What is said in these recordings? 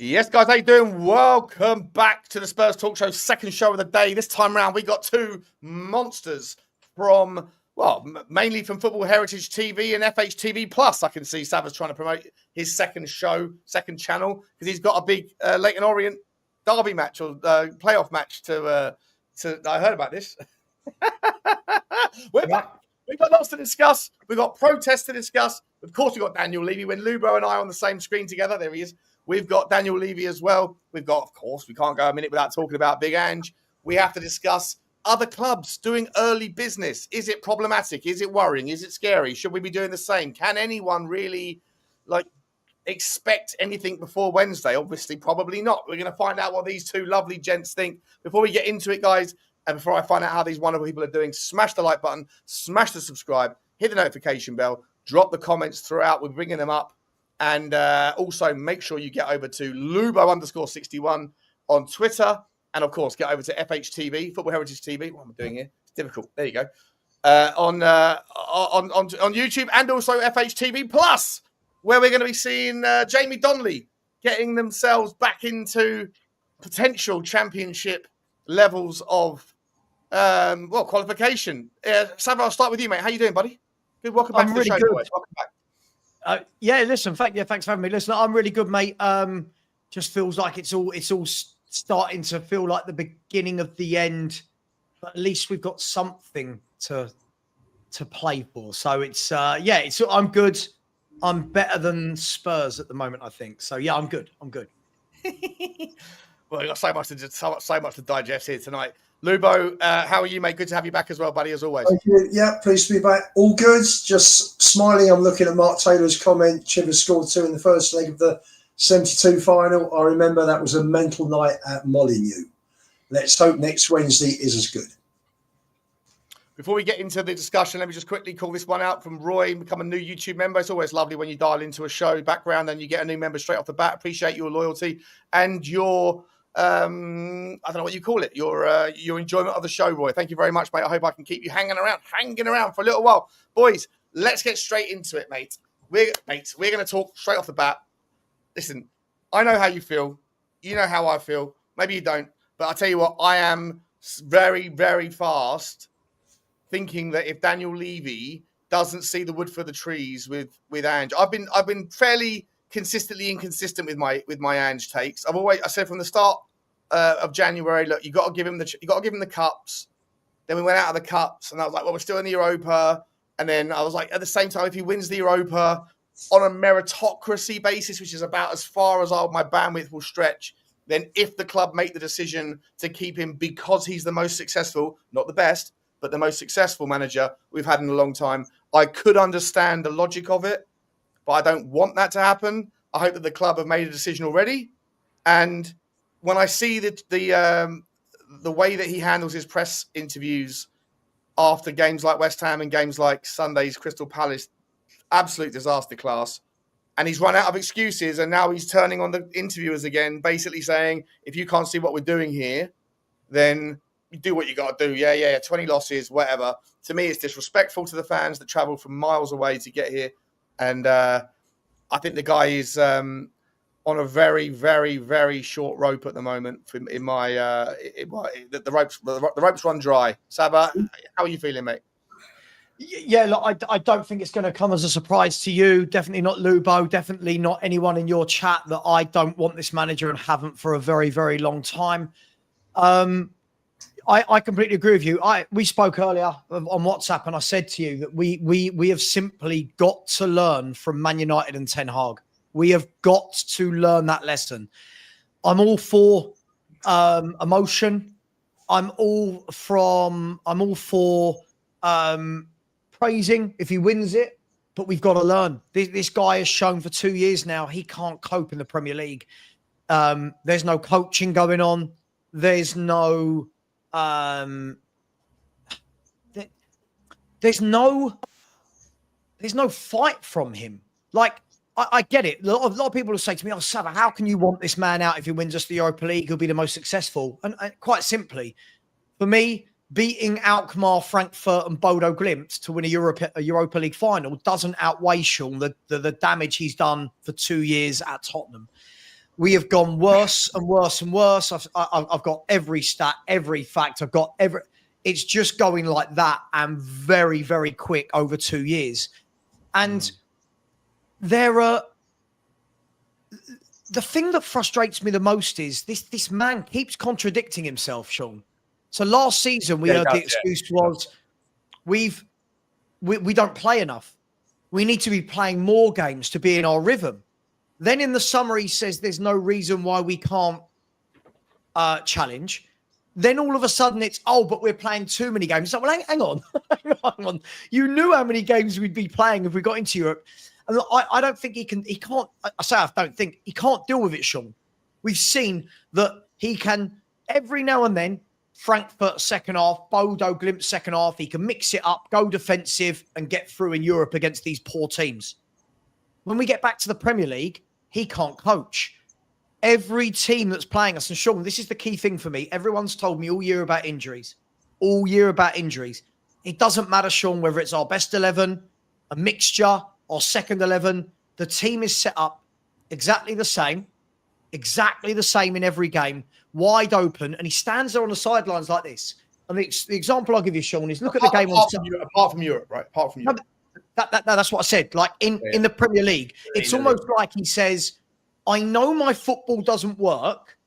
Yes, guys, how you doing? Welcome back to the Spurs Talk Show, second show of the day. This time around, we got two monsters from, mainly from Football Heritage TV and FHTV Plus. I can see Savva's trying to promote his second show, second channel, because he's got a big Leyton Orient derby match or playoff match to. I heard about this. We're back. We've got lots to discuss. We've got protests to discuss. Of course, we've got Daniel Levy. When Lubo and I are on the same screen together, there he is. We've got Daniel Levy as well. We've got, of course, we can't go a minute without talking about Big Ange. We have to discuss other clubs doing early business. Is it problematic? Is it worrying? Is it scary? Should we be doing the same? Can anyone really expect anything before Wednesday? Obviously, probably not. We're going to find out what these two lovely gents think. Before we get into it, guys, and before I find out how these wonderful people are doing, smash the like button, smash the subscribe, hit the notification bell, drop the comments throughout. We're bringing them up. And also make sure you get over to Lubo_61 on Twitter. And, of course, get over to FHTV, Football Heritage TV. What am I doing here? It's difficult. There you go. On YouTube and also FHTV Plus, where we're going to be seeing Jamie Donnelly getting themselves back into potential championship levels of, qualification. Savva, I'll start with you, mate. How you doing, buddy? Good. Welcome back to the show, boys. Welcome back. Thanks for having me. Listen, I'm really good, mate. Just feels like it's all starting to feel like the beginning of the end, but at least we've got something to play for. So I'm good. I'm better than Spurs at the moment, I think. So yeah, I'm good. Well, we've got so much to digest here tonight. Lubo, how are you, mate? Good to have you back as well, buddy, as always. Thank you. Yeah, pleased to be back. All good. Just smiling. I'm looking at Mark Taylor's comment. Chivers scored 2 in the first leg of the 72 final. I remember that was a mental night at Molineux. Let's hope next Wednesday is as good. Before we get into the discussion, let me just quickly call this one out from Roy, become a new YouTube member. It's always lovely when you dial into a show background and you get a new member straight off the bat. Appreciate your loyalty and your... I don't know what you call it. Your enjoyment of the show, Roy. Thank you very much, mate. I hope I can keep you hanging around for a little while. Boys, let's get straight into it, mate. We're going to talk straight off the bat. Listen, I know how you feel. You know how I feel. Maybe you don't. But I'll tell you what, I am very, very fast thinking that if Daniel Levy doesn't see the wood for the trees with Ange, I've been fairly consistently inconsistent with my Ange takes. I said from the start of January, look, you got to give him the cups. Then we went out of the cups, and I was like, well, we're still in the Europa. And then I was like, at the same time, if he wins the Europa on a meritocracy basis, which is about as far as my bandwidth will stretch, then if the club make the decision to keep him because he's the most successful, not the best, but the most successful manager we've had in a long time, I could understand the logic of it. But I don't want that to happen. I hope that the club have made a decision already. And when I see the way that he handles his press interviews after games like West Ham and games like Sunday's Crystal Palace, absolute disaster class. And he's run out of excuses, and now he's turning on the interviewers again, basically saying, if you can't see what we're doing here, then you do what you got to do. Yeah, 20 losses, whatever. To me, it's disrespectful to the fans that travelled from miles away to get here. And I think the guy is on a very, very, very short rope at the moment. The ropes run dry. Savva, how are you feeling, mate? Yeah, look, I don't think it's going to come as a surprise to you. Definitely not Lubo. Definitely not anyone in your chat that I don't want this manager and haven't for a very, very long time. I completely agree with you. We spoke earlier on WhatsApp, and I said to you that we have simply got to learn from Man United and Ten Hag. We have got to learn that lesson. I'm all for emotion. I'm all for praising if he wins it, but we've got to learn. This guy has shown for 2 years now he can't cope in the Premier League. There's no coaching going on. There's no there's no fight from him. Like, I get it. A lot of people will say to me, oh, Savva, how can you want this man out if he wins us the Europa League? He'll be the most successful. And quite simply, for me, beating Alkmaar, Frankfurt and Bodo Glimt to win a Europa League final doesn't outweigh Sean the damage he's done for 2 years at Tottenham. We have gone worse and worse and worse. I've got every stat, every fact. I've got every. It's just going like that and very, very quick over 2 years. And there are. The thing that frustrates me the most is this man keeps contradicting himself, Sean. So last season we heard the excuse was we don't play enough. We need to be playing more games to be in our rhythm. Then in the summer, he says there's no reason why we can't challenge. Then all of a sudden it's, but we're playing too many games. So, well, hang on. Hang on. You knew how many games we'd be playing if we got into Europe. And I don't think he can't deal with it, Sean. We've seen that he can, every now and then, Frankfurt second half, Bodo Glimt second half, he can mix it up, go defensive and get through in Europe against these poor teams. When we get back to the Premier League, he can't coach. Every team that's playing us, and Sean, this is the key thing for me. Everyone's told me all year about injuries. All year about injuries. It doesn't matter, Sean, whether it's our best 11, a mixture, or second 11. The team is set up exactly the same in every game, wide open, and he stands there on the sidelines like this. And the example I'll give you, Sean, is look at the game apart from Europe, right? Apart from Europe. That's what I said. Like in the Premier League, it's almost like he says, I know my football doesn't work,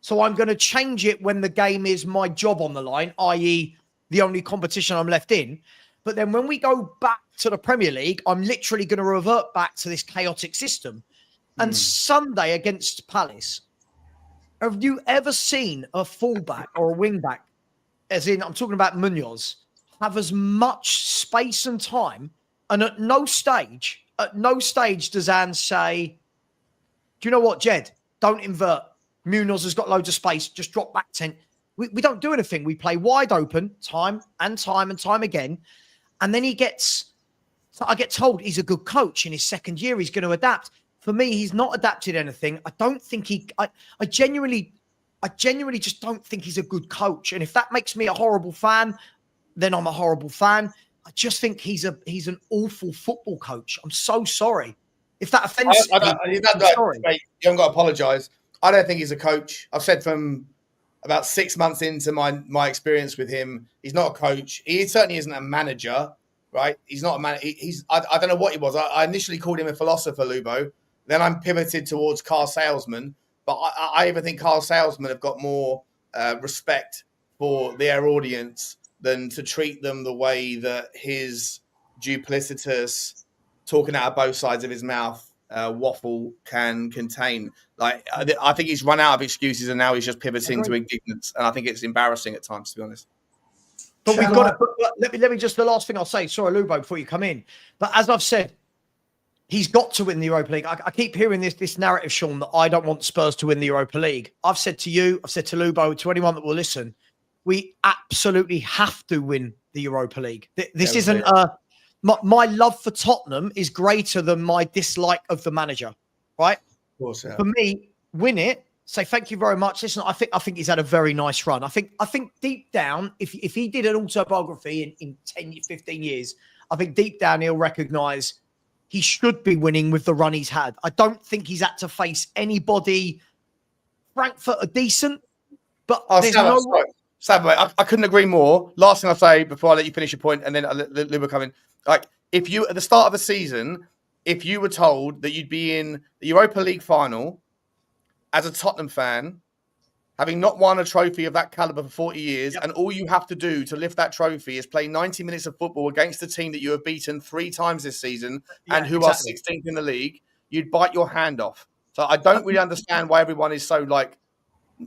so I'm going to change it when the game is my job on the line, i.e. the only competition I'm left in. But then when we go back to the Premier League, I'm literally going to revert back to this chaotic system. And Sunday against Palace, have you ever seen a fullback or a wingback, as in, I'm talking about Munoz, have as much space and time? And at no stage does Ange say, do you know what, Jed? Don't invert. Munoz has got loads of space. Just drop back 10. We don't do anything. We play wide open time and time again. And then I get told he's a good coach. In his second year, he's going to adapt. For me, he's not adapted anything. I don't think I genuinely just don't think he's a good coach. And if that makes me a horrible fan, then I'm a horrible fan. I just think he's an awful football coach. I'm so sorry. If that offends you, I'm sorry. Mate, you haven't got to apologise. I don't think he's a coach. I've said from about 6 months into my experience with him, he's not a coach. He certainly isn't a manager, right? He's not a man. I don't know what he was. I initially called him a philosopher, Lubo. Then I'm pivoted towards car salesman. But I even think car salesmen have got more respect for their audience than to treat them the way that his duplicitous, talking out of both sides of his mouth, waffle can contain. Like, I think he's run out of excuses and now he's just pivoting to indignance. And I think it's embarrassing at times, to be honest. But we've got to, let me just, the last thing I'll say, sorry, Lubo, before you come in. But as I've said, he's got to win the Europa League. I keep hearing this narrative, Sean, that I don't want Spurs to win the Europa League. I've said to you, I've said to Lubo, to anyone that will listen, we absolutely have to win the Europa League. This isn't my love for Tottenham is greater than my dislike of the manager, right? Of course, yeah. For me, win it. Say thank you very much. Listen, I think he's had a very nice run. I think deep down, if he did an autobiography in 10, 15 years, I think deep down he'll recognise he should be winning with the run he's had. I don't think he's had to face anybody. Frankfurt are decent, but there's Savva, I couldn't agree more. Last thing I'll say before I let you finish your point, and then I'll let Luba come in. Like, if you, at the start of the season, if you were told that you'd be in the Europa League final as a Tottenham fan, having not won a trophy of that caliber for 40 years, and all you have to do to lift that trophy is play 90 minutes of football against a team that you have beaten 3 times this season and who are 16th in the league, you'd bite your hand off. So I don't really understand why everyone is so, like,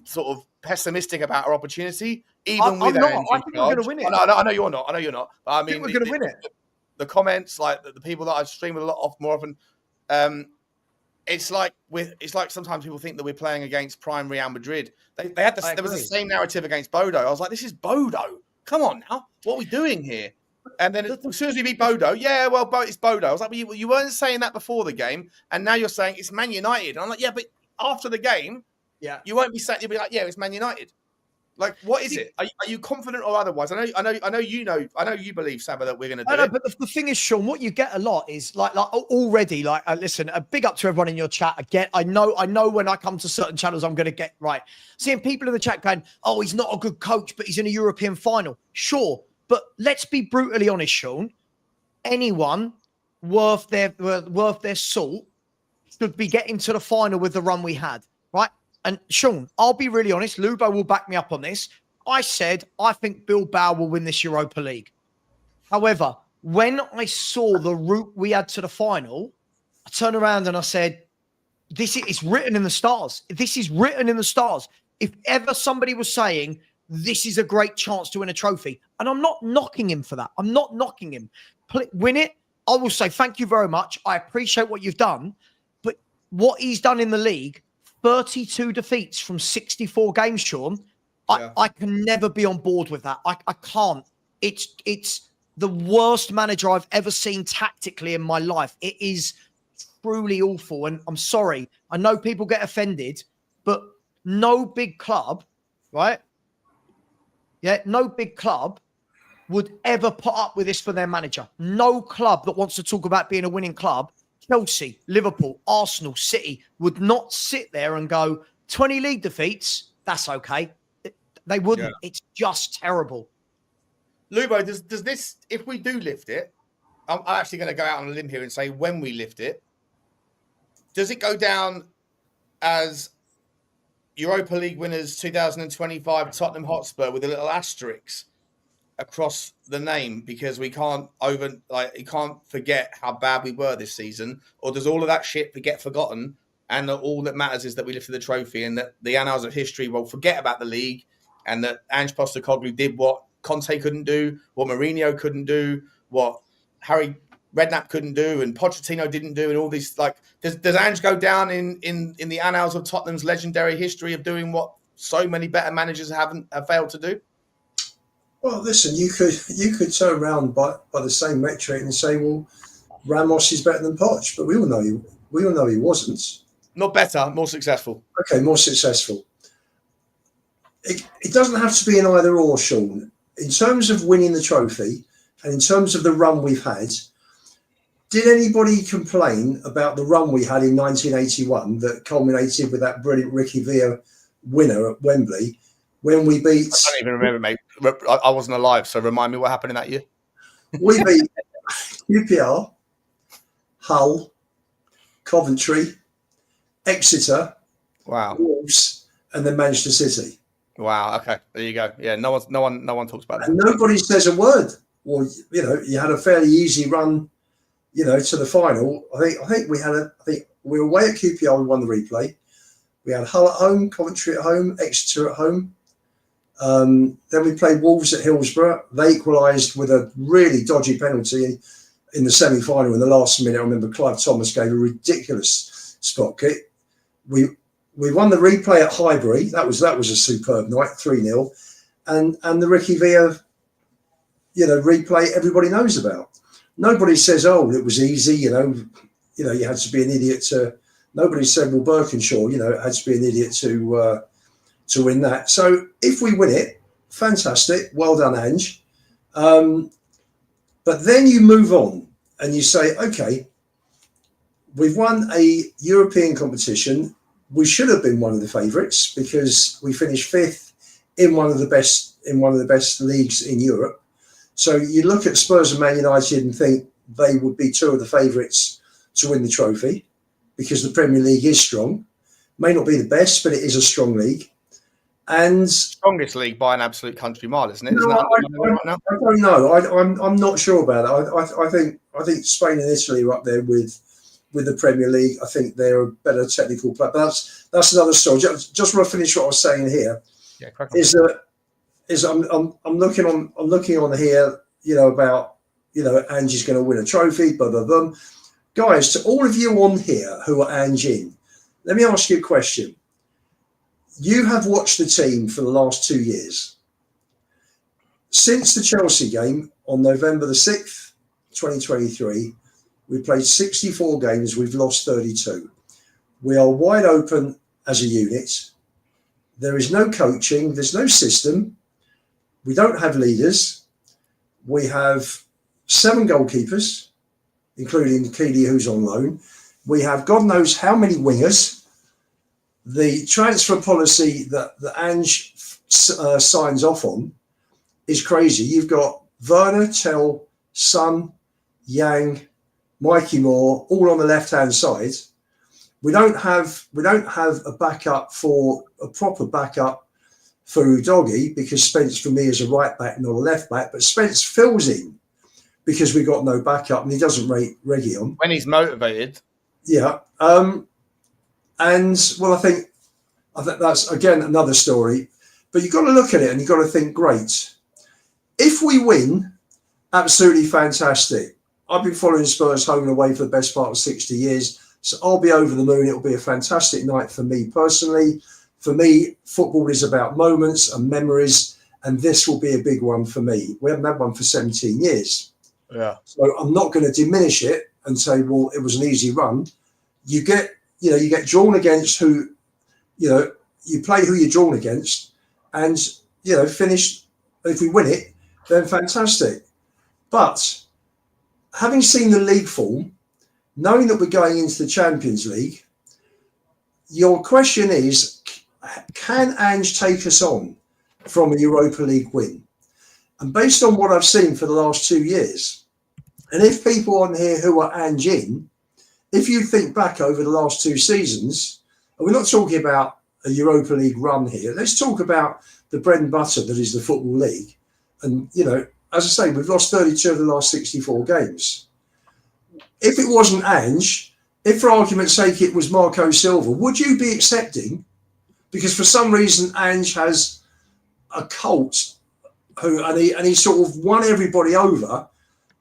sort of pessimistic about our opportunity, even with Ange. I think we're going to win it. I know you're not. But I mean, we're going to win it. The comments, like the people that I stream with a lot more often, it's like sometimes people think that we're playing against prime Real Madrid. They had there was the same narrative against Bodo. I was like, this is Bodo. Come on now, what are we doing here? And then as soon as we beat Bodo, it's Bodo. I was like, well, you weren't saying that before the game, and now you're saying it's Man United. And I'm like, yeah, but after the game. Yeah, you won't be saying, you'll be like, yeah, it's Man United. Like, what is it? Are you confident or otherwise? I know you believe, Savva, that we're going to do I know, it. but the thing is, Sean, what you get a lot is like already, like, listen, a big up to everyone in your chat. I know when I come to certain channels, I'm going to get right. Seeing people in the chat going, oh, he's not a good coach, but he's in a European final. Sure. But let's be brutally honest, Sean. Anyone worth their salt should be getting to the final with the run we had, right? And Sean, I'll be really honest. Lubo will back me up on this. I said I think Bilbao will win this Europa League. However, when I saw the route we had to the final, I turned around and I said, "This is written in the stars. This is written in the stars. If ever somebody was saying this is a great chance to win a trophy," and I'm not knocking him for that. I'm not knocking him. Win it. I will say thank you very much. I appreciate what you've done. But what he's done in the league, 32 defeats from 64 games, Sean, I can never be on board with that. I can't. It's the worst manager I've ever seen tactically in my life. It is truly awful. And I'm sorry. I know people get offended, but no big club, right? Yeah, no big club would ever put up with this for their manager. No club that wants to talk about being a winning club, Chelsea, Liverpool, Arsenal, City, would not sit there and go, 20 league defeats, that's okay. They wouldn't. Yeah. It's just terrible. Lubo, does this, if we do lift it, I'm actually going to go out on a limb here and say when we lift it, does it go down as Europa League winners 2025 Tottenham Hotspur with a little asterisk across the name because we can't you can't forget how bad we were this season? Or does all of that shit get forgotten and all that matters is that we lifted the trophy and that the annals of history will forget about the league and that Ange Postecoglou did what Conte couldn't do, what Mourinho couldn't do, what Harry Redknapp couldn't do, and Pochettino didn't do, and all these, like, does Ange go down in the annals of Tottenham's legendary history of doing what so many better managers have failed to do? Well, listen, you could turn around by the same metric and say, well, Ramos is better than Poch, but we all know he wasn't. Not better, more successful. Okay, more successful. It doesn't have to be an either or, Sean. In terms of winning the trophy and in terms of the run we've had, did anybody complain about the run we had in 1981 that culminated with that brilliant Ricky Villa winner at Wembley when we beat... I don't even remember, mate. I wasn't alive, so remind me what happened in that year. We beat QPR, Hull, Coventry, Exeter, Wolves, and then Manchester City. Wow. Okay. There you go. Yeah. No one talks about that. And nobody says a word. Well, you had a fairly easy run, to the final. I think we were away at QPR. We won the replay. We had Hull at home, Coventry at home, Exeter at home. Then we played Wolves at Hillsborough. They equalised with a really dodgy penalty in the semi-final in the last minute. I remember Clive Thomas gave a ridiculous spot kick. We won the replay at Highbury. That was a superb night, 3-0. And the Ricky Villa, replay everybody knows about. Nobody says, oh, it was easy, you had to be an idiot to... Nobody said, well, Birkinshaw, it had to be an idiot to win that. So if we win it, fantastic. Well done, Ange. But then you move on and you say, okay, we've won a European competition. We should have been one of the favourites because we finished fifth in one of the best leagues in Europe. So you look at Spurs and Man United and think they would be two of the favourites to win the trophy because the Premier League is strong. May not be the best, but it is a strong league. And strongest league by an absolute country mile, isn't it? No, I don't know. I'm not sure about it. I think Spain and Italy are up there with the Premier League. I think they're a better technical player. But that's another story. Just want to finish what I was saying here. Yeah, I'm looking on here, about Ange is going to win a trophy, blah blah blah. Guys, to all of you on here who are Ange in, let me ask you a question. You have watched the team for the last 2 years. Since the Chelsea game on November the 6th, 2023, we played 64 games. We've lost 32. We are wide open as a unit. There is no coaching. There's no system. We don't have leaders. We have 7 goalkeepers, including Keeley, who's on loan. We have God knows how many wingers. The transfer policy that Ange signs off on is crazy. You've got Werner, Tell, Son, Yang, Mikey Moore, all on the left-hand side. We don't have a proper backup for Udogie, because Spence for me is a right back, not a left back. But Spence fills in because we've got no backup, and he doesn't rate Reggie on when he's motivated. Yeah, and well, I think that's again another story. But you've got to look at it and you've got to think, great. If we win, absolutely fantastic. I've been following Spurs home and away for the best part of 60 years. So I'll be over the moon. It'll be a fantastic night for me personally. For me, football is about moments and memories, and this will be a big one for me. We haven't had one for 17 years. Yeah. So I'm not going to diminish it and say, well, it was an easy run. You get drawn against who, you play who you're drawn against, and, finish. If we win it, then fantastic. But having seen the league form, knowing that we're going into the Champions League, your question is, can Ange take us on from a Europa League win? And based on what I've seen for the last 2 years, and if people on here who are Ange in, if you think back over the last 2 seasons, and we're not talking about a Europa League run here, let's talk about the bread and butter that is the Football League. And, as I say, we've lost 32 of the last 64 games. If it wasn't Ange, if for argument's sake it was Marco Silva, would you be accepting? Because for some reason Ange has a cult and he sort of won everybody over,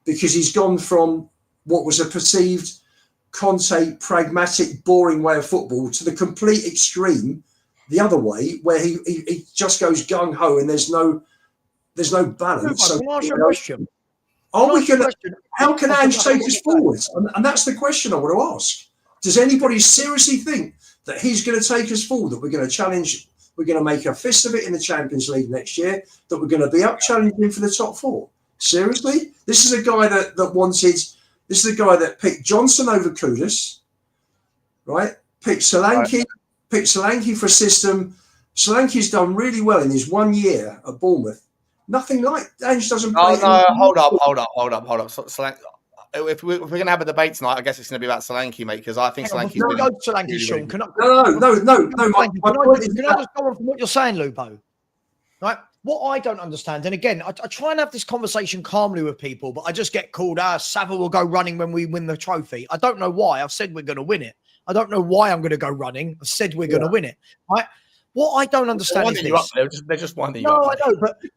because he's gone from what was a perceived Conte pragmatic, boring way of football to the complete extreme, the other way, where he just goes gung ho and there's no balance. Can I ask you a question? How can Ange take us forward? And that's the question I want to ask. Does anybody seriously think that he's going to take us forward, that we're going to challenge, we're going to make a fist of it in the Champions League next year, that we're going to be up challenging for the top 4? Seriously? This is a guy this is a guy that picked Johnson over Kudus, right? Picked Solanke for a system. Solanke's done really well in his 1 year at Bournemouth. Nothing like Ange doesn't play. Oh, no, hold up. If we're going to have a debate tonight, I guess it's going to be about Solanke, mate, because I think Solanke's No, Solanke, Sean. No. Can I just go on from what you're saying, Lubo? Right? What I don't understand, and again, I try and have this conversation calmly with people, but I just get called, Savva will go running when we win the trophy. I don't know why. I've said we're going to win it. I don't know why I'm going to go running. I've said we're going to win it. Right? What I don't understand is this. They're just winding you up. No, I know,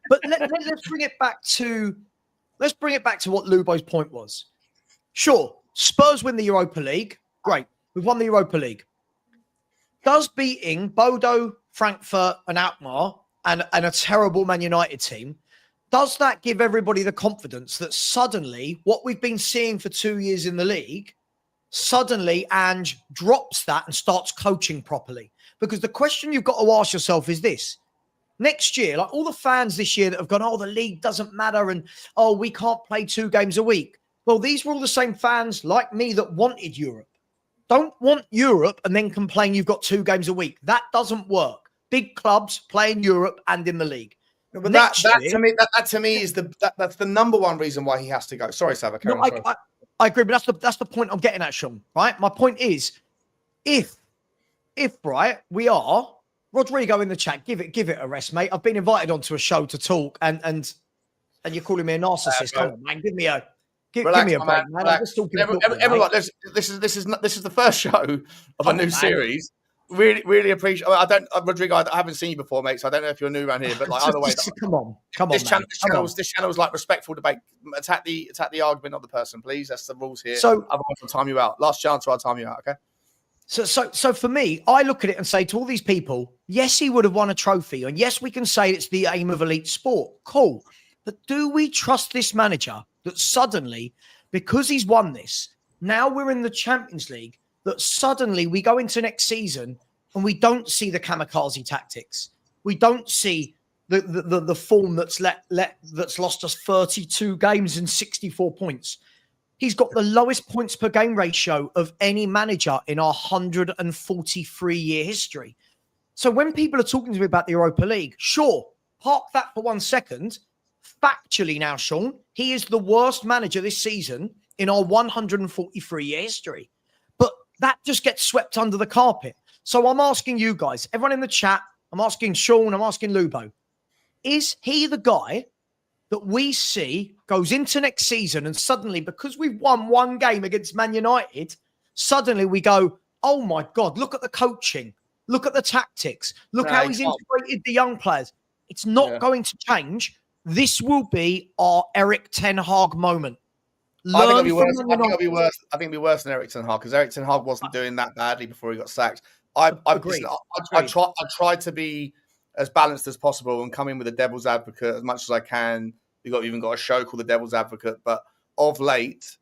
but let's bring it back to what Lubo's point was. Sure, Spurs win the Europa League. Great. We've won the Europa League. Does beating Bodo, Frankfurt and Alkmaar and a terrible Man United team, does that give everybody the confidence that suddenly what we've been seeing for 2 years in the league, suddenly Ange drops that and starts coaching properly? Because the question you've got to ask yourself is this. Next year, like all the fans this year that have gone, the league doesn't matter and, we can't play 2 games a week. Well, these were all the same fans like me that wanted Europe. Don't want Europe and then complain you've got 2 games a week. That doesn't work. Big clubs play in Europe and in the league. No, but that to me is that's the number one reason why he has to go. Sorry, Savva. I agree, but that's the point I'm getting at, Sean. Right? My point is, if right, we are Rodrigo in the chat. Give it a rest, mate. I've been invited onto a show to talk, and you're calling me a narcissist. Come on, man. Give me a break, man. Everyone, this is the first show of a new series. Really appreciate. Rodrigo, I haven't seen you before, mate. So I don't know if you're new around here, but like either way, come on. This channel's like respectful debate. Attack the argument of the person, please. That's the rules here. So otherwise, I'll time you out. Last chance, or I'll time you out. Okay. So for me, I look at it and say to all these people, yes, he would have won a trophy, and yes, we can say it's the aim of elite sport. Cool, but do we trust this manager that suddenly, because he's won this, now we're in the Champions League? That suddenly we go into next season and we don't see the kamikaze tactics. We don't see the form that's that's lost us 32 games and 64 points. He's got the lowest points per game ratio of any manager in our 143-year history. So when people are talking to me about the Europa League, sure, park that for 1 second. Factually now, Sean, he is the worst manager this season in our 143-year history. But that just gets swept under the carpet. So I'm asking you guys, everyone in the chat, I'm asking Sean, I'm asking Lubo, is he the guy that we see goes into next season and suddenly, because we've won one game against Man United, suddenly we go, oh my God, look at the coaching, look at the tactics, look how he's integrated the young players. It's not going to change. This will be our Erik ten Hag moment. I think it'll be worse than Erik ten Hag, because Erik ten Hag wasn't doing that badly before he got sacked. I tried to be as balanced as possible and come in with a devil's advocate as much as I can. We've even got a show called The Devil's Advocate, but of late,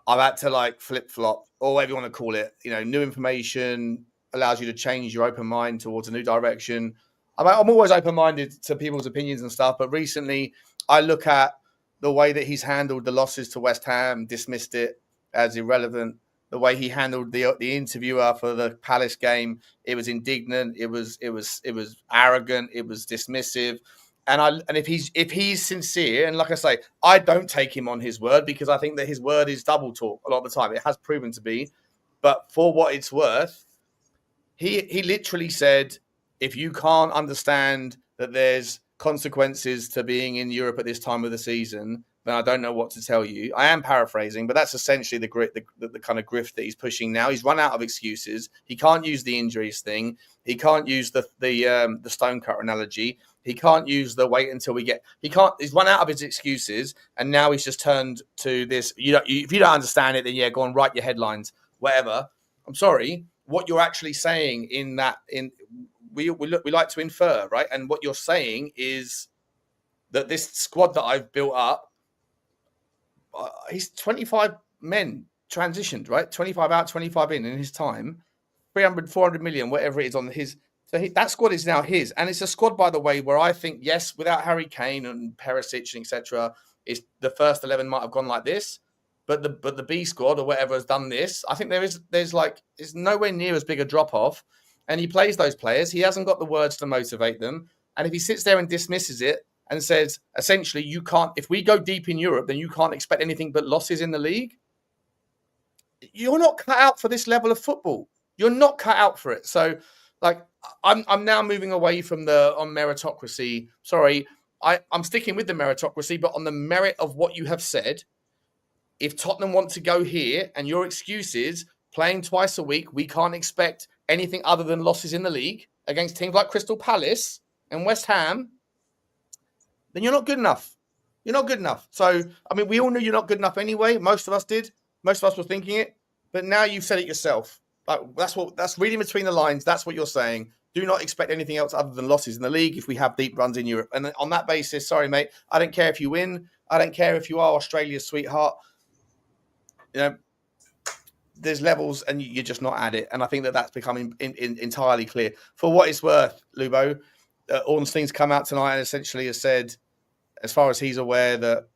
I've had to flip-flop, or whatever you want to call it. New information allows you to change your open mind towards a new direction. I'm always open-minded to people's opinions and stuff, but recently I look at the way that he's handled the losses to West Ham, dismissed it as irrelevant. The way he handled the interviewer for the Palace game, it was indignant, it was arrogant, it was dismissive. And if he's sincere, and like I say, I don't take him on his word, because I think that his word is double talk a lot of the time. It has proven to be. But for what it's worth, he literally said, if you can't understand that there's consequences to being in Europe at this time of the season, then I don't know what to tell you. I am paraphrasing, but that's essentially the kind of grift that he's pushing now. He's run out of excuses. He can't use the injuries thing. He can't use the stonecutter analogy. He can't use the wait until we get. He's run out of his excuses, and now he's just turned to this. If you don't understand it, then go and write your headlines, whatever. I'm sorry. What you're actually saying we like to infer, right? And what you're saying is that this squad that I've built up, he's 25 men transitioned, right? 25 out, 25 in his time, 300, 400 million, whatever it is on his. So that squad is now his. And it's a squad, by the way, where I think, yes, without Harry Kane and Perisic and etc., the first 11 might have gone like this. But the B squad or whatever has done this. I think there's nowhere near as big a drop off. And he plays those players. He hasn't got the words to motivate them. And if he sits there and dismisses it and says, essentially, you can't, if we go deep in Europe, then you can't expect anything but losses in the league. You're not cut out for this level of football. You're not cut out for it. So, I'm now moving away from on meritocracy. Sorry, I'm sticking with the meritocracy, but on the merit of what you have said. If Tottenham want to go here, and your excuse is playing twice a week, we can't expect anything other than losses in the league against teams like Crystal Palace and West Ham, then you're not good enough. You're not good enough. So, we all knew you're not good enough anyway. Most of us did. Most of us were thinking it. But now you've said it yourself. That's reading between the lines. That's what you're saying. Do not expect anything else other than losses in the league if we have deep runs in Europe. And on that basis, sorry, mate, I don't care if you win. I don't care if you are Australia's sweetheart. There's levels and you're just not at it. And I think that's becoming entirely clear. For what it's worth, Lubo, Ornstein's come out tonight and essentially has said, as far as he's aware, that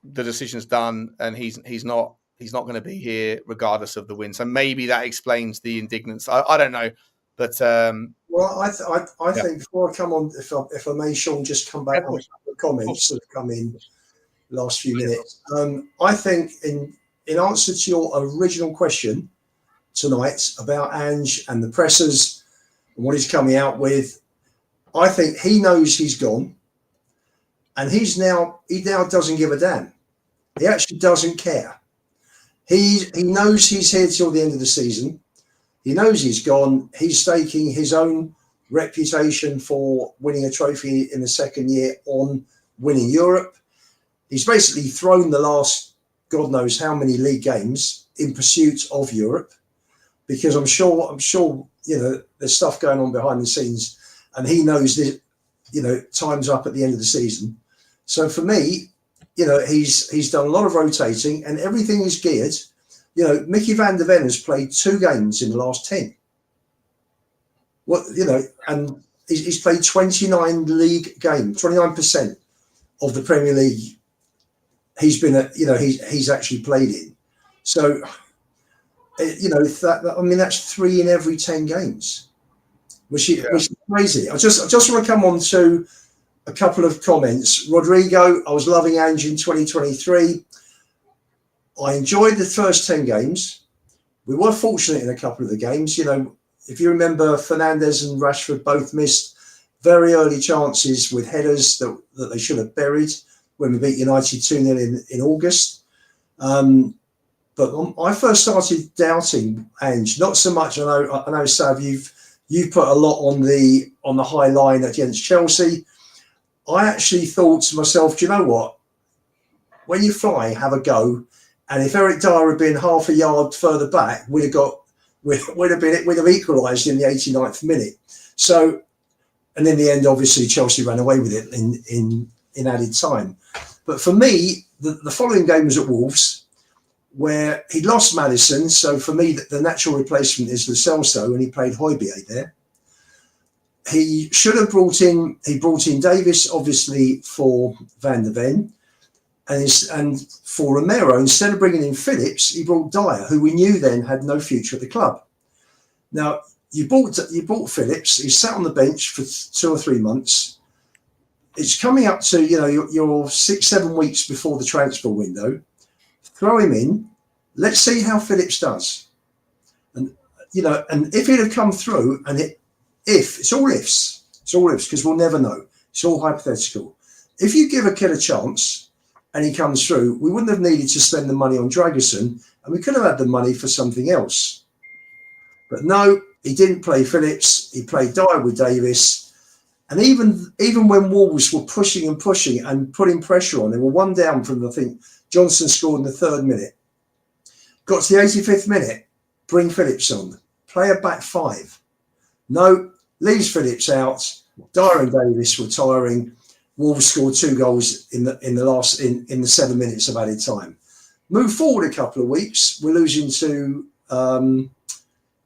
the decision's done and he's not going to be here regardless of the win. So maybe that explains the indignance. I don't know. But well, I think before I come on, if I may, Sean, just come back on the comments that have come in last few minutes. I think in answer to your original question tonight about Ange and the pressers and what he's coming out with, I think he knows he's gone, and he now doesn't give a damn. He actually doesn't care. He knows he's here till the end of the season. He knows he's gone. He's staking his own reputation for winning a trophy in the second year on winning Europe. He's basically thrown the last God knows how many league games in pursuit of Europe, because I'm sure there's stuff going on behind the scenes, and he knows that time's up at the end of the season. So for me, he's done a lot of rotating and everything is geared. Micky van der Ven has played 2 games in the last 10. What, and he's played 29 league games, 29% of the Premier League. He's been he's actually played in. So, that's 3 in every 10 games, which is crazy. I just want to come on to a couple of comments. Rodrigo, I was loving Ange in 2023. I enjoyed the first 10 games. We were fortunate in a couple of the games. If you remember, Fernandes and Rashford both missed very early chances with headers that they should have buried when we beat United 2-0 in August. But I first started doubting Ange, not so much. I know, Sav, you've put a lot on the high line against Chelsea. I actually thought to myself, do you know what? When you fly, have a go. And if Eric Dyer had been half a yard further back, we'd have equalised in the 89th minute. So, and in the end, obviously, Chelsea ran away with it in added time. But for me, the following game was at Wolves, where he lost Maddison. So for me, the natural replacement is Lo Celso, and he played Højbjerg there. He should have brought in Davis, obviously, for Van der Ven. And for Romero, instead of bringing in Phillips, he brought Dyer, who we knew then had no future at the club. Now, you bought Phillips. He sat on the bench for 2 or 3 months. It's coming up to your 6-7 weeks before the transfer window. Throw him in. Let's see how Phillips does. And if he'd have come through, it's all ifs because we'll never know. It's all hypothetical. If you give a kid a chance and he comes through, we wouldn't have needed to spend the money on Dragusin, and we could have had the money for something else. But no, he didn't play Phillips. He played Dyer with Davis. And even when Wolves were pushing and putting pressure on, they were 1 down from, I think, Johnson scored in the 3rd minute. Got to the 85th minute, bring Phillips on. Play a back 5. No, leaves Phillips out. Dyer and Davis were tiring. Wolves scored 2 goals in the 7 minutes of added time. Move forward a couple of weeks. We're losing to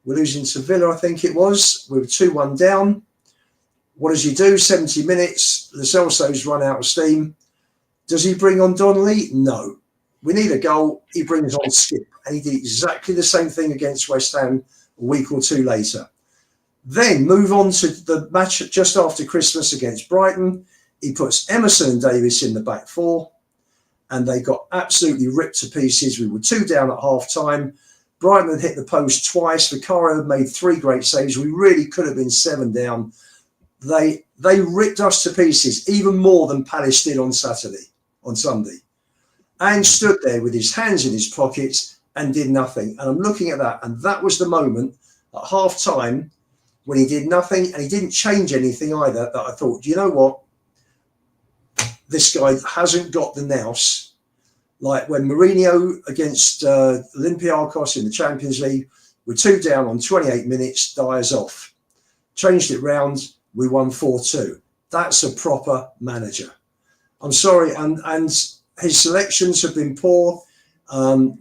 Villa, I think it was. We were 2-1 down. What does he do? 70 minutes. Lo Celso's run out of steam. Does he bring on Donnelly? No. We need a goal. He brings on Skip. And he did exactly the same thing against West Ham a week or 2 later. Then move on to the match just after Christmas against Brighton. He puts Emerson and Davis in the back 4. And they got absolutely ripped to pieces. We were 2 down at half time. Brighton had hit the post twice. Vicario had made 3 great saves. We really could have been 7 down. They ripped us to pieces, even more than Palace did on Sunday. And stood there with his hands in his pockets and did nothing. And I'm looking at that. And that was the moment at half time when he did nothing and he didn't change anything either, that I thought, you know what? This guy hasn't got the nous. Like when Mourinho against Olympiacos in the Champions League, we're 2 down on 28 minutes, Dyer's off. Changed it round, we won 4-2. That's a proper manager. I'm sorry, and his selections have been poor.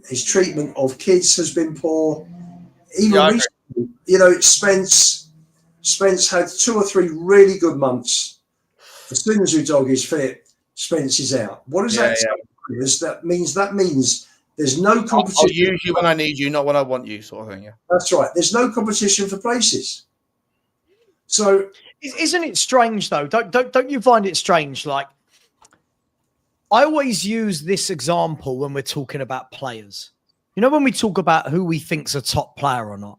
His treatment of kids has been poor. Even recently, Spence had 2 or 3 really good months. As soon as Udogie is fit, Spence is out. What does that tell you? That means there's no competition. I'll use you when I need you, not when I want you, sort of thing. Yeah, that's right. There's no competition for places. So, isn't it strange though? Don't you find it strange? Like, I always use this example when we're talking about players. When we talk about who we think's a top player or not.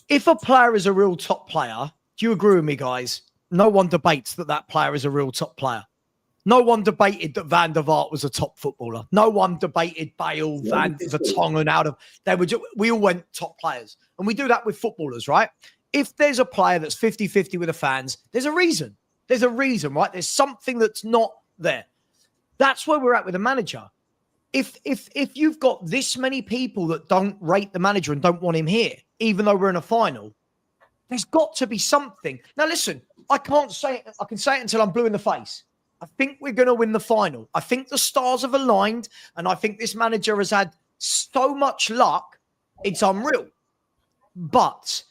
If a player is a real top player, do you agree with me, guys? No one debates that player is a real top player. No one debated that Van der Vaart was a top footballer. No one debated Bale, Van Vertonghen we all went top players. And we do that with footballers, right? If there's a player that's 50-50 with the fans, there's a reason. There's a reason, right? There's something that's not there. That's where we're at with the manager. If you've got this many people that don't rate the manager and don't want him here, even though we're in a final, there's got to be something. Now, listen, I can't say it. I can say it until I'm blue in the face. I think we're going to win the final. I think the stars have aligned, and I think this manager has had so much luck, it's unreal. But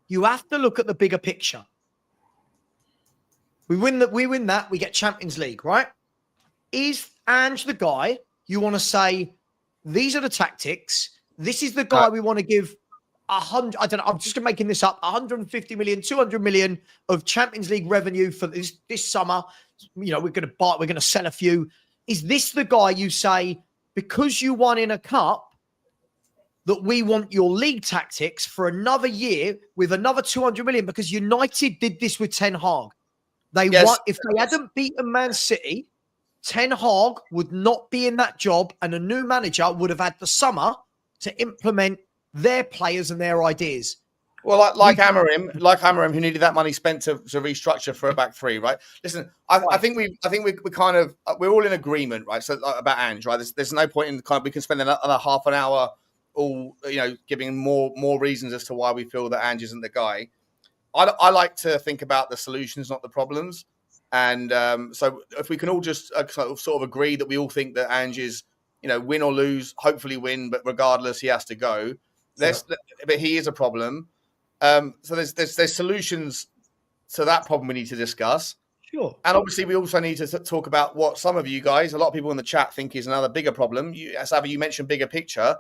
You have to look at the bigger picture. We win that. We get Champions League, right? Is Ange the guy you want to say, these are the tactics? This is the guy we want to give 100. I don't know. I'm just making this up. 150 million, 200 million of Champions League revenue for this summer. You know, we're going to sell a few. Is this the guy you say, because you won in a cup, that we want your league tactics for another year with another 200 million? Because United did this with Ten Hag. They won. If they hadn't beaten Man City, Ten Hag would not be in that job, and a new manager would have had the summer to implement their players and their ideas. Well, like Amorim, who needed that money spent to restructure for a back three, right? Listen, I think we're all in agreement, right? So about Ange, right? There's no point in we can spend another half an hour all giving more reasons as to why we feel that Ange isn't the guy. I like to think about the solutions, not the problems. And so if we can all just sort of agree that we all think that Ange is, win or lose, hopefully win, but regardless, he has to go. But he is a problem. So there's solutions to that problem we need to discuss. Sure. And obviously we also need to talk about what some of you guys, a lot of people in the chat think is another bigger problem. Savva, you mentioned bigger picture.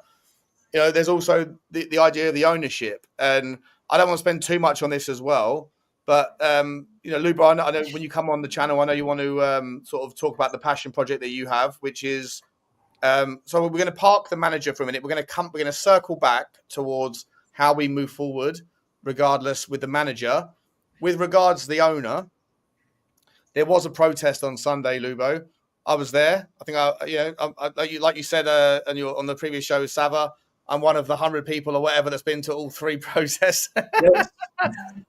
There's also the idea of the ownership. And I don't want to spend too much on this as well. But, Luba, I know when you come on the channel, I know you want to sort of talk about the passion project that you have, which is, so we're going to park the manager for a minute. We're going to circle back towards how we move forward, regardless with the manager. With regards to the owner, there was a protest on Sunday, Lubo. I was there. I think like you said on the previous show with Savva, I'm one of the 100 people or whatever that's been to all three protests. Yes.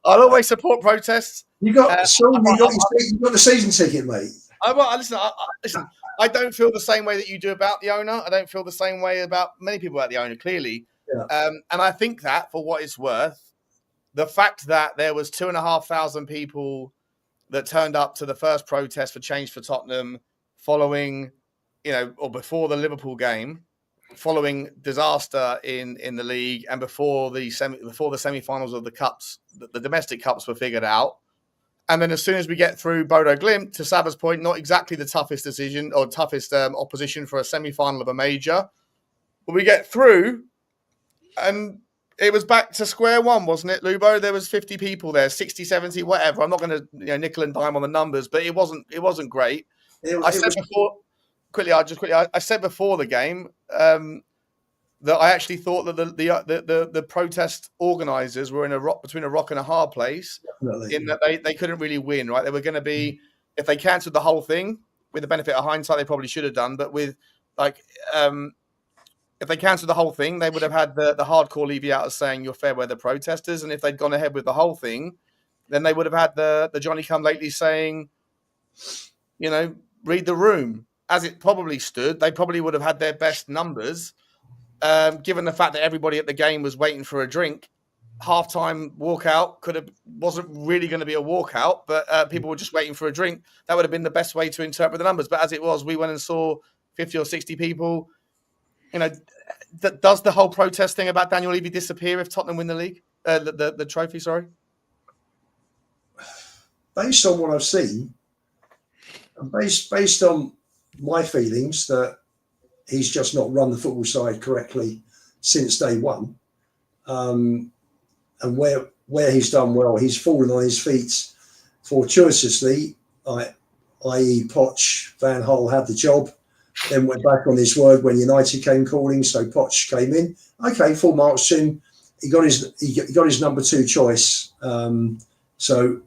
I'll always support protests. You got the season ticket, mate. Listen. I don't feel the same way that you do about the owner. I don't feel the same way about many people about the owner, clearly. Yeah. And I think that, for what it's worth, the fact that there was 2,500 people that turned up to the first protest for change for Tottenham following, or before the Liverpool game, following disaster in the league, and before the semi-finals of the cups, the domestic cups were figured out. And then as soon as we get through Bodo Glimt, to Savva's point, not exactly the toughest decision or toughest opposition for a semi-final of a major, but we get through, and it was back to square one, wasn't it, Lubo? There was 50 people there, 60, 70, whatever. I'm not going to nickel and dime on the numbers, but it wasn't great. I said before the game that I actually thought that the protest organisers were between a rock and a hard place. Definitely. In that they couldn't really win, right? They were going to be, if they cancelled the whole thing, with the benefit of hindsight, they probably should have done. But with if they cancelled the whole thing, they would have had the hardcore Levy out as saying you're fair weather protesters, and if they'd gone ahead with the whole thing, then they would have had the Johnny Come Lately saying, read the room. As it probably stood, they probably would have had their best numbers. Given the fact that everybody at the game was waiting for a drink, halftime walkout wasn't really going to be a walkout, but people were just waiting for a drink. That would have been the best way to interpret the numbers. But as it was, we went and saw 50 or 60 people. Does the whole protest thing about Daniel Levy disappear if Tottenham win the league, the trophy? Sorry. Based on what I've seen, and based on my feelings that he's just not run the football side correctly since day one. And where he's done well, he's fallen on his feet fortuitously, i.e. Poch, Van Gaal had the job, then went back on his word when United came calling, so Poch came in. Okay, full marks to him. He got his number two choice. So,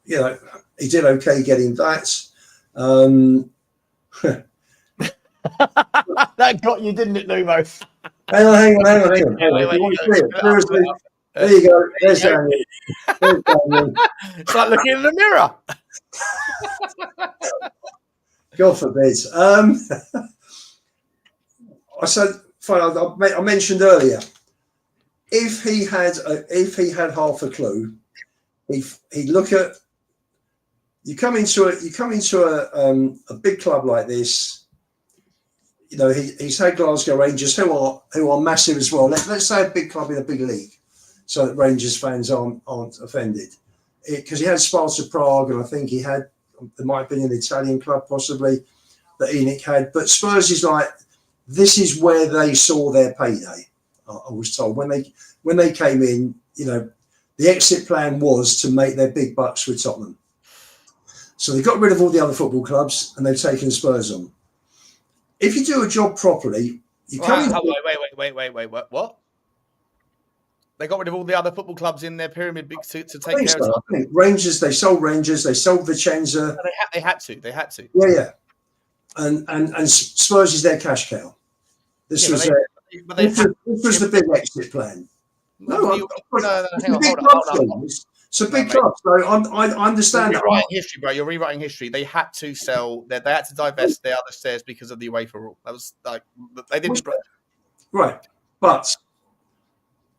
he did okay getting that. That got you, didn't it, Lumo? Hang on. There you go. There's Daniel. It's like looking in the mirror. God forbid. I said, I mentioned earlier, if he had half a clue, he'd look at. You come into a big club like this. He's had Glasgow Rangers, who are massive as well. Let's say a big club in a big league. so that Rangers fans aren't offended. Because he had Sparta Prague, and I think there might have been an Italian club possibly that ENIC had. But Spurs is like, this is where they saw their payday. I was told when they came in, the exit plan was to make their big bucks with Tottenham. So they got rid of all the other football clubs and they've taken Spurs on. If you do a job properly, you can't. Wait. What? They got rid of all the other football clubs in their pyramid to take care of Tottenham. Rangers, they sold Rangers, they sold Vicenza. They had to. Yeah. And Spurs is their cash cow. This was the big exit plan. It's a big club. So I understand that. History, bro. You're rewriting history. They had to sell. They had to divest their other shares because of the UEFA rule. That was like they didn't. Right, but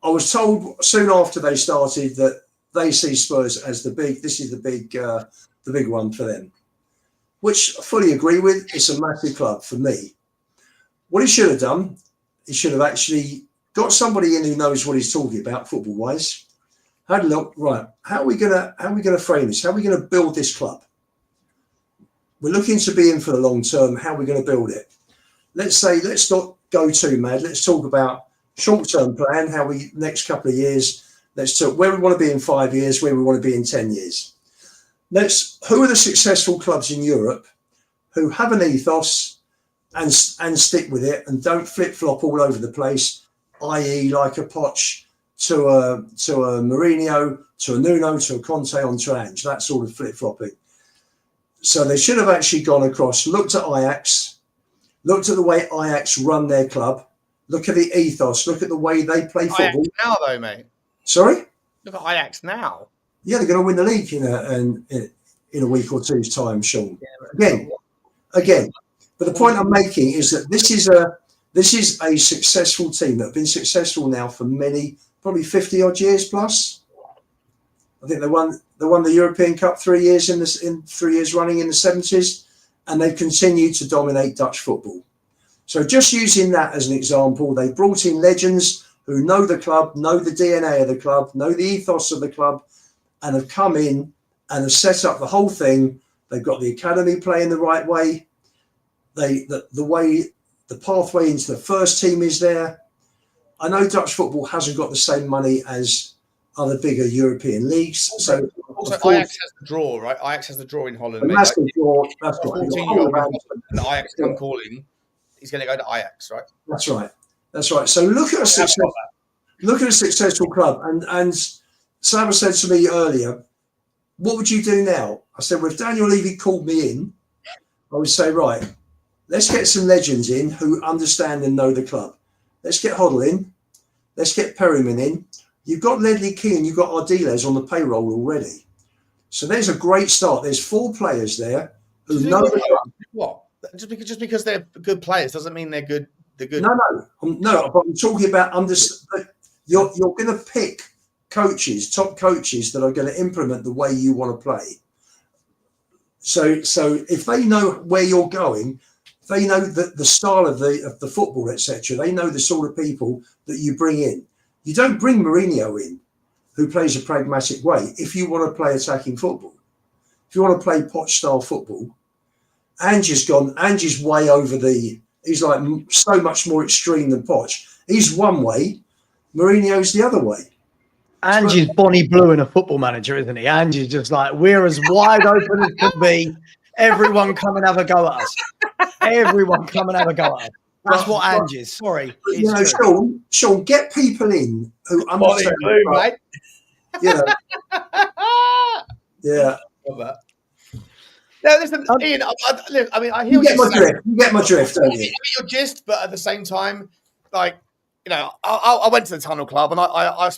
I was told soon after they started that they see Spurs as the big. This is the big one for them, which I fully agree with. It's a massive club for me. What he should have done, he should have actually got somebody in who knows what he's talking about football-wise. Had a look, right, how are we gonna frame this? How are we gonna build this club? We're looking to be in for the long term. How are we gonna build it? Let's not go too mad. Let's talk about short-term plan, how we next couple of years. Let's talk where we want to be in 5 years, where we want to be in 10 years. Who are the successful clubs in Europe who have an ethos and stick with it and don't flip-flop all over the place, i.e. like a Poch to a Mourinho, to a Nuno, to a Conte on to Ange, that sort of flip-flopping. So they should have actually gone across, looked at Ajax, looked at the way Ajax run their club, look at the ethos, look at the way they play football. Ajax now, though, mate. Sorry? Look at Ajax now. Yeah, they're going to win the league in a week or two's time, Sean. Again. But the point I'm making is that this is a successful team that have been successful now for probably 50 odd years plus. I think they won the European Cup 3 years in 3 years running in the 70s, and they've continued to dominate Dutch football. So just using that as an example, they brought in legends who know the club, know the DNA of the club, know the ethos of the club, and have come in and have set up the whole thing. They've got the academy playing the right way. The pathway into the first team is there. I know Dutch football hasn't got the same money as other bigger European leagues. So also Ajax has the draw, right? Ajax has the draw in Holland. That's the draw. That's right. 14-year-old and Ajax come calling. He's going to go to Ajax, right? That's right. So look at a successful club. And Savva said to me earlier, what would you do now? I said, well, if Daniel Levy called me in, I would say, right, let's get some legends in who understand and know the club. Let's get Hoddle in. Let's get Perryman in. You've got Ledley King, you've got Ardiles on the payroll already. So there's a great start. There's 4 players there who know the club. What? Just because they're good players doesn't mean they're good. They're good. No. But I'm talking about you're going to pick top coaches that are going to implement the way you want to play. So if they know where you're going, they know the style of the football, etc. They know the sort of people that you bring in. You don't bring Mourinho in, who plays a pragmatic way, if you want to play attacking football. If you want to play Poch style football, Ange is way over he's like so much more extreme than Poch. He's one way, Mourinho's the other way. Ange is Bonnie Blue in a Football Manager, isn't he? Ange is just like, we're as wide open as could be. Everyone come and have a go at us. Everyone come and have a go at us. That's what Ange is. Sorry. Sean, get people in who understand. Bonnie Blue, mate. Yeah. Love that. No, listen, Ian. I mean, I hear you get my drift, don't you? Your gist, but at the same time, like, I went to the Tunnel Club and I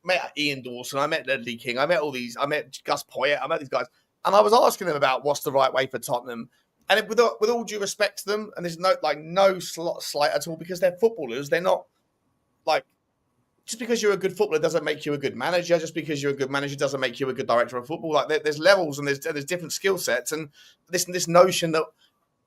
met Ian Dawson, I met Ledley King, I met Gus Poyet, I met these guys, and I was asking them about what's the right way for Tottenham. And with all due respect to them, and there's no slight at all, because they're footballers. They're not like, just because you're a good footballer doesn't make you a good manager. Just because you're a good manager doesn't make you a good director of football. Like there's levels and there's different skill sets, and this notion that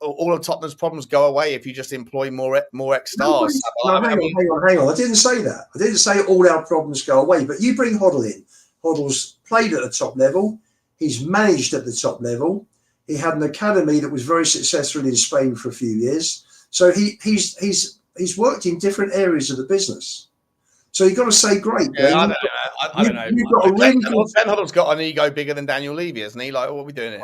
all of Tottenham's problems go away if you just employ more ex-stars. Hang on. I didn't say that. I didn't say all our problems go away. But you bring Hoddle in. Hoddle's played at the top level. He's managed at the top level. He had an academy that was very successful in Spain for a few years. So he's worked in different areas of the business. So you've got to say great. Yeah, I don't know. You've got a really Ben Hoddle's got an ego bigger than Daniel Levy, hasn't he? Like, what are we doing here?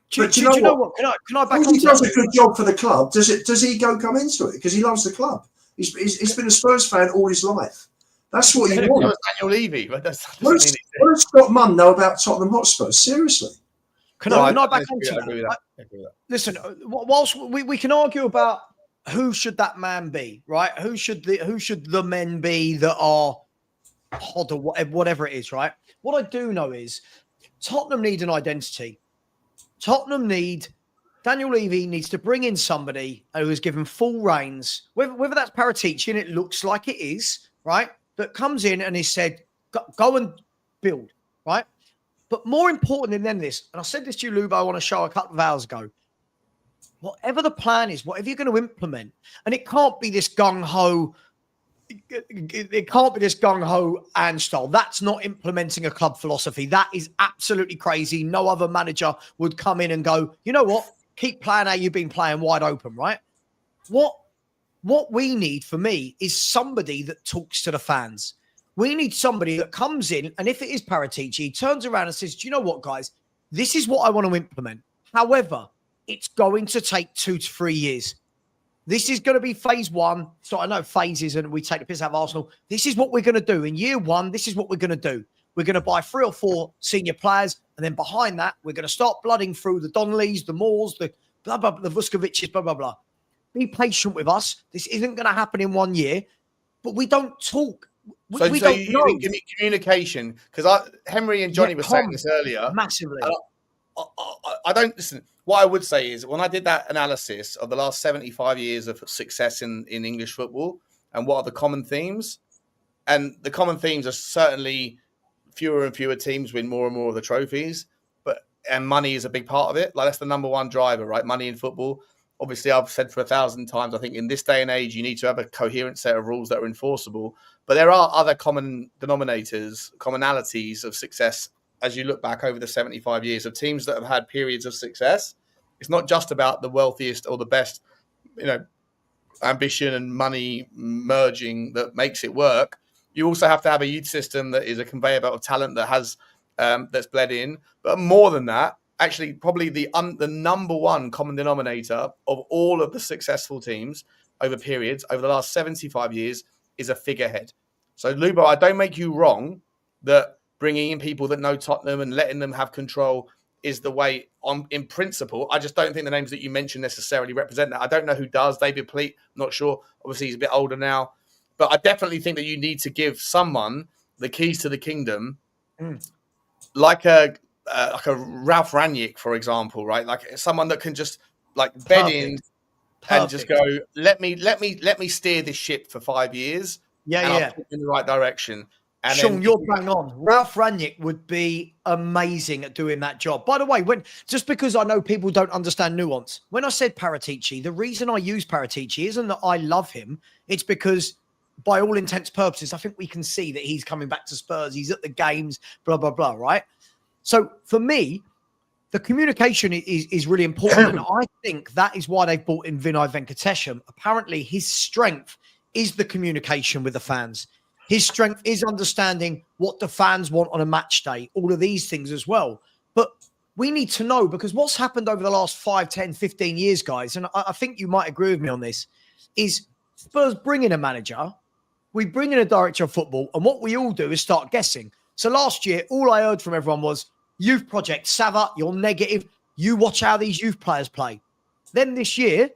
Do you know what? Can I back he does a good job for the club. Does he come into it? Because he loves the club. He's been a Spurs fan all his life. That's what you want. Daniel Levy. What does Scott Munn know about Tottenham Hotspur? Seriously. Can I back into that? Listen, whilst we can argue about who should that man be, right? Who should the men be that are hot or whatever it is, right? What I do know is Tottenham need an identity. Daniel Levy needs to bring in somebody who is given full reins, whether that's Paratici, and it looks like it is, right? That comes in and is said, go and build, right? But more important than this, and I said this to you, Lubo, on a show a couple of hours ago, whatever the plan is, whatever you're going to implement, and it can't be this gung-ho, Ange style. That's not implementing a club philosophy. That is absolutely crazy. No other manager would come in and go, you know what? Keep playing how you've been playing, wide open, right? What we need, for me, is somebody that talks to the fans. We need somebody that comes in, and if it is Paratici, turns around and says, do you know what, guys? This is what I want to implement. However, it's going to take 2 to 3 years. This is going to be phase one. So I know phases and we take the piss out of Arsenal. This is what we're going to do. In year one, this is what we're going to do. We're going to buy 3 or 4 senior players. And then behind that, we're going to start blooding through the Donnellys, the Moores, the blah, blah, the Vuskovics, blah, blah, blah. Be patient with us. This isn't going to happen in 1 year. But we don't talk. We don't know. Give me communication. Because Henry and Johnny were saying this earlier. Massively. I don't listen. What I would say is when I did that analysis of the last 75 years of success in English football and what are the common themes, and the common themes are certainly fewer and fewer teams win more and more of the trophies, and money is a big part of it. Like that's the number one driver, right? Money in football. Obviously, I've said for 1,000 times, I think in this day and age, you need to have a coherent set of rules that are enforceable. But there are other common denominators, commonalities of success as you look back over the 75 years of teams that have had periods of success. It's not just about the wealthiest or the best, ambition and money merging that makes it work. You also have to have a youth system that is a conveyor belt of talent that has that's bled in. But more than that, actually, probably the number one common denominator of all of the successful teams over periods over the last 75 years is a figurehead. So, Lubo, I don't make you wrong that bringing in people that know Tottenham and letting them have control is the way in principle. I just don't think the names that you mentioned necessarily represent that. I don't know who does. David Pleat, not sure. Obviously, he's a bit older now. But I definitely think that you need to give someone the keys to the kingdom, like a Ralph Rangnick, for example, right? Like someone that can just bed in and just go, let me steer this ship for 5 years. I'll put in the right direction. And Sean, you're bang on. Ralph Rangnick would be amazing at doing that job. By the way, just because I know people don't understand nuance, when I said Paratici, the reason I use Paratici isn't that I love him. It's because by all intents purposes, I think we can see that he's coming back to Spurs. He's at the games, blah, blah, blah, right? So for me, the communication is really important. And I think that is why they've brought in Vinay Venkatesham. Apparently, his strength is the communication with the fans. His strength is understanding what the fans want on a match day, all of these things as well. But we need to know, because what's happened over the last 5, 10, 15 years, guys, and I think you might agree with me on this, is Spurs bring in a manager, we bring in a director of football, and what we all do is start guessing. So last year, all I heard from everyone was, youth project, Savva, you're negative. You watch how these youth players play. Then this year,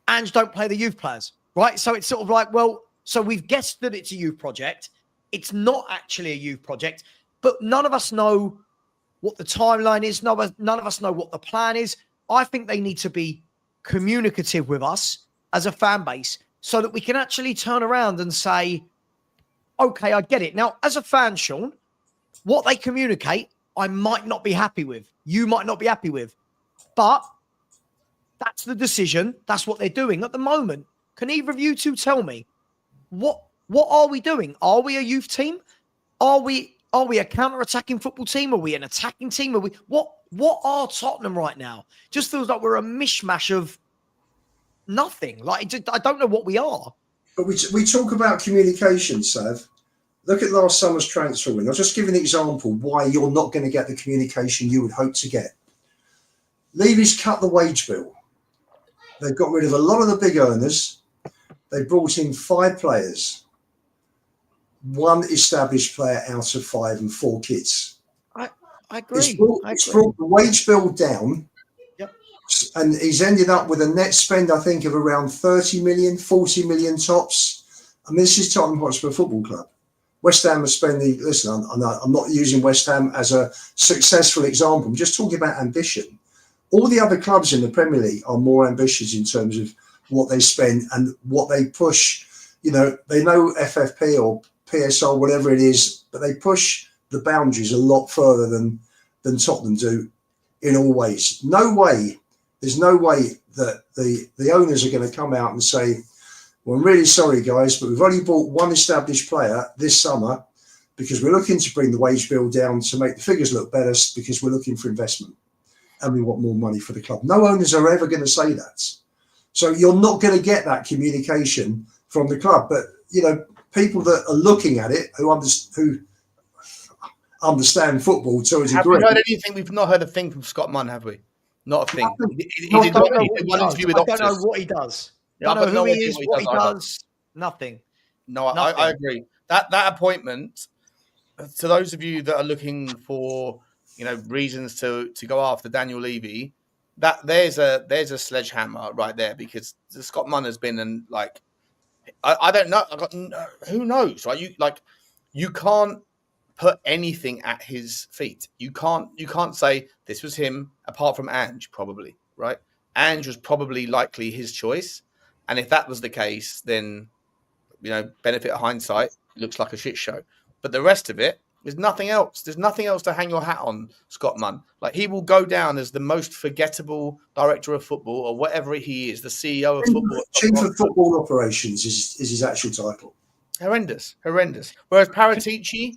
Ange don't play the youth players, right? So it's sort of like, well, so we've guessed that it's a youth project. It's not actually a youth project, but none of us know what the timeline is. None of us know what the plan is. I think they need to be communicative with us as a fan base so that we can actually turn around and say, okay, I get it. Now, as a fan, Sean, what they communicate, I might not be happy with. You might not be happy with. But That's the decision. That's what they're doing at the moment. Can either of you two tell me what are we doing? Are we a youth team? Are we a counter-attacking football team? Are we an attacking team? Are we what are Tottenham right now? Just feels like we're a mishmash of nothing. Like I don't know what we are. But we talk about communication, Sav. Look at last summer's transfer window. I'll just give an example why you're not going to get the communication you would hope to get. Levy's cut the wage bill. They've got rid of a lot of the big earners. They brought in 5 players. 1 established player out of 5 and 4 kids. I agree. It's brought the wage bill down. Yep. And he's ended up with a net spend, I think, of around 30 million, 40 million tops. I mean, this is Tottenham Hotspur Football Club. West Ham are spending, listen, I'm not using West Ham as a successful example. I'm just talking about ambition. All the other clubs in the Premier League are more ambitious in terms of what they spend and what they push. You know, they know FFP or PSO, whatever it is, but they push the boundaries a lot further than Tottenham do in all ways. There's no way that the owners are going to come out and say, well, I'm really sorry, guys, but we've only bought 1 established player this summer because we're looking to bring the wage bill down to make the figures look better because we're looking for investment and we want more money for the club. No owners are ever going to say that. So you're not going to get that communication from the club. But, you know, people that are looking at it who understand football to a degree. Have we heard anything? We've not heard a thing from Scott Munn, have we? Not a thing. He did one interview with Optus. I don't know what he does. Yeah, I don't know who he is, what he does. Nothing. No, I agree. That appointment, to those of you that are looking for, you know, reasons to go after Daniel Levy, that there's a sledgehammer right there, because Scott Munn has been and like I don't know. Who knows, right? You can't put anything at his feet. You can't say this was him apart from Ange, probably, right? Ange was probably likely his choice. And if that was the case, then, you know, benefit of hindsight, it looks like a shit show. But the rest of it, there's nothing else. There's nothing else to hang your hat on, Scott Munn. Like, he will go down as the most forgettable director of football, or whatever he is, the CEO of football. Chief of Football Operations is his actual title. Horrendous. Whereas Paratici,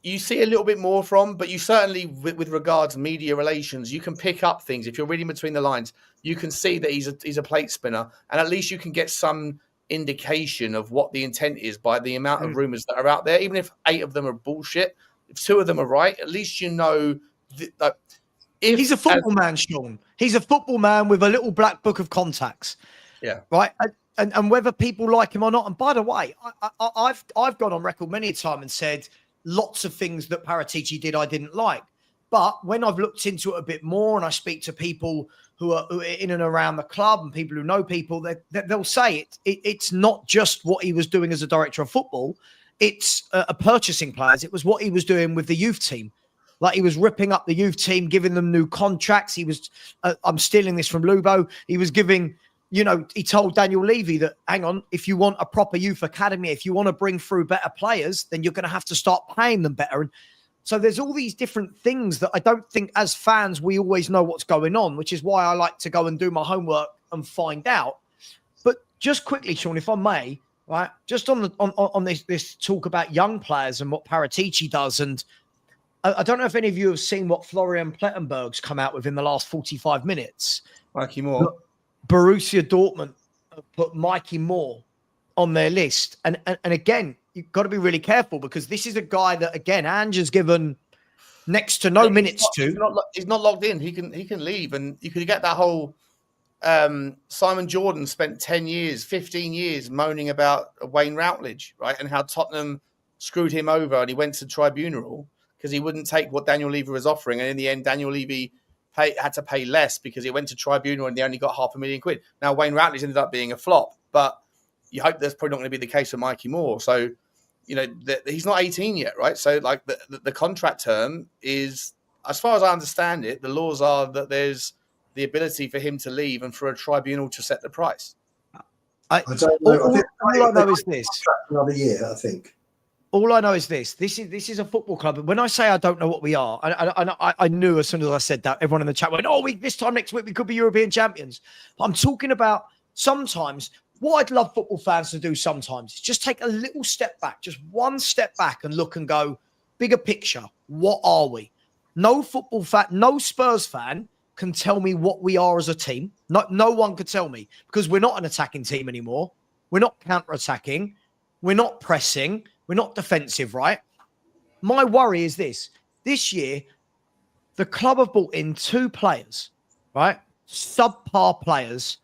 you see a little bit more from, but you certainly, with regards to media relations, you can pick up things. If you're reading between the lines, you can see that he's a plate spinner, and at least you can get some indication of what the intent is by the amount of rumors that are out there. Even if 8 of them are bullshit, if 2 of them are right, at least you know that if he's a football man, Sean. He's a football man with a little black book of contacts. Yeah. Right. And whether people like him or not. And by the way, I've gone on record many a time and said lots of things that Paratici did I didn't like. But when I've looked into it a bit more and I speak to people who are in and around the club and people who know people, they'll say it's not just what he was doing as a director of football. It's a purchasing players. It was what he was doing with the youth team. Like, he was ripping up the youth team, giving them new contracts. He was, I'm stealing this from Lubo. He was giving, you know, he told Daniel Levy that, hang on, if you want a proper youth academy, if you want to bring through better players, then you're going to have to start paying them better. And so there's all these different things that I don't think as fans we always know what's going on, which is why I like to go and do my homework and find out. But just quickly, Sean, if I may, right, just on this talk about young players and what Paratici does, and I don't know if any of you have seen what Florian Plettenberg's come out with in the last 45 minutes. Mikey Moore. Borussia Dortmund put Mikey Moore on their list. And again, you've got to be really careful, because this is a guy that, again, Ange has given next to no minutes to. He's not logged in. He can leave. And you could get that whole Simon Jordan spent 10 years, 15 years moaning about Wayne Routledge, right? And how Tottenham screwed him over and he went to tribunal because he wouldn't take what Daniel Levy was offering. And in the end, Daniel Levy had to pay less because he went to tribunal and they only got £500,000. Now, Wayne Routledge ended up being a flop, but you hope that's probably not going to be the case for Mikey Moore. So, you know, he's not 18 yet, right? So, like, the contract term is, as far as I understand it, the laws are that there's the ability for him to leave and for a tribunal to set the price. I don't know. All I know is this. Another year, I think. all I know is this. This is a football club. When I say I don't know what we are, I knew as soon as I said that, everyone in the chat went, "Oh, this time next week we could be European champions." But I'm talking about sometimes what I'd love football fans to do sometimes is just take a little step back, just one step back and look and go, bigger picture. What are we? No football fan, no Spurs fan can tell me what we are as a team. No one could tell me because we're not an attacking team anymore. We're not counter-attacking. We're not pressing. We're not defensive, right? My worry is this. This year, the club have brought in 2 players, right? Subpar players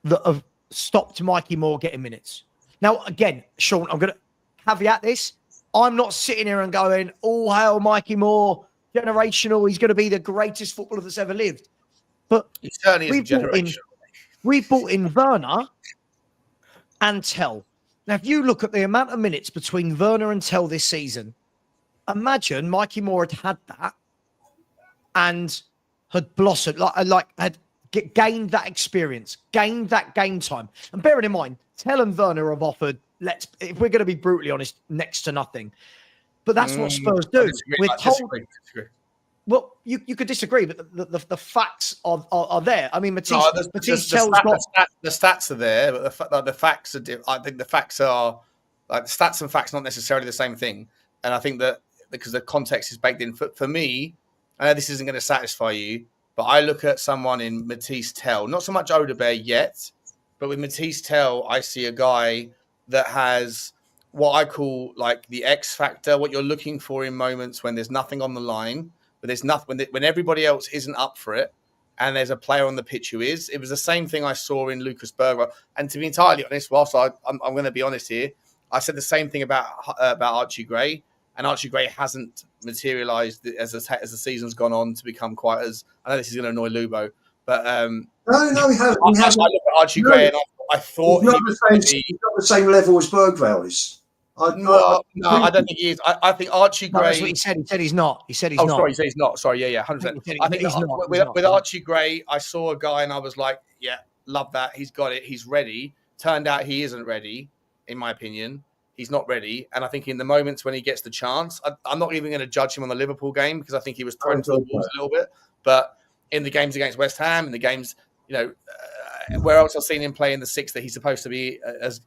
that have stopped Mikey Moore getting minutes. Now, again, Sean, I'm going to caveat this. I'm not sitting here and going, "Oh, hail Mikey Moore, generational. He's going to be the greatest footballer that's ever lived." But He certainly is generational. We've brought in Werner and Tell. Now, if you look at the amount of minutes between Werner and Tell this season, imagine Mikey Moore had that and had blossomed, had gained that experience, gained that game time. And bearing in mind, Tell and Werner have offered, if we're going to be brutally honest, next to nothing. But that's what Spurs do. We're told. Disagree. Well, you could disagree, but the facts are there. I mean, the stats are there, but the facts are. I think the facts are like the stats and facts not necessarily the same thing. And I think that because the context is baked in. For me, I know this isn't going to satisfy you, but I look at someone in Matisse Tell, not so much Udogie yet, but with Matisse Tell, I see a guy that has what I call like the X factor, what you're looking for in moments when there's nothing on the line. But there's nothing when everybody else isn't up for it, and there's a player on the pitch who is. It was the same thing I saw in Lucas Berghvall. And to be entirely honest, whilst I'm going to be honest here, I said the same thing about Archie Gray, and Archie Gray hasn't materialised as the season's gone on to become quite as. I know this is going to annoy Lubo, but no, he hasn't. I look at Archie Gray, and I thought he's not the same level as Berghvall is. No, I don't think he is. I think Archie Gray. That's what he said. He said he's not. He said he's not. Sorry, he said he's not. Sorry, yeah, 100%. I think he's not. With Archie Gray, I saw a guy and I was like, yeah, love that. He's got it. He's ready. Turned out he isn't ready, in my opinion. He's not ready. And I think in the moments when he gets the chance, I'm not even going to judge him on the Liverpool game because I think he was thrown to the wolves a little bit. But in the games against West Ham, in the games, where else I've seen him play in the 6 that he's supposed to be, as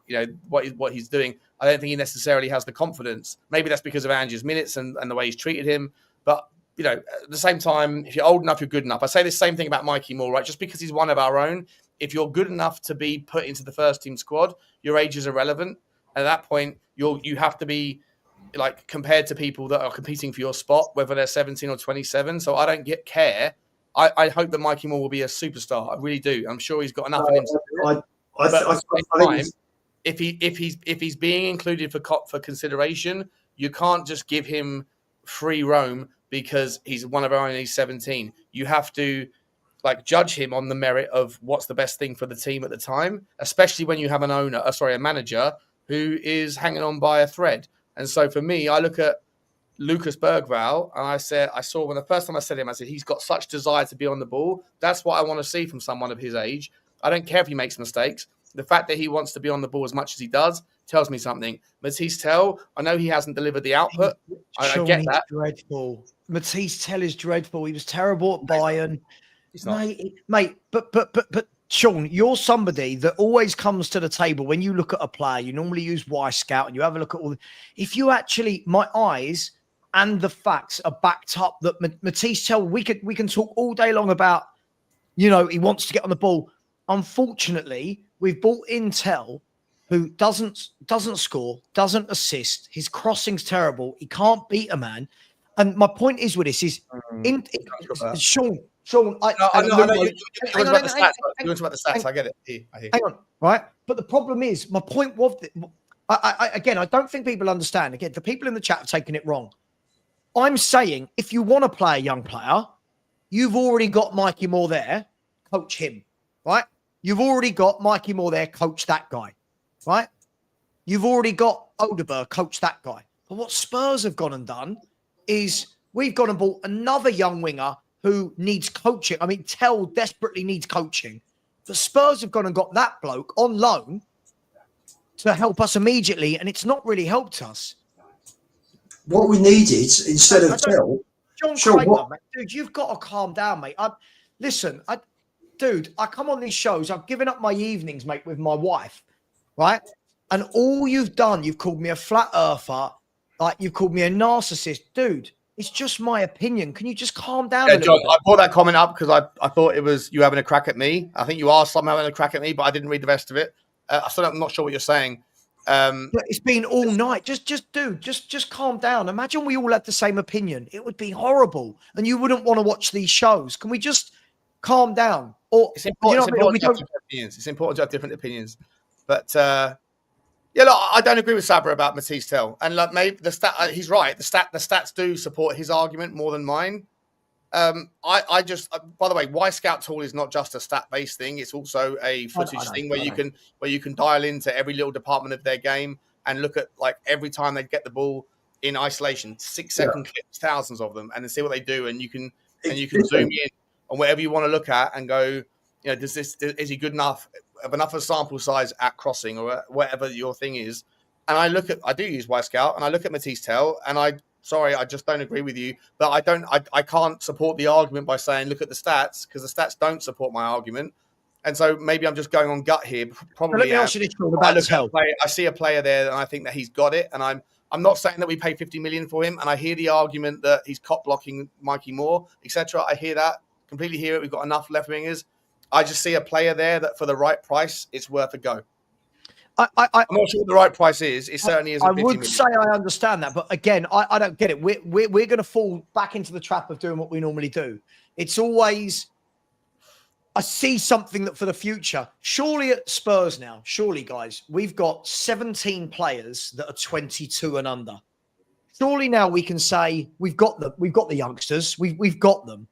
what he's doing, I don't think he necessarily has the confidence. Maybe that's because of Ange's minutes and the way he's treated him. But, at the same time, if you're old enough, you're good enough. I say the same thing about Mikey Moore, right? Just because he's one of our own, if you're good enough to be put into the first team squad, your age is irrelevant. At that point, you have to be like compared to people that are competing for your spot, whether they're 17 or 27. So I don't care. I hope that Mikey Moore will be a superstar. I really do. I'm sure he's got enough in him. If he's being included for consideration, you can't just give him free roam because he's one of our own. He's 17. You have to judge him on the merit of what's the best thing for the team at the time, especially when you have a manager who is hanging on by a thread. And so for me, I look at Lucas Berghvall, and I saw when the first time I said him, I said, he's got such desire to be on the ball. That's what I want to see from someone of his age. I don't care if he makes mistakes. The fact that he wants to be on the ball as much as he does tells me something. Matisse Tell, I know he hasn't delivered the output. I get that. Dreadful. Matisse Tell is dreadful. He was terrible at Bayern. He's not. Mate, but Sean, you're somebody that always comes to the table when you look at a player. You normally use Y-Scout and you have a look at all. If you actually, my eyes and the facts are backed up that Matisse Tell, we can talk all day long about, he wants to get on the ball. Unfortunately, we've brought in Tell, who doesn't score, doesn't assist. His crossing's terrible. He can't beat a man. And my point is with this is, Sean, I know you're talking about the stats. I get it. Hang on, right? But the problem is, my point was, I don't think people understand. Again, the people in the chat have taken it wrong. I'm saying, if you want to play a young player, you've already got Mikey Moore there, coach him, right? You've already got Mikey Moore there, coach that guy, right? You've already got Udogie, coach that guy. But what Spurs have gone and done is we've gone and bought another young winger who needs coaching. I mean, Tell desperately needs coaching. The Spurs have gone and got that bloke on loan to help us immediately, and it's not really helped us. what we needed instead of Tell. John Sure, Kramer, mate, dude, you've got to calm down, mate. Listen, dude, I come on these shows. I've given up my evenings, mate, with my wife, right? And all you've done, you've called me a flat earther, like you've called me a narcissist, dude. It's just my opinion. Can you just calm down a little John, bit? I brought that comment up because I thought it was you having a crack at me. I think you are somehow having a crack at me, but I didn't read the rest of it. I'm not sure what you're saying. But it's been all night. Just calm down. Imagine we all had the same opinion. It would be horrible, and you wouldn't want to watch these shows. Can we just calm down? Or it's important, It's important to have different opinions. But yeah, look, I don't agree with Savva about Matisse Tell, and like maybe he's right. The stats do support his argument more than mine. I just, by the way, Y Scout tool is not just a stat-based thing; it's also a footage thing where you can dial into every little department of their game and look at like every time they get the ball in isolation, 6-second clips, thousands of them, and then see what they do, and you can zoom in on whatever you want to look at and go, you know, is he good enough of a sample size at crossing or whatever your thing is? And I do use Y Scout, and I look at Matisse Tell, and I just don't agree with you. But I can't support the argument by saying, look at the stats, because the stats don't support my argument. And so maybe I'm just going on gut here. Probably. Let me ask you this, about Tell. I see a player there, and I think that he's got it. And I'm not saying that we pay 50 million for him. And I hear the argument that he's cop blocking Mikey Moore, etc. I hear that, completely hear it. We've got enough left wingers. I just see a player there that for the right price, it's worth a go. I'm not sure what the right price is. It certainly isn't. I would say I understand that, but again, I don't get it. We're going to fall back into the trap of doing what we normally do. It's always, I see something that for the future. Surely at Spurs now, guys, we've got 17 players that are 22 and under. Surely now we can say we've got the youngsters. We've got them.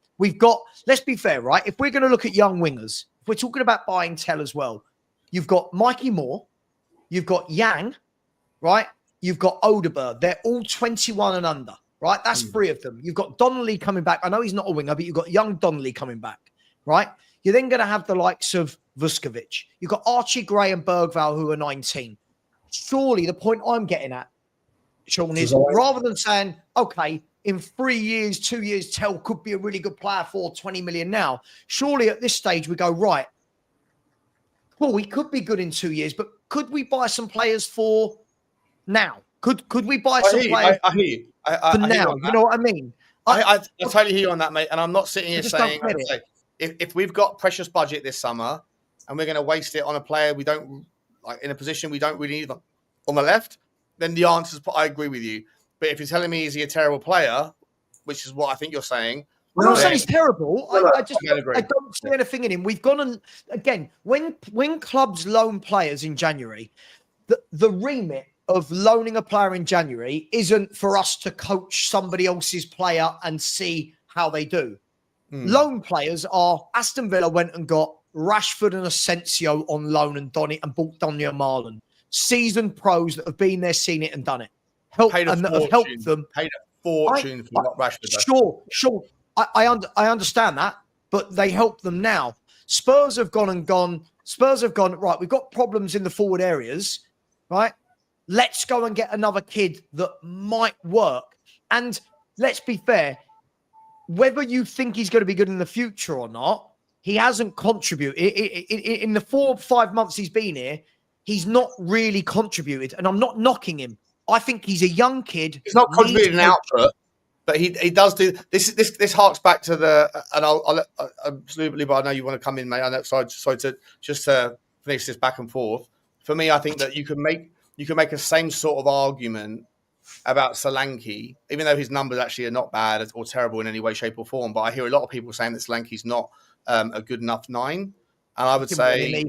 Let's be fair, right? If we're going to look at young wingers, if we're talking about buying Tell as well, you've got Mikey Moore. You've got Yang, right? You've got Odeberg. They're all 21 and under, right? That's three of them. You've got Donnelly coming back. I know he's not a winger, but you've got young Donnelly coming back, right? You're then going to have the likes of Vuskovic. You've got Archie Gray and Berghvall, who are 19. Surely the point I'm getting at, Sean, is rather than saying, okay, in 3 years, 2 years, Tell could be a really good player for 20 million now. Surely at this stage we go, right, well, we could be good in 2 years, but could we buy some players for now? Could we buy some players I hear you. for now? You know what I mean? I totally hear you on that, mate. And I'm not sitting here saying, if we've got precious budget this summer and we're going to waste it on a player we don't like in a position we don't really need on the left, then the answer is I agree with you. But if you're telling me is he a terrible player, which is what I think you're saying. I'm not saying he's terrible. I don't see anything in him. We've gone and again, when clubs loan players in January, the remit of loaning a player in January isn't for us to coach somebody else's player and see how they do. Loan players are Aston Villa went and got Rashford and Asensio on loan and bought Donny and Marlon. Seasoned pros that have been there, seen it and done it. Paid a fortune for Rashford. Sure. I understand that, but they help them now. Spurs have gone, right, we've got problems in the forward areas, right? Let's go and get another kid that might work. And let's be fair, whether you think he's going to be good in the future or not, he hasn't contributed. In the 4 or 5 months he's been here, he's not really contributed. And I'm not knocking him. I think he's a young kid. He's not contributing an output. But he does do this. This harks back to and I'll absolutely. But I know you want to come in, mate. I know. Sorry to finish this back and forth. For me, I think that you can make the same sort of argument about Solanke, even though his numbers actually are not bad or terrible in any way, shape, or form. But I hear a lot of people saying that Solanke's not a good enough 9, and I would say,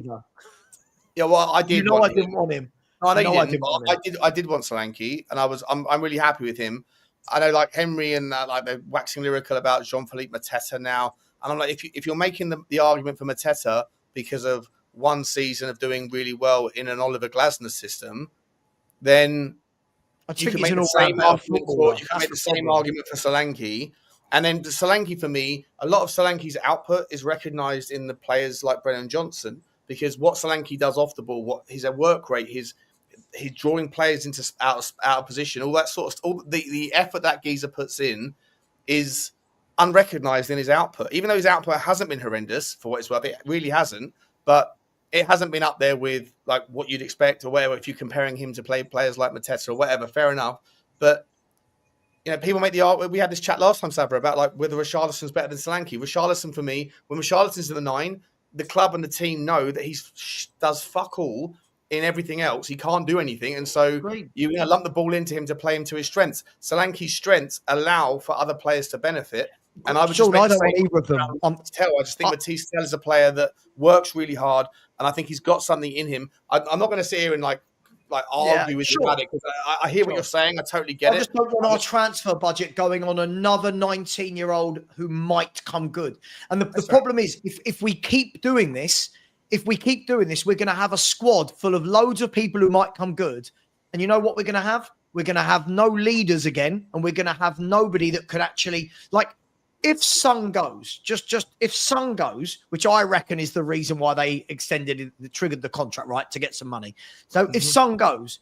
yeah. Well, I did. I didn't want him. No, I didn't. I did want Solanke, and I'm really happy with him. I know, like Henry and like they're waxing lyrical about Jean-Philippe Mateta now, and I'm like, if you're making the argument for Mateta because of one season of doing really well in an Oliver Glasner system, then you can make the same argument for Solanke. And then Solanke, for me, a lot of Solanke's output is recognised in the players like Brennan Johnson, because what Solanke does off the ball, what his work rate, he's drawing players into out of position, all that sort of all the effort that geezer puts in is unrecognised in his output. Even though his output hasn't been horrendous for what it's worth, it really hasn't. But it hasn't been up there with like what you'd expect or whatever. If you're comparing him to players like Mateta or whatever, fair enough. But you know, people make the argument. We had this chat last time, Savva, about like whether Richarlison's better than Solanke. Richarlison, for me, when Richarlison's at the 9, the club and the team know that he does fuck all in everything else. He can't do anything, and so you lump the ball into him to play him to his strengths. Solanke's strengths allow for other players to benefit. And I would just I don't want either of them. I just think Matisse is a player that works really hard, and I think he's got something in him. I'm not going to sit here and like argue with you about it, because I hear what you're saying. I totally get it. I just don't want our transfer budget going on another 19-year-old who might come good. And the problem is, if we keep doing this, we're going to have a squad full of loads of people who might come good. And you know what we're going to have? We're going to have no leaders again, and we're going to have nobody that could actually, like, if Son goes, just if Son goes, which I reckon is the reason why they triggered the contract, right, to get some money. So if Son goes,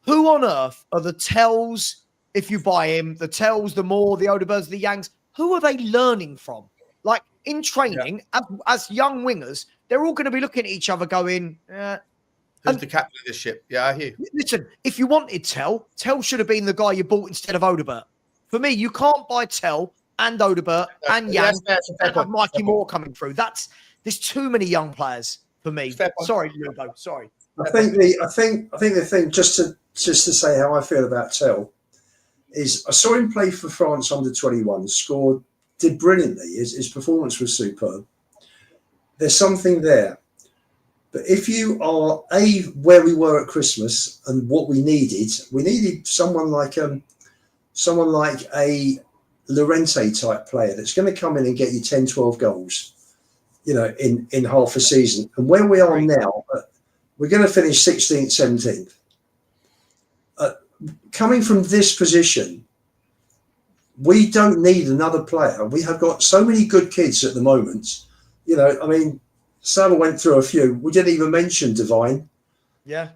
who on earth are the Tells, if you buy him, the Tells, the Moore, the Odebergs, the Yangs, who are they learning from? Like, in training, as young wingers, they're all going to be looking at each other going, who's the captain of this ship? Yeah, I hear you. Listen, if you wanted Tell should have been the guy you bought instead of Odeberg. For me, you can't buy Tell and Odeberg and Yang and have Mikey Moore coming through. There's too many young players for me. Sorry, Ludo. Sorry. I think the thing, just to say how I feel about Tell, is I saw him play for France under 21, did brilliantly. His performance was superb. There's something there. But if you are where we were at Christmas and what we needed someone like a Llorente type player that's going to come in and get you 10, 12 goals, in half a season. And where we are now, we're going to finish 16th, 17th. Coming from this position, we don't need another player. We have got so many good kids at the moment. Savva went through a few. We didn't even mention Devine. Yeah.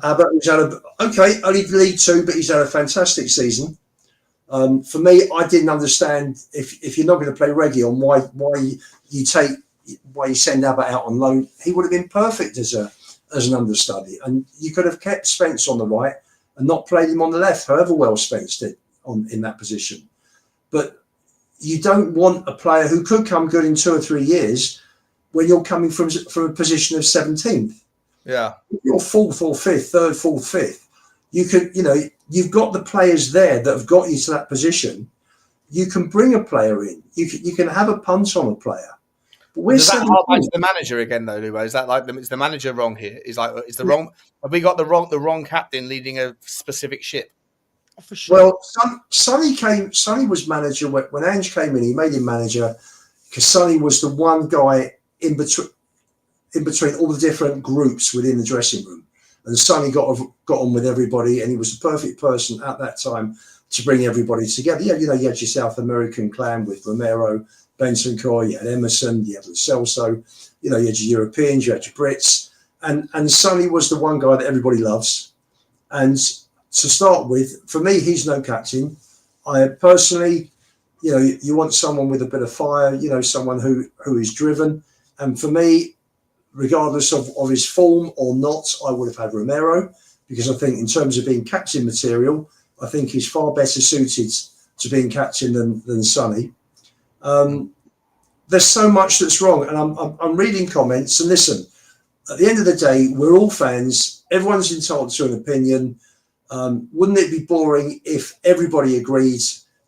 Albert, only League 2, but he's had a fantastic season. For me, I didn't understand if you're not going to play Reguilon, why you send Albert out on loan. He would have been perfect as an understudy, and you could have kept Spence on the right and not played him on the left, however well Spence did in that position. But you don't want a player who could come good in 2 or 3 years when you're coming from a position of 17th. Yeah. If you're 4th or 5th, 3rd, 4th, 5th, you could, you've got the players there that have got you to that position. You can bring a player in. You can have a punt on a player. But does that hark to the manager again, though, Lubo? Is that like is the manager wrong here? Have we got the wrong captain leading a specific ship? Oh, for sure. Well, Sonny was manager when Ange came in. He made him manager because Sonny was the one guy in between all the different groups within the dressing room. And Sonny got on with everybody, and he was the perfect person at that time to bring everybody together. Yeah, you had your South American clan with Romero, Benson Coy, you had Emerson, you had Celso, you had your Europeans, you had your Brits. And Sonny was the one guy that everybody loves. And to start with, for me, he's no captain. I personally, you want someone with a bit of fire, someone who is driven. And for me, regardless of his form or not, I would have had Romero, because I think in terms of being captain material, I think he's far better suited to being captain than Sonny. There's so much that's wrong, and I'm reading comments. And listen, at the end of the day, we're all fans. Everyone's entitled to an opinion. Wouldn't it be boring if everybody agreed?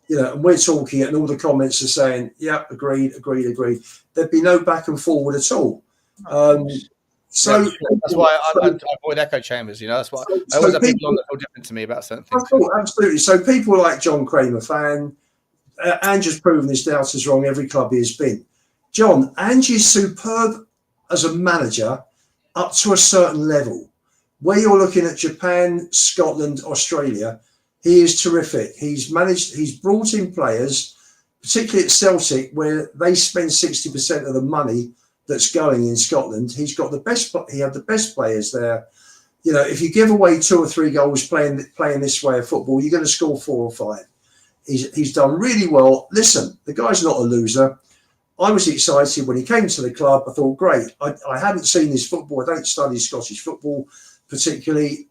And we're talking, and all the comments are saying, "Yeah, agreed." There'd be no back and forward at all. So that's why I avoid echo chambers. That's why I always have people on that feel different to me about certain things. Absolutely. So people like John Kramer fan, Ange has proven his doubters wrong. Every club he has been. John, Ange is superb as a manager up to a certain level. Where you're looking at Japan, Scotland, Australia, he is terrific. He's brought in players, particularly at Celtic, where they spend 60% of the money that's going in Scotland. He had the best players there. You know, if you give away 2 or 3 goals playing this way of football, you're going to score 4 or 5. He's done really well. Listen, the guy's not a loser. I was excited when he came to the club. I thought, great. I hadn't seen his football. I don't study Scottish football particularly.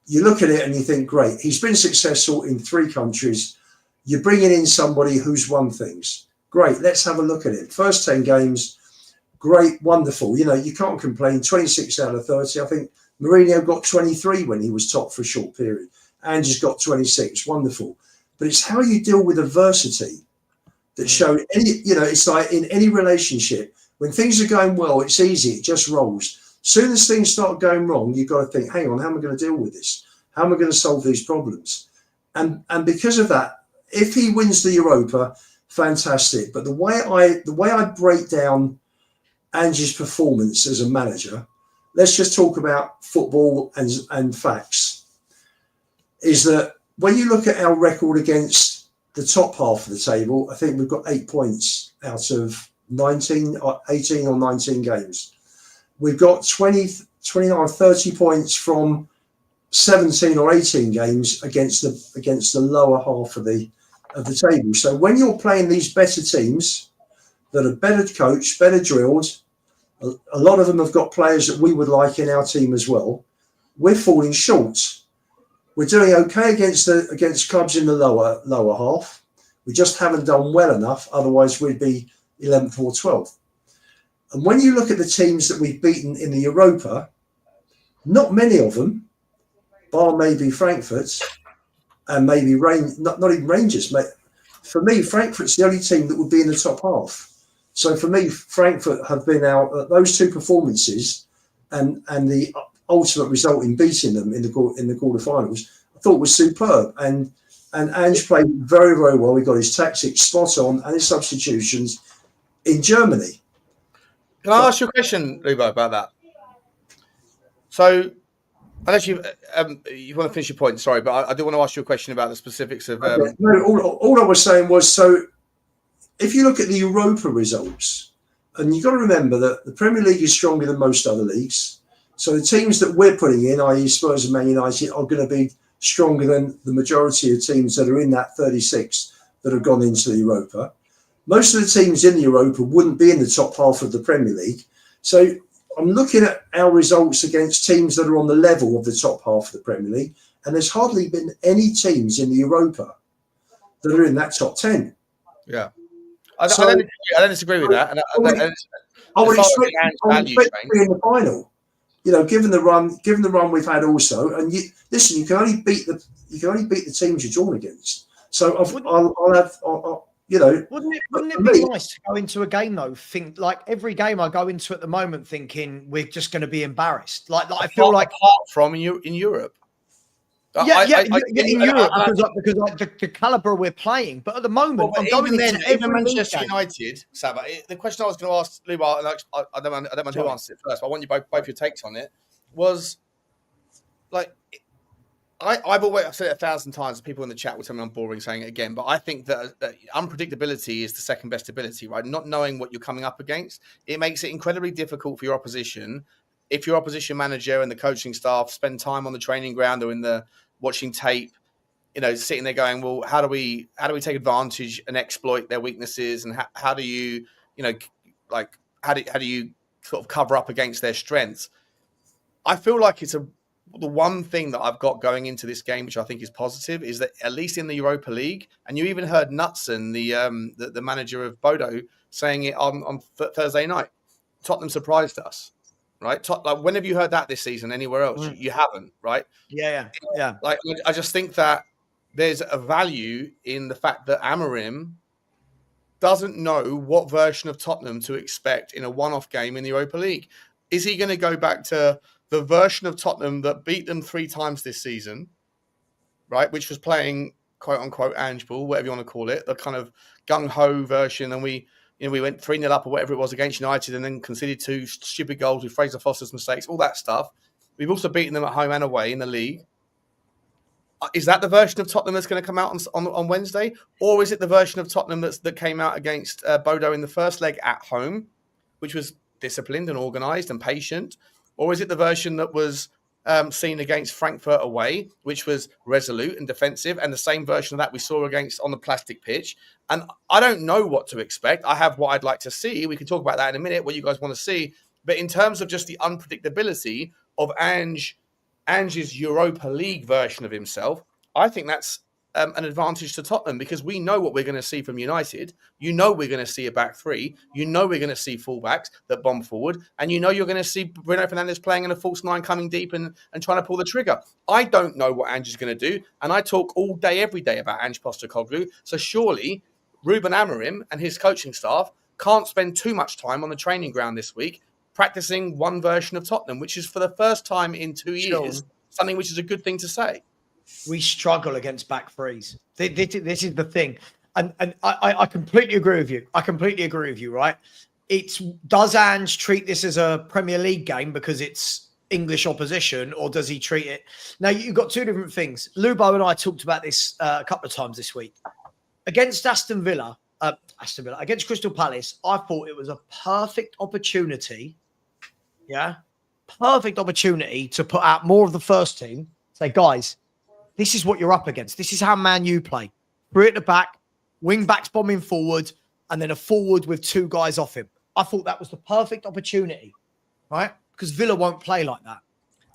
You look at it and you think, great. He's been successful in 3 countries. You're bringing in somebody who's won things. Great. Let's have a look at it. First 10 games, great, wonderful. You know, you can't complain. 26 out of 30. I think Mourinho got 23 when he was top for a short period. Ange has got 26. Wonderful. But it's how you deal with adversity that show any, you know, it's like in any relationship, when things are going well, it's easy. It just rolls. Soon as things start going wrong, you've got to think, hang on, how am I going to deal with this? How am I going to solve these problems? And because of that, if he wins the Europa, fantastic. But the way I break down Ange's performance as a manager, let's just talk about football and facts, is that when you look at our record against the top half of the table, I think we've got 8 points out of 18 or 19 games. We've got 29, 30 points from 17 or 18 games against the lower half of the table. So when you're playing these better teams that are better coached, better drilled, a lot of them have got players that we would like in our team as well, we're falling short. We're doing okay against clubs in the lower half. We just haven't done well enough. Otherwise, we'd be 11th or 12th. And when you look at the teams that we've beaten in the Europa, not many of them, bar maybe Frankfurt and maybe not even Rangers. For me, Frankfurt's the only team that would be in the top half. So for me, Frankfurt have been out those 2 performances and the ultimate result in beating them in the quarterfinals, I thought was superb. And Ange played very, very well. He got his tactics spot on and his substitutions in Germany. Can I ask you a question, Lubo, about that? So, unless you want to finish your point, sorry, but I do want to ask you a question about the specifics of. No, all I was saying was, so if you look at the Europa results, and you've got to remember that the Premier League is stronger than most other leagues. So the teams that we're putting in, i.e. Spurs and Man United, are going to be stronger than the majority of teams that are in that 36 that have gone into the Europa. Most of the teams in the Europa wouldn't be in the top half of the Premier League. So I'm looking at our results against teams that are on the level of the top half of the Premier League, and there's hardly been any teams in the Europa that are in that top 10. Yeah. I don't disagree with that. I would expect to be in the final. You know, given the run we've had also, and you can only beat the teams you're drawn against. So I'll you know, wouldn't it be nice to go into a game though? Think like every game I go into at the moment, thinking we're just going to be embarrassed. Like I feel like apart from in Europe. In Europe because like the caliber we're playing. But at the moment, I'm going into every Manchester United. Savva, the question I was going to ask Luba, and I don't mind who answers it first, but I want you both your takes on it. Was like. I've said it 1,000 times. People in the chat will tell me I'm boring saying it again, but I think that unpredictability is the second best ability, right? Not knowing what you're coming up against, it makes it incredibly difficult for your opposition. If your opposition manager and the coaching staff spend time on the training ground or in the watching tape, you know, sitting there going, well, how do we take advantage and exploit their weaknesses, and how do you, you know, like how do you sort of cover up against their strengths? I feel like it's the one thing that I've got going into this game, which I think is positive, is that at least in the Europa League, and you even heard Knutson, the manager of Bodo, saying it on Thursday night, Tottenham surprised us, right? Like, when have you heard that this season anywhere else? You haven't, right? Yeah. Like, I just think that there's a value in the fact that Amorim doesn't know what version of Tottenham to expect in a one-off game in the Europa League. Is he going to go back to the version of Tottenham that beat them 3 times this season, right? Which was playing quote unquote Ange ball, whatever you want to call it, the kind of gung ho version. And we went 3-0 up or whatever it was against United and then conceded 2 stupid goals with Fraser Foster's mistakes, all that stuff. We've also beaten them at home and away in the league. Is that the version of Tottenham that's going to come out on Wednesday? Or is it the version of Tottenham that came out against Bodo in the first leg at home, which was disciplined and organised and patient? Or is it the version that was seen against Frankfurt away, which was resolute and defensive, and the same version of that we saw against on the plastic pitch. And I don't know what to expect. I have what I'd like to see. We can talk about that in a minute, what you guys want to see. But in terms of just the unpredictability of Ange's Europa League version of himself, I think that's an advantage to Tottenham, because we know what we're going to see from United. You know we're going to see a back three. You know we're going to see fullbacks that bomb forward. And you know you're going to see Bruno Fernandes playing in a false nine, coming deep and trying to pull the trigger. I don't know what Ange is going to do. And I talk all day, every day about Ange Postecoglou. So surely Ruben Amorim and his coaching staff can't spend too much time on the training ground this week practicing one version of Tottenham, which is for the first time in 2 years, something which is a good thing to say. We struggle against back threes. This is the thing. And I completely agree with you. I completely agree with you, right? Does Ange treat this as a Premier League game because it's English opposition, or does he treat it? Now, you've got two different things. Lubo and I talked about this a couple of times this week. Against Aston Villa, against Crystal Palace, I thought it was a perfect opportunity. Yeah. Perfect opportunity to put out more of the first team. Say, guys, this is what you're up against. This is how Man U play. Three at the back, wing backs bombing forward, and then a forward with two guys off him. I thought that was the perfect opportunity, right? Because Villa won't play like that.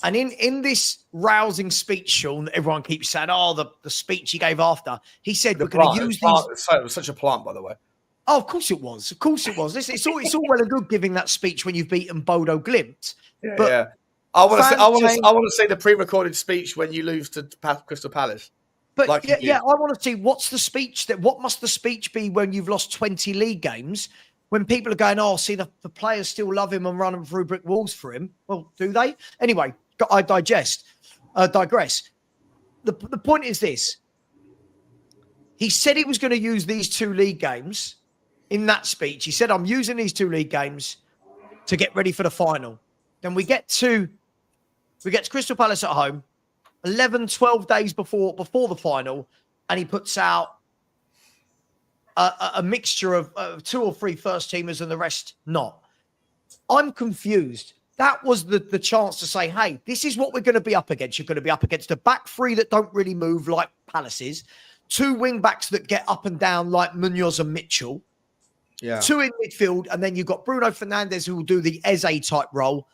And in this rousing speech, Sean, everyone keeps saying, the speech he gave after, he said, we're going to use these. It was such a plant, by the way. Oh, of course it was. Of course it was. It's all well and good giving that speech when you've beaten Bodo Glimt. Yeah. I want to see the pre-recorded speech when you lose to Crystal Palace. But I want to see what must the speech be when you've lost 20 league games, when people are going, the players still love him and running through brick walls for him. Well, do they? Anyway, I digress. The point is this. He said he was going to use these two league games in that speech. He said, I'm using these two league games to get ready for the final. Then we get to Crystal Palace at home, 11, 12 days before the final, and he puts out a mixture of two or three first teamers and the rest not. I'm confused. That was the chance to say, hey, this is what we're going to be up against. You're going to be up against a back three that don't really move like Palace's, two wing backs that get up and down like Munoz and Mitchell, two in midfield, and then you've got Bruno Fernandes who will do the Eze type role.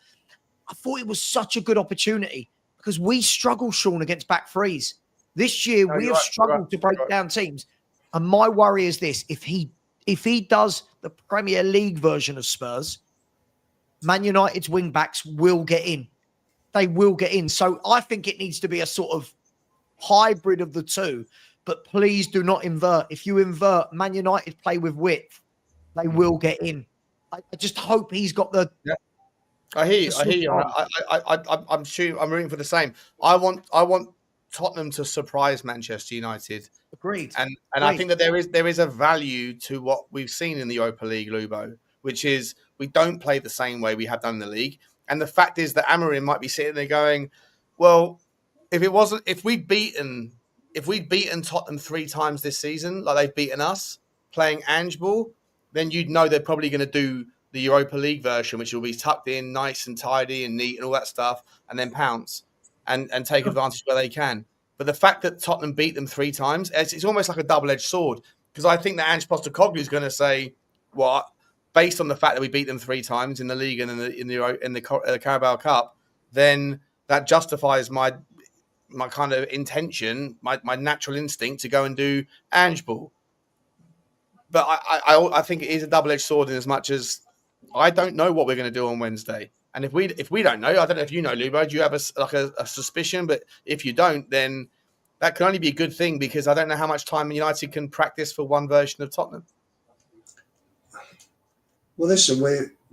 I thought it was such a good opportunity because we struggle, Sean, against back threes. This year, we have struggled to break down teams. And my worry is this. If he does the Premier League version of Spurs, Man United's wing-backs will get in. They will get in. So I think it needs to be a sort of hybrid of the two. But please do not invert. If you invert, Man United play with width. They will get in. I just hope he's got the... Yeah. I hear you. I'm rooting for the same. I want Tottenham to surprise Manchester United. Agreed. And I think that there is a value to what we've seen in the Europa League, Lubo, which is we don't play the same way we have done in the league. And the fact is that Amorim might be sitting there going, well, if we'd beaten Tottenham 3 times this season, like they've beaten us playing Ange ball, then you'd know they're probably going to do the Europa League version, which will be tucked in nice and tidy and neat and all that stuff, and then pounce and take advantage where they can. But the fact that Tottenham beat them 3 times, it's almost like a double-edged sword, because I think that Ange Postecoglou is going to say, well, based on the fact that we beat them 3 times in the league and in the Carabao Cup, then that justifies my kind of intention, my natural instinct to go and do Ange ball. But I think it is a double-edged sword in as much as I don't know what we're going to do on Wednesday. And if we don't know, I don't know if you know, Lubo, do you have a suspicion? But if you don't, then that can only be a good thing, because I don't know how much time United can practice for one version of Tottenham. Well, listen,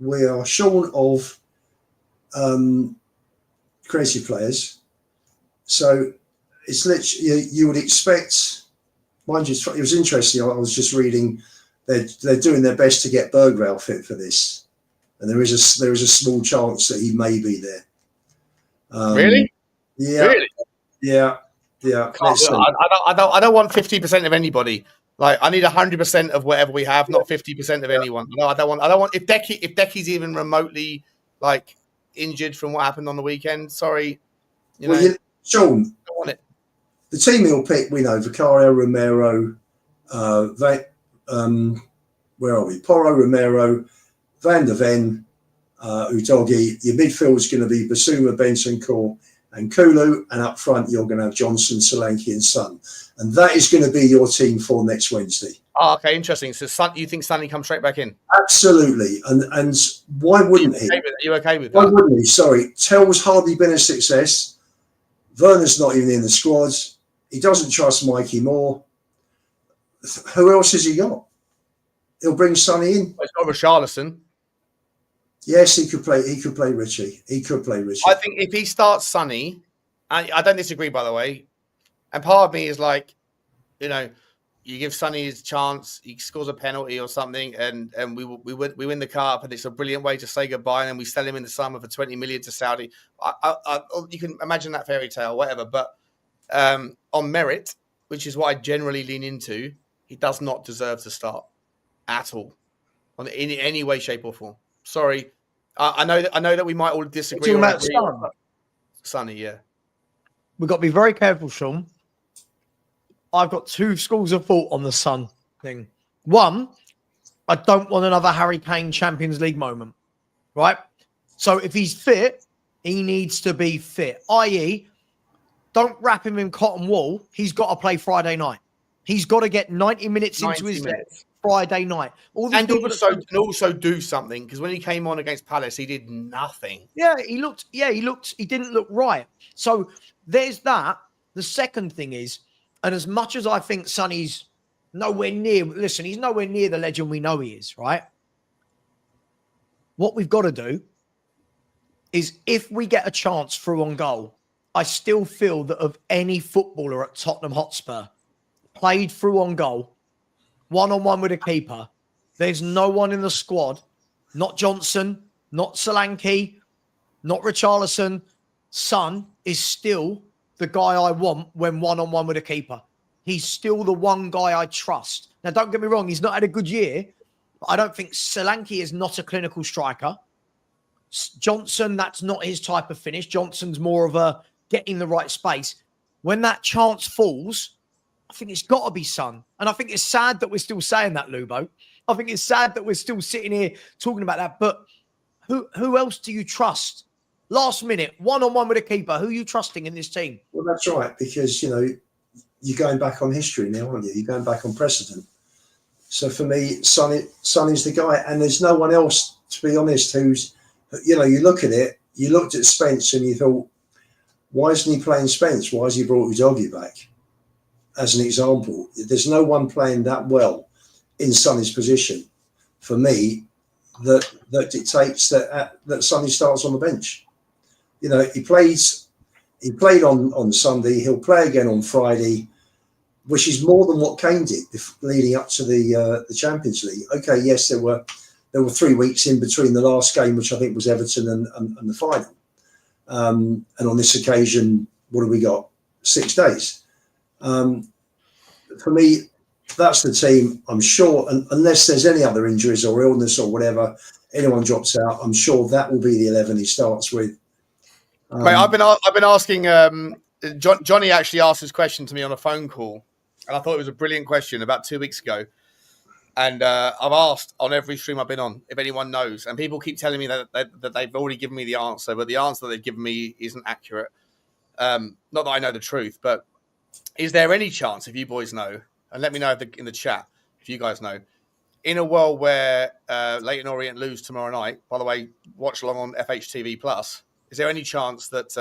we are short of creative players. So it's literally, you would expect, mind you, it was interesting. I was just reading, they're doing their best to get Berghvall fit for this. And there is a small chance that he may be there. Really? Yeah. Really? Yeah. I don't want 50% of anybody. Like, I need 100% of whatever we have, not 50% of anyone. No, I don't want. If Decky's even remotely like injured from what happened on the weekend, sorry, Sean, Go on it. the team he'll pick, we know Vicario, Romero, where are we? Porro, Romero, Van der Ven, Udogie. Your midfield is going to be Bissouma, Bentancur, and Kulu, and up front you're going to have Johnson, Solanke, and Son, and that is going to be your team for next Wednesday. Oh, okay, interesting. So, you think Sonny comes straight back in? Absolutely, and why wouldn't he? Are you okay with that? Why wouldn't he? Sorry, Tell's hardly been a success. Werner's not even in the squads. He doesn't trust Micky more. Who else has he got? He'll bring Sonny in. It's got Richalison. Yes, he could play. He could play Richie. I think if he starts Sonny, I don't disagree, by the way. And part of me is like, you give Sonny his chance, he scores a penalty or something, and we win the cup, and it's a brilliant way to say goodbye, and then we sell him in the summer for 20 million to Saudi. You can imagine that fairy tale, whatever. But on merit, which is what I generally lean into, he does not deserve to start at all, in any way, shape, or form. Sorry, I know that we might all disagree. Talking about Sonny, yeah. We've got to be very careful, Sean. I've got two schools of thought on the Son thing. One, I don't want another Harry Kane Champions League moment, right? So if he's fit, he needs to be fit. I.e., don't wrap him in cotton wool. He's got to play Friday night. He's got to get 90 minutes into his depth Friday night. And also do something, because when he came on against Palace, he did nothing. Yeah, he didn't look right. So there's that. The second thing is, and as much as I think Sonny's nowhere near, he's nowhere near the legend we know he is, right? What we've got to do is, if we get a chance through on goal, I still feel that of any footballer at Tottenham Hotspur played through on goal, one-on-one with a keeper, there's no one in the squad, not Johnson, not Solanke, not Richarlison. Son is still the guy I want when one-on-one with a keeper. He's still the one guy I trust. Now, don't get me wrong, he's not had a good year, but I don't think Solanke is not a clinical striker. Johnson, that's not his type of finish. Johnson's more of a get in the right space. When that chance falls, I think it's got to be Son. And I think it's sad that we're still saying that, Lubo. I think it's sad that we're still sitting here talking about that. But who else do you trust? Last minute, one-on-one with a keeper. Who are you trusting in this team? Well, that's right, because, you're going back on history now, aren't you? You're going back on precedent. So for me, Sonny's the guy. And there's no one else, to be honest, who's, you look at it, you looked at Spence and you thought, why isn't he playing Spence? Why has he brought Udogie back? As an example, there's no one playing that well in Sonny's position, for me, that dictates that Sonny starts on the bench. He played on Sunday. He'll play again on Friday, which is more than what Kane did leading up to the Champions League. Okay, yes, there were 3 weeks in between the last game, which I think was Everton and the final. And on this occasion, what have we got? 6 days. For me, that's the team. I'm sure, unless there's any other injuries or illness or whatever, anyone drops out, I'm sure that will be the 11 he starts with. Mate, I've been asking. Johnny actually asked this question to me on a phone call, and I thought it was a brilliant question about 2 weeks ago. And I've asked on every stream I've been on if anyone knows, and people keep telling me that they've already given me the answer, but the answer they've given me isn't accurate. Not that I know the truth, but is there any chance, if you boys know, and let me know in the chat if you guys know, in a world where Leyton Orient lose tomorrow night, by the way, watch along on FHTV Plus, is there any chance that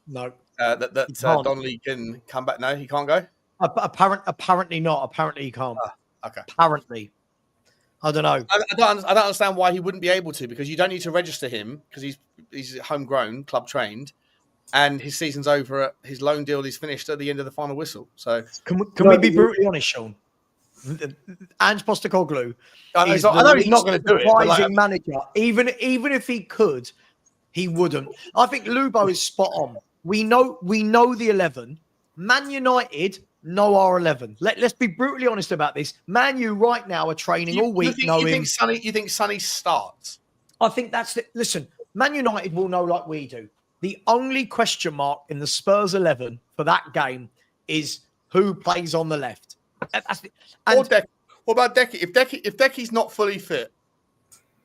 no that Donnelly can come back? No, he can't go? Apparently not. Apparently he can't. Okay. Apparently. I don't know. I don't understand why he wouldn't be able to, because you don't need to register him because he's homegrown, club trained, and his season's over. His loan deal is finished at the end of the final whistle. So can we be brutally honest, Sean? Ange Postecoglou. I know he's not going to do it. Surprising manager. Even if he could, he wouldn't. I think Lubo is spot on. We know the 11. Man United know our 11. Let's be brutally honest about this. Man U right now are training all week. You think Sonny starts? I think that's it. Listen, Man United will know like we do. The only question mark in the Spurs 11 for that game is who plays on the left. What about Decky? If Decky's not fully fit,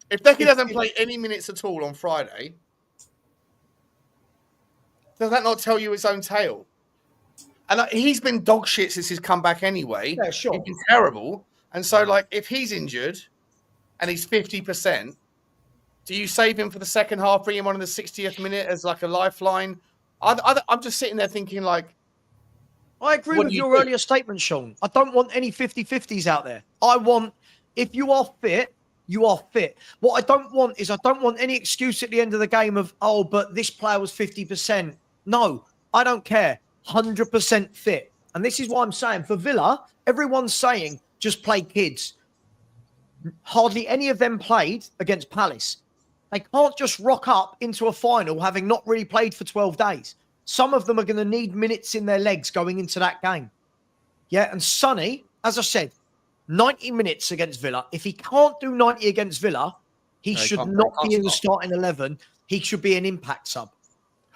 if Decky doesn't play any minutes at all on Friday, does that not tell you its own tale? And he's been dog shit since his comeback anyway. Yeah, sure. He's been terrible. And so, like, if he's injured and he's 50%, do you save him for the second half, bring him on in the 60th minute as like a lifeline? I'm just sitting there thinking, like, I agree with your earlier statement, Sean. I don't want any 50-50s out there. I want, if you are fit, you are fit. What I don't want is any excuse at the end of the game of, oh, but this player was 50%. No, I don't care. 100% fit. And this is why I'm saying for Villa, everyone's saying just play kids. Hardly any of them played against Palace. They can't just rock up into a final having not really played for 12 days. Some of them are going to need minutes in their legs going into that game. Yeah, and Sonny, as I said, 90 minutes against Villa. If he can't do 90 against Villa, he should not be in the starting 11. He should be an impact sub.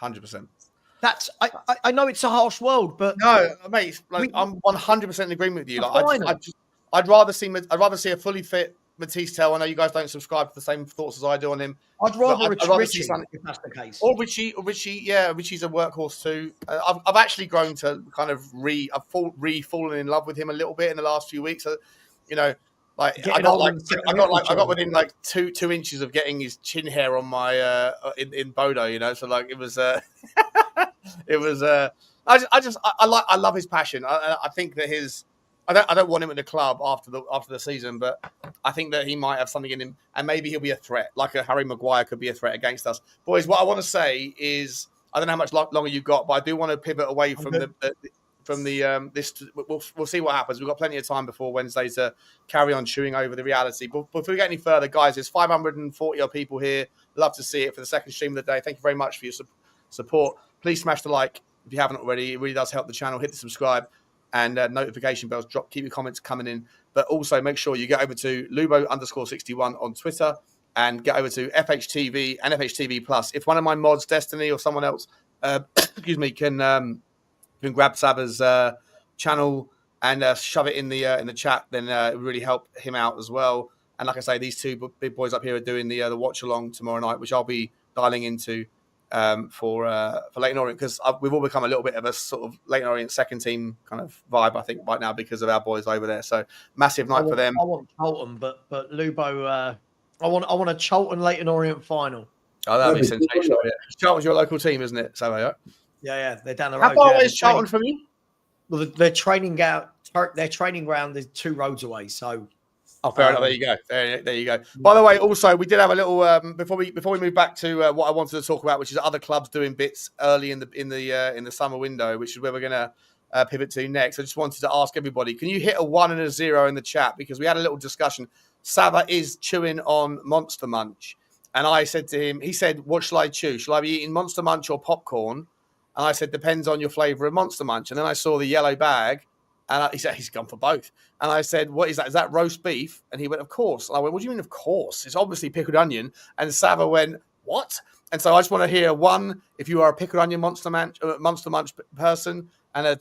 100%. That's I know it's a harsh world, but no, mate. Like, I'm 100% in agreement with you. Like, I'd rather see a fully fit Matisse Tell. I know you guys don't subscribe to the same thoughts as I do on him. I'd rather Richie, if that's the case. Or Richie. Yeah, Richie's a workhorse too. I've actually grown to kind of fallen in love with him a little bit in the last few weeks. So, you know, like I got within like two inches of getting his chin hair on my in Bodo. You know, so like it was I love his passion. I think that I don't want him in the club after the season, but I think that he might have something in him, and maybe he'll be a threat, like a Harry Maguire could be a threat against us. Boys, what I want to say is, I don't know how much longer you've got, but I do want to pivot away from this. We'll see what happens. We've got plenty of time before Wednesday to carry on chewing over the reality. But before we get any further, guys, there's 540 odd people here. Love to see it for the second stream of the day. Thank you very much for your support. Please smash the like if you haven't already. It really does help the channel. Hit the subscribe and notification bells. Keep your comments coming in. But also make sure you get over to Lubo_61 on Twitter and get over to FHTV and FHTV Plus. If one of my mods, Destiny or someone else, excuse me, can grab Savva's channel and shove it in the chat, then it would really help him out as well. And like I say, these two big boys up here are doing the watch along tomorrow night, which I'll be dialing into for Leyton Orient, because we've all become a little bit of a sort of Leyton Orient second team kind of vibe, I think, right now because of our boys over there. So massive night for them. I want Charlton, but Lubo, I want a Charlton Leyton Orient final. Oh, that'd be sensational. Yeah. Charlton's your local team, isn't it? So yeah, they're down the road. How far away is Charlton from you? Well, their training ground is 2 roads away. So, fair enough. There you go. There you go. By the way, also we did have a little before we move back to what I wanted to talk about, which is other clubs doing bits early in the summer window, which is where we're going to pivot to next. I just wanted to ask everybody: can you hit a 1 and a 0 in the chat, because we had a little discussion. Savva is chewing on Monster Munch, and I said to him, he said, "What shall I chew? Shall I be eating Monster Munch or popcorn?" And I said, depends on your flavour of Monster Munch. And then I saw the yellow bag, and he said, he's gone for both. And I said, what is that? Is that roast beef? And he went, of course. And I went, what do you mean, of course? It's obviously pickled onion. And Savva went, what? And so I just want to hear 1, if you are a pickled onion Monster Munch person, and a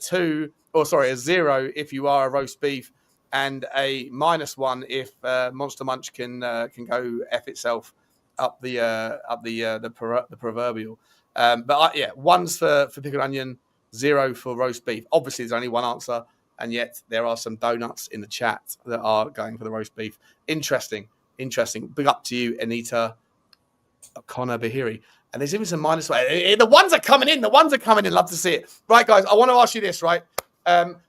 0 if you are a roast beef, and a -1 if Monster Munch can go F itself up the proverbial. But 1's for pickled onion, 0 for roast beef. Obviously, there's only one answer, and yet there are some donuts in the chat that are going for the roast beef. Interesting. Big up to you, Anita Connor Bahiri. And there's even some -1. The ones are coming in. Love to see it. Right, guys, I want to ask you this, right?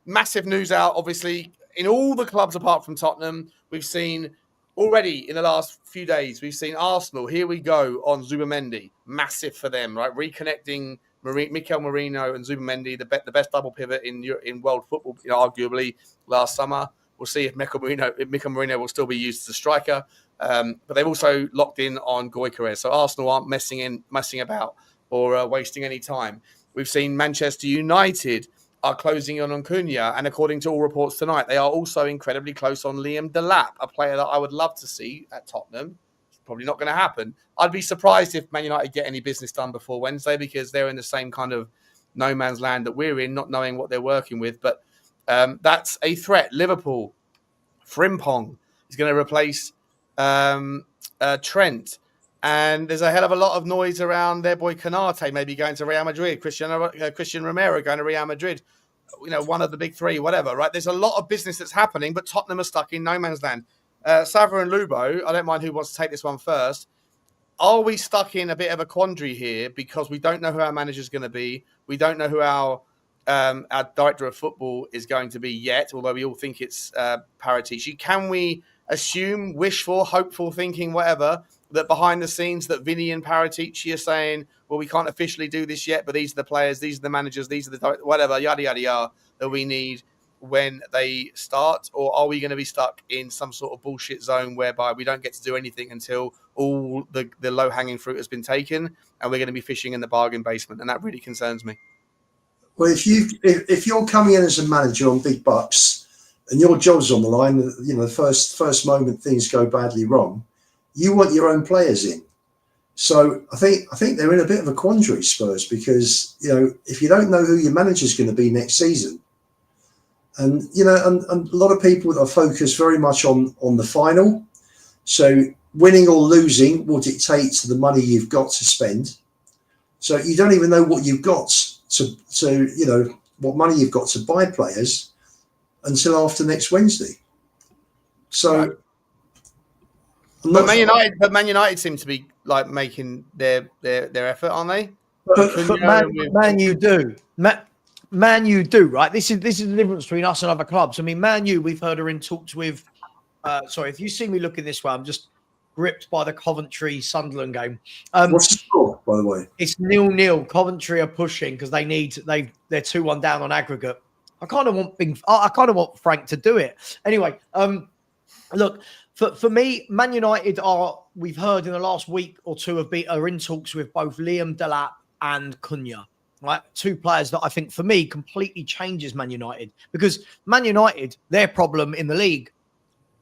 Massive news out, obviously, in all the clubs apart from Tottenham. We've seen already in the last few days, we've seen Arsenal. Here we go on Zubimendi. Massive for them, right? Reconnecting Mikel Merino and Zubimendi, the best double pivot in world football, arguably last summer. We'll see if Mikel Merino will still be used as a striker. But they've also locked in on Gyökeres. So Arsenal aren't messing about or wasting any time. We've seen Manchester United are closing in on Cunha, and according to all reports tonight, they are also incredibly close on Liam Delap, a player that I would love to see at Tottenham. probably not going to happen. I'd be surprised if Man United get any business done before Wednesday, because they're in the same kind of no man's land that we're in, not knowing what they're working with. But that's a threat. Liverpool, Frimpong is going to replace Trent. And there's a hell of a lot of noise around their boy Canate maybe going to Real Madrid, Christian Romero going to Real Madrid, one of the big three, whatever, right? There's a lot of business that's happening, but Tottenham are stuck in no man's land. Savva and Lubo, I don't mind who wants to take this one first. Are we stuck in a bit of a quandary here because we don't know who our manager's going to be? We don't know who our director of football is going to be yet, although we all think it's Paratici. Can we assume, wish for, hopeful, thinking, whatever, that behind the scenes that Vinny and Paratici are saying, well, we can't officially do this yet, but these are the players, these are the managers, these are the whatever, yada, yada, yada, that we need when they start? Or are we going to be stuck in some sort of bullshit zone whereby we don't get to do anything until all the low-hanging fruit has been taken, and we're going to be fishing in the bargain basement? And that really concerns me. Well, if you're coming in as a manager on big bucks and your job's on the line, the first moment things go badly wrong, you want your own players in. So I think they're in a bit of a quandary, Spurs, because if you don't know who your manager's going to be next season, and a lot of people are focused very much on the final. So winning or losing will dictate the money you've got to spend. So you don't even know what you've got to what money you've got to buy players until after next Wednesday. So. Right. But Man United seem to be like making their effort, aren't they? But Man U do. Man U do, right? This is the difference between us and other clubs. I mean, Man U, we've heard are in talks with. Sorry, if you see me looking this way, I'm just gripped by the Coventry Sunderland game. What's the score, by the way? It's 0-0. Coventry are pushing because they're 2-1 down on aggregate. I kind of want Frank to do it anyway. Look. For me, Man United we've heard in the last week or two, are in talks with both Liam Delap and Cunha, right? Two players that I think, for me, completely changes Man United. Because Man United, their problem in the league,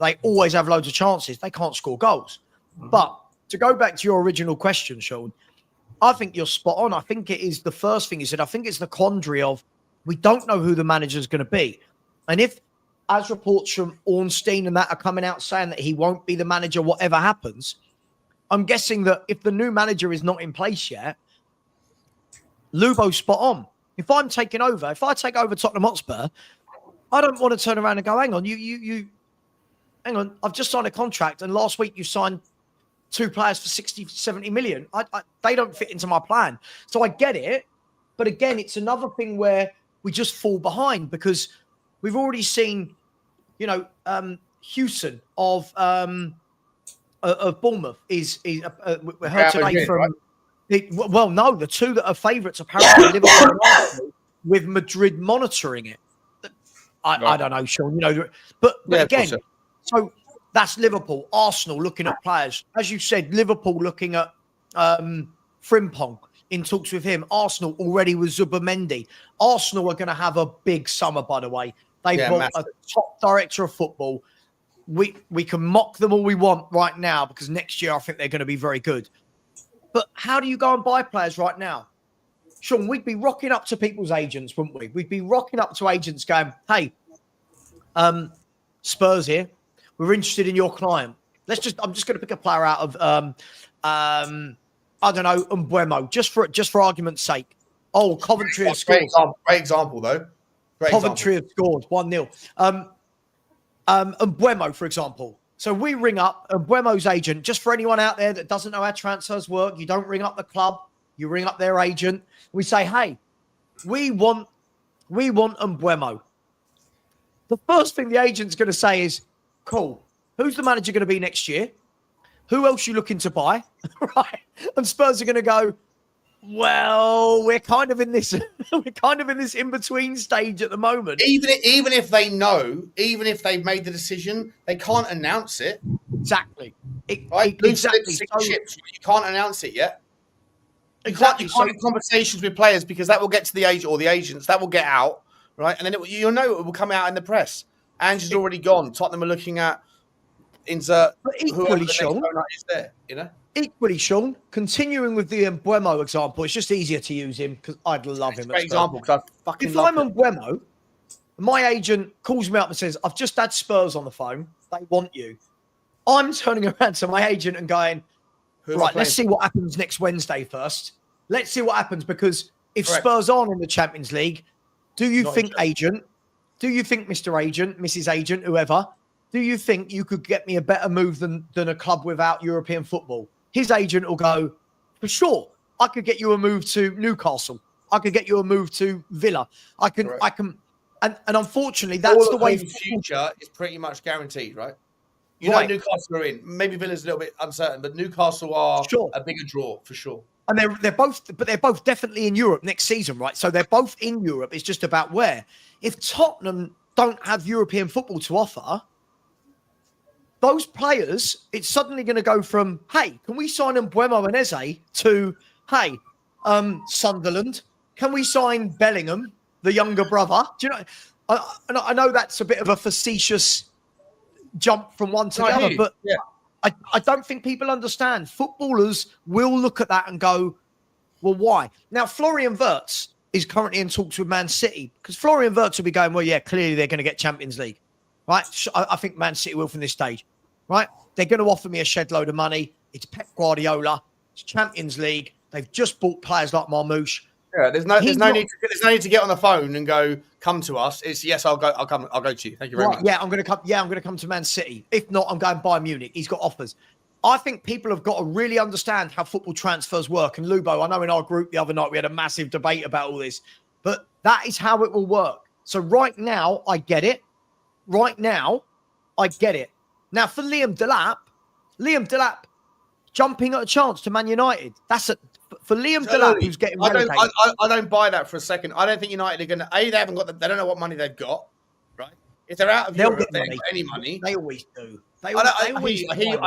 they always have loads of chances. They can't score goals. Mm-hmm. But to go back to your original question, Sean, I think you're spot on. I think it is the first thing you said. I think it's the quandary of we don't know who the manager's going to be. And if, as reports from Ornstein and that are coming out saying that he won't be the manager, whatever happens, I'm guessing that if the new manager is not in place yet, Lubo's spot on. If I take over Tottenham Hotspur, I don't want to turn around and go, hang on, I've just signed a contract and last week you signed 2 players for 60, 70 million. They don't fit into my plan. So I get it. But again, it's another thing where we just fall behind because we've already seen, Hewson of Bournemouth is we heard today from. Right? Well, no, the two that are favourites apparently Liverpool and Arsenal, with Madrid monitoring it. I don't know, Sean. But again, so that's Liverpool, Arsenal looking at players, as you said. Liverpool looking at Frimpong, in talks with him. Arsenal already with Zubimendi. Arsenal are going to have a big summer, by the way. They've got a top director of football. We can mock them all we want right now because next year I think they're going to be very good. But how do you go and buy players right now? Sean, we'd be rocking up to people's agents, wouldn't we? We'd be rocking up to agents going, hey, Spurs here. We're interested in your client. I'm just going to pick a player out of, I don't know, Mbuemo, just for argument's sake. Oh, Coventry have scored. Great example, though. Coventry have scored 1-0. Mbuemo, for example. So we ring up Mbuemo's agent. Just for anyone out there that doesn't know how transfers work, you don't ring up the club, you ring up their agent. We say, hey, we want Mbuemo. The first thing the agent's going to say is, cool, who's the manager going to be next year? Who else you looking to buy? Right. And Spurs are going to go, well, we're kind of in this in-between stage at the moment. Even if they know, even if they've made the decision, they can't announce it. Exactly. Exactly. You can't announce it yet. You can't have conversations with players because that will get to the agent or the agents. That will get out, right? And then it will come out in the press. Ange has already gone. Tottenham are looking at insert But whoever equally, the next Sean, turnout is there, you know? Equally, Sean, continuing with the Mbuemo example, it's just easier to use him because I'd love him. Great example because I fucking If love I'm him. Mbuemo, my agent calls me up and says, I've just had Spurs on the phone. They want you. I'm turning around to my agent and going, right, let's see what happens next Wednesday first. Let's see what happens because if Spurs aren't in the Champions League, do you think, agent, do you think, Mr. Agent, Mrs. Agent, whoever, do you think you could get me a better move than a club without European football? His agent will go, for sure, I could get you a move to Newcastle. I could get you a move to Villa. I can, and unfortunately, that's all the way. Future is pretty much guaranteed, right? You know, Newcastle are in. Maybe Villa's a little bit uncertain, but Newcastle are a bigger draw for sure. And they're both definitely in Europe next season, right? So they're both in Europe. It's just about where. If Tottenham don't have European football to offer, those players, it's suddenly going to go from, hey, can we sign Mbuemo and Eze to, hey, Sunderland, can we sign Bellingham, the younger brother? Do you know? I know that's a bit of a facetious jump from one to the other, but I don't think people understand. Footballers will look at that and go, well, why? Now, Florian Wirtz is currently in talks with Man City because Florian Wirtz will be going, well, yeah, clearly they're going to get Champions League. Right, I think Man City will from this stage. Right, they're going to offer me a shed load of money. It's Pep Guardiola. It's Champions League. They've just bought players like Marmoush. Yeah, there's no need to get on the phone and go, come to us. It's yes, I'll go to you. Thank you very much. Yeah, I'm going to come to Man City. If not, I'm going Bayern Munich. He's got offers. I think people have got to really understand how football transfers work. And Lubo, I know in our group the other night we had a massive debate about all this, but that is how it will work. So right now, I get it. Right now, I get it. Now, for Liam Delap jumping at a chance to Man United. That's for Liam Delap, who's getting relegated. I don't buy that for a second. I don't think United are going to. They haven't got. They don't know what money they've got. Right? If they're out of Europe, they haven't got any money. They always do. I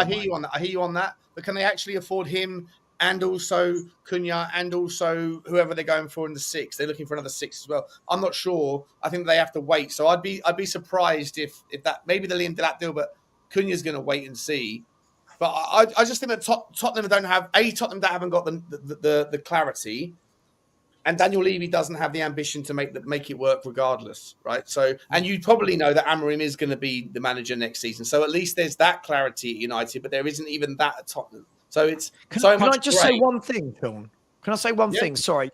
hear you on that. I hear you on that. But can they actually afford him and also Cunha and also whoever they're going for in the 6? They're looking for another 6 as well. I'm not sure. I think they have to wait. So I'd be surprised if that maybe the Liam Delap deal, but Cunha's going to wait and see. But I just think that Tottenham don't have Tottenham that haven't got the clarity, and Daniel Levy doesn't have the ambition to make it work regardless, right? So, and you probably know that Amorim is going to be the manager next season. So at least there's that clarity at United, but there isn't even that at Tottenham. So it's so much. Can I just say one thing, Sean? Can I say one thing? Sorry.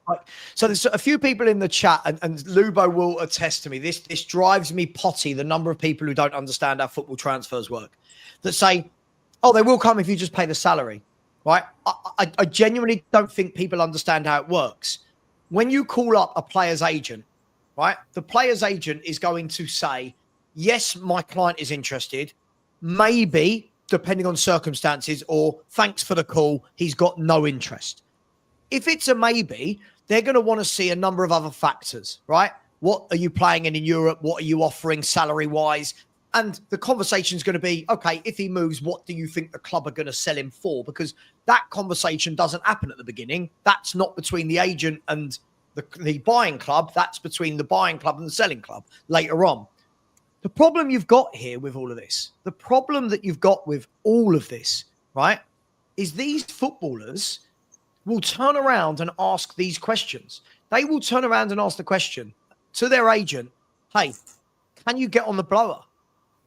So there's a few people in the chat, and Lubo will attest to me. This drives me potty, the number of people who don't understand how football transfers work, that say, oh, they will come if you just pay the salary, right? I genuinely don't think people understand how it works. When you call up a player's agent, right, the player's agent is going to say, yes, my client is interested, maybe, depending on circumstances, or thanks for the call, he's got no interest. If it's a maybe, they're going to want to see a number of other factors, right? What are you playing in Europe? What are you offering salary-wise? And the conversation is going to be, okay, if he moves, what do you think the club are going to sell him for? Because that conversation doesn't happen at the beginning. That's not between the agent and the buying club. That's between the buying club and the selling club later on. The problem you've got here with all of this, the problem that you've got with all of this, right, is these footballers will turn around and ask these questions. They will turn around and ask the question to their agent, hey, can you get on the blower?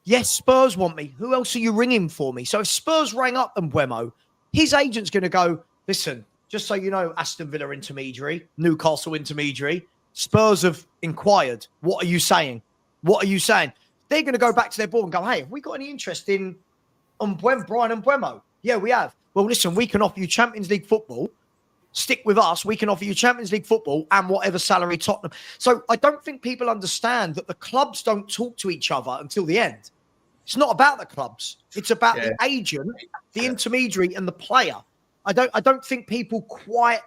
Yes, Spurs want me. Who else are you ringing for me? So if Spurs rang up Mbuemo, his agent's going to go, listen, just so you know, Aston Villa intermediary, Newcastle intermediary, Spurs have inquired. What are you saying? What are you saying? They're going to go back to their board and go, hey, have we got any interest in Brian Mbuemo? Yeah, we have. Well, listen, we can offer you Champions League football. Stick with us. We can offer you Champions League football and whatever salary Tottenham. So I don't think people understand that the clubs don't talk to each other until the end. It's not about the clubs. It's about the agent, the intermediary, and the player. I don't think people quite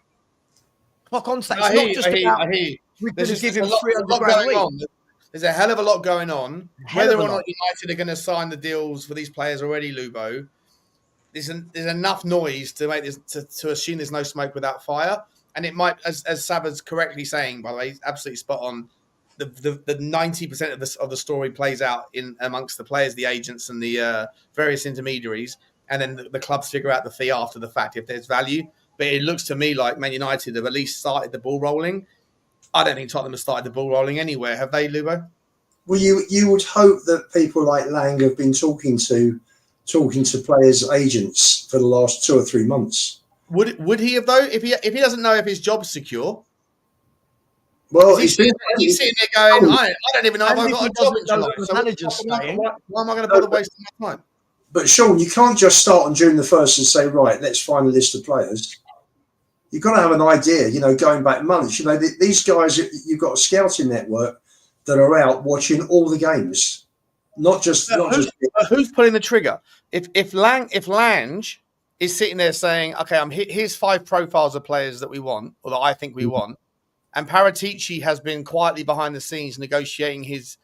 clock onto that. It's not just about we're going to give him 300 grand a week. There's a hell of a lot going on. Whether or not United are going to sign the deals for these players already, Lubo, there's enough noise to make this to assume there's no smoke without fire. And it might, as Savva's correctly saying, by the way, he's absolutely spot on. the 90% of the story plays out in amongst the players, the agents, and the various intermediaries, and then the clubs figure out the fee after the fact if there's value. But it looks to me like Man United have at least started the ball rolling. I don't think Tottenham have started the ball rolling anywhere, have they, Lubo? Well, you would hope that people like Lang have been talking to players' agents for the last 2 or 3 months. Would he have, though? If he doesn't know if his job's secure? Well, he's sitting there going, I don't even know if I've got a job in July. Why am I going to bother wasting my time? But Sean, you can't just start on June the 1st and say, right, let's find a list of players. You've got to have an idea, going back months. These guys, you've got a scouting network that are out watching all the games, not just. Who's pulling the trigger? If Lange is sitting there saying, okay, here's 5 profiles of players that we want, or that I think we want, and Paratici has been quietly behind the scenes negotiating his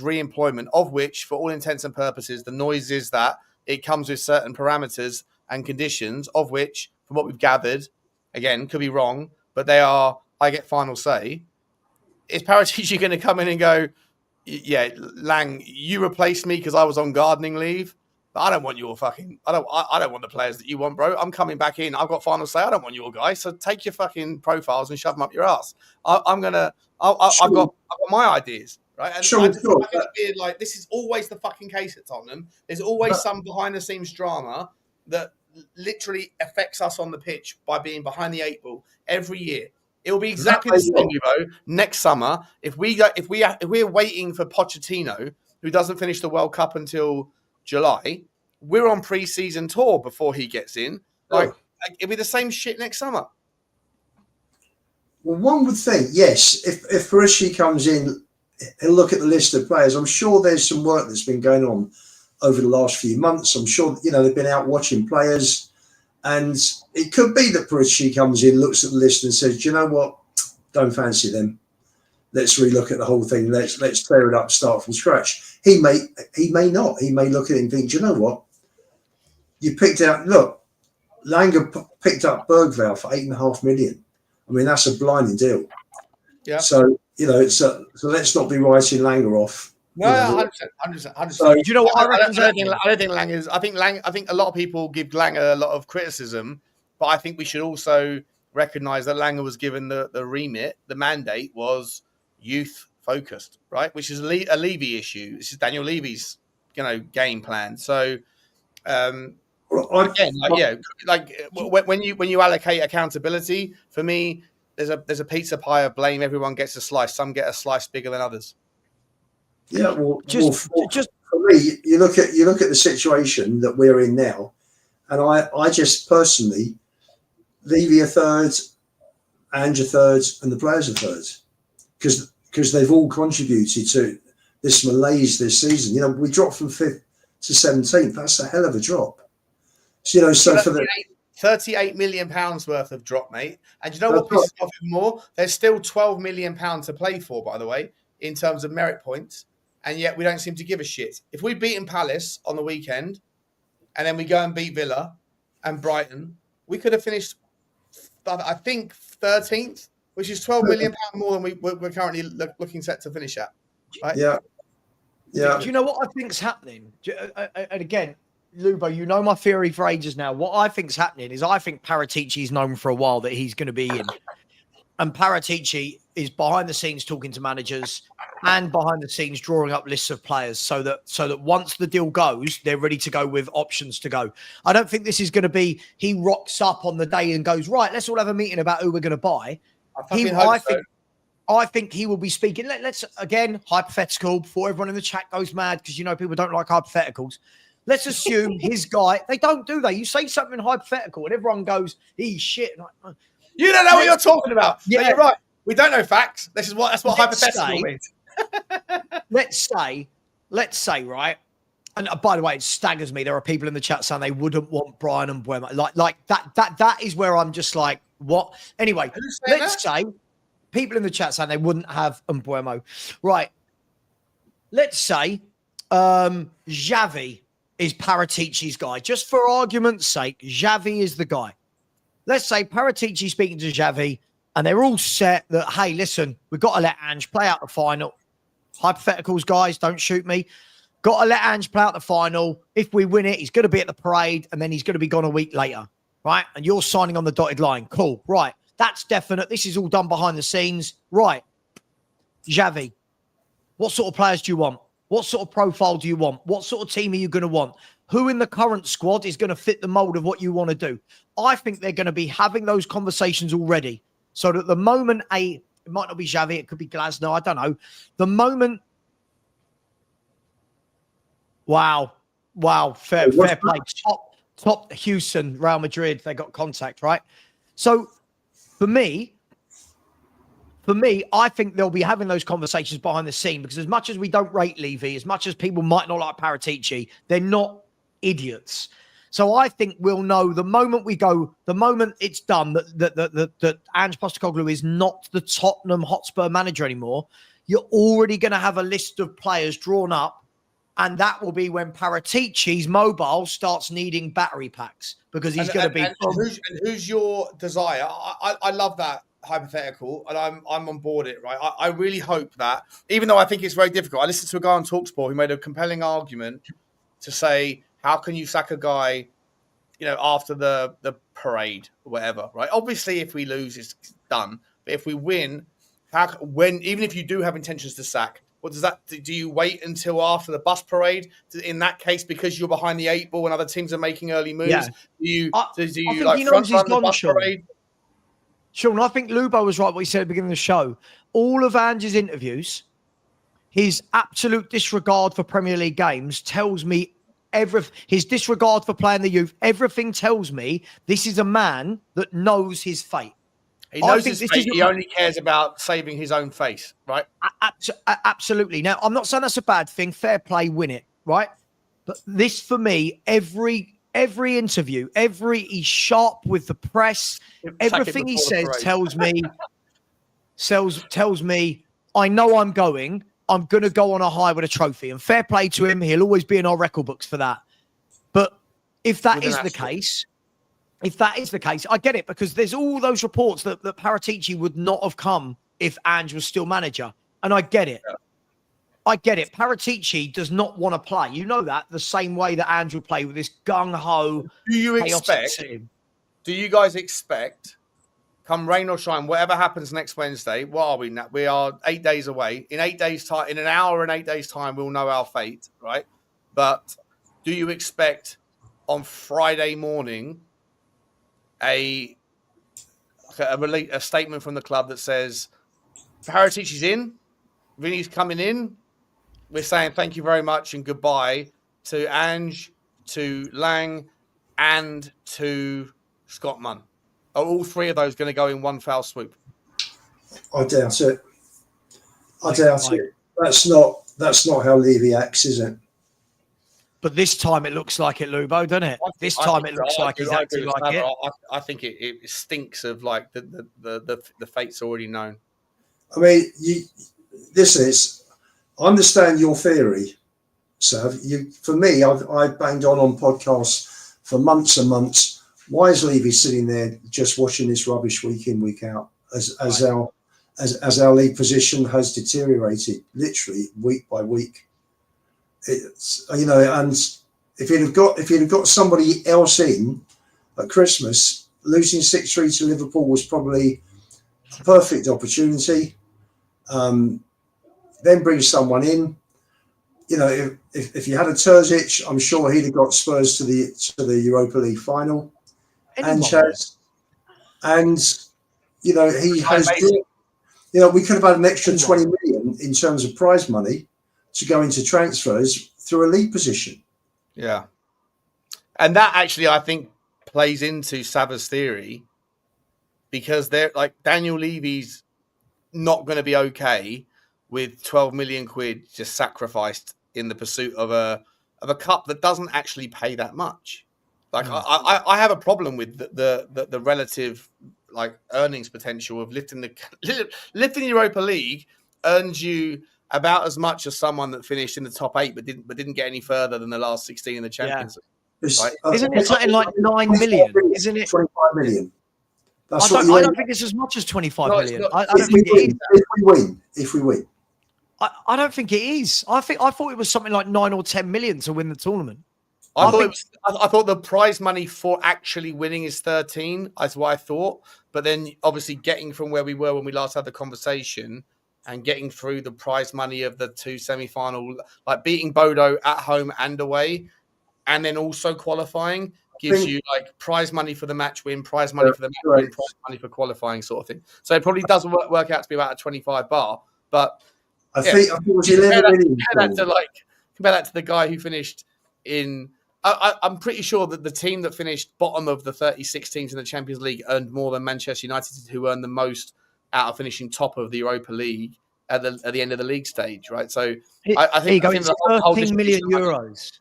re-employment, of which, for all intents and purposes, the noise is that it comes with certain parameters and conditions, of which, from what we've gathered, again, could be wrong, but they are, I get final say. Is Paratici going to come in and go, yeah, Lang, you replaced me because I was on gardening leave, but I don't want your I don't want the players that you want, bro. I'm coming back in. I've got final say. I don't want your guys. So take your fucking profiles and shove them up your ass. I've got my ideas. Right, and I think it's like this is always the fucking case at Tottenham. There's always some behind-the-scenes drama that literally affects us on the pitch by being behind the 8 ball every year. It will be exactly the same, next summer. If we're waiting for Pochettino, who doesn't finish the World Cup until July, we're on pre-season tour before he gets in. It'll be the same shit next summer. Well, one would think, yes, if Paratici comes in, he'll look at the list of players. I'm sure there's some work that's been going on over the last few months. I'm sure, they've been out watching players. And it could be that Paratici comes in, looks at the list and says, do you know what? Don't fancy them. Let's relook at the whole thing. Let's tear it up, start from scratch. He may not. He may look at it and think, do you know what? You picked out, look, Langer picked up Berghvall for $8.5 million. I mean, that's a blinding deal. Yeah. So, so let's not be writing Langer off. No, 100%. So, do you know what I reckon? I don't think Lang is. I think a lot of people give Langer a lot of criticism, but I think we should also recognise that Langer was given the remit. The mandate was youth focused, right? Which is a Levy issue. This is Daniel Levy's, game plan. So, when you allocate accountability, for me, there's a pizza pie of blame. Everyone gets a slice. Some get a slice bigger than others. Yeah, for me, you look at the situation that we're in now, and I just personally, Levy a third, Ange a third, and the players a third, because they've all contributed to this malaise this season. We dropped from 5th to 17th. That's a hell of a drop. So, for the £38 million worth of drop, mate. And you know what pisses off even more? There's still £12 million to play for, by the way, in terms of merit points. And yet we don't seem to give a shit. If we'd beaten Palace on the weekend and then we go and beat Villa and Brighton, we could have finished, I think, 13th, which is £12 million more than we're currently looking set to finish at. Right? Yeah. Do you know what I think's happening? And again, Lubo, you know my theory for ages now. What I think's happening is I think Paratici's known for a while that he's going to be in. And Paratici is behind the scenes talking to managers and behind the scenes drawing up lists of players so that once the deal goes, they're ready to go with options to go. I don't think this is going to be he rocks up on the day and goes, right, let's all have a meeting about who we're going to buy. I think he will be speaking. Let's, again, hypothetical before everyone in the chat goes mad because, people don't like hypotheticals. Let's assume his guy, they don't do that. You say something hypothetical and everyone goes, he's shit. You don't know what you're talking about. Yeah, you're right. We don't know facts. That's what hypothetical means. let's say, right? And by the way, it staggers me. There are people in the chat saying they wouldn't want Brian and Mbeumo. Like that is where I'm just like, what? Anyway, let's say people in the chat saying they wouldn't have Mbeumo. Right. Let's say Xavi is Paratici's guy. Just for argument's sake, Xavi is the guy. Let's say Paratici speaking to Xavi. and they're all set that, hey, listen, we've got to let Ange play out the final. Hypotheticals, guys, don't shoot me. Got to let Ange play out the final. If we win it, he's going to be at the parade, and then he's going to be gone a week later, right? And you're signing on the dotted line. Cool, right. That's definite. This is all done behind the scenes. Right. Xavi, what sort of players do you want? What sort of profile do you want? What sort of team are you going to want? Who in the current squad is going to fit the mold of what you want to do? I think they're going to be having those conversations already. So that the moment it might not be Xavi, it could be Glasner, I don't know. The moment... Wow, fair play. Top Houston, Real Madrid, they got contact, right? So for me, I think they'll be having those conversations behind the scene, because as much as we don't rate Levy, as much as people might not like Paratici, they're not idiots. So I think we'll know the moment the moment it's done that Ange Postecoglou is not the Tottenham Hotspur manager anymore, you're already going to have a list of players drawn up, and that will be when Paratici's mobile starts needing battery packs, because he's going to be... who's your desire? I love that hypothetical, and I'm on board it, right? I really hope that, even though I think it's very difficult, I listened to a guy on TalkSport who made a compelling argument to say, how can you sack a guy, after the parade or whatever, right? Obviously, if we lose, it's done. But if we win, even if you do have intentions to sack, what does that do? You wait until after the bus parade? In that case, because you're behind the 8 ball and other teams are making early moves, yeah. do you like front run the bus parade? Sean, I think Lubo was right what he said at the beginning of the show. All of Ange's interviews, his absolute disregard for Premier League games tells me his disregard for playing the youth, everything tells me this is a man that knows his fate. He knows his fate. He only cares about saving his own face, right? Absolutely. Now, I'm not saying that's a bad thing. Fair play, win it, right? But this, for me, every interview, he's sharp with the press. Everything he says tells me, I know I'm going to go on a high with a trophy. And fair play to him. He'll always be in our record books for that. But if that is the case, I get it, because there's all those reports that Paratici would not have come if Ange was still manager. And I get it. Yeah. Paratici does not want to play. You know that, the same way that Ange will play with this gung-ho. Do you guys expect, come rain or shine, whatever happens next Wednesday, what are we now? We are 8 days away. In 8 days' time, in an hour and 8 days' time, we'll know our fate, right? But do you expect on Friday morning a statement from the club that says Paratici's in, Vinny's coming in, we're saying thank you very much and goodbye to Ange, to Lang, and to Scott Munn? Are all three of those going to go in one foul swoop? I doubt it. That's not how Levy acts, is it? But this time it looks like it, Lubo, doesn't it? This time it looks like he's acting like it. I think it stinks of like the fate's already known. I mean, I understand your theory, Sav. For me, I've banged on podcasts for months and months. Why is Levy sitting there just watching this rubbish week in, week out, as our league position has deteriorated literally week by week? It's, and if you'd have got somebody else in at Christmas, losing 6-3 to Liverpool was probably a perfect opportunity. Then bring someone in. If you had a Terzic, I'm sure he'd have got Spurs to the Europa League final. Ange has, he has. We could have had an extra 20 million in terms of prize money to go into transfers through a league position. Yeah. And that actually, I think, plays into Savva's theory, because they're like, Daniel Levy's not going to be okay with 12 million quid just sacrificed in the pursuit of a cup that doesn't actually pay that much. Like, I have a problem with the relative like earnings potential of lifting the Europa League earns you about as much as someone that finished in the top 8 but didn't get any further than the last 16 in the Champions League. Right? Isn't it something like 9 million? Isn't it 25 million? That's I what don't think it's as much as 25 million. I if don't we think it is. win. If we win. I don't think it is. I thought it was something like 9 or 10 million to win the tournament. I thought the prize money for actually winning is 13. That's what I thought. But then obviously getting from where we were when we last had the conversation and getting through the prize money of the 2 semi-final, like beating Bodo at home and away, and then also qualifying gives you like prize money for the match win, prize money for the match win, prize money for qualifying sort of thing. So it probably doesn't work out to be about a 25 bar. But I think it was 11 million. Compare that to the guy who finished in. I'm pretty sure that the team that finished bottom of the 36 teams in the Champions League earned more than Manchester United, who earned the most out of finishing top of the Europa League at the end of the league stage, right? So I think it's 13 million euros.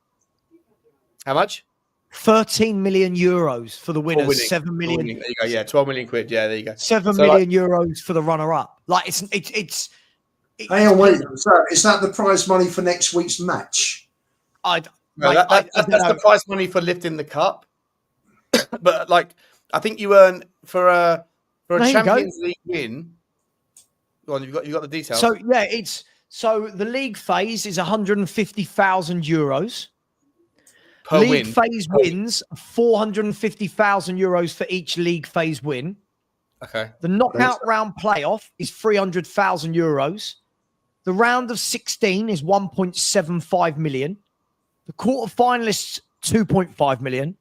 How much? 13 million euros for the winners. 7 million. There you go. Yeah, 12 million quid. Yeah, there you go. 7 million euros for the runner-up. Like it's. Hang on, wait. So is that the prize money for next week's match? That's the prize money for lifting the cup. But like, I think you earn for a Champions League win. Go on, you got the details. So yeah, the league phase is 150,000 euros. Per league win. phase wins 450,000 euros for each league phase win. Okay. The knockout round playoff is 300,000 euros. The round of 16 is 1.75 million. The quarterfinalists 2.5 million.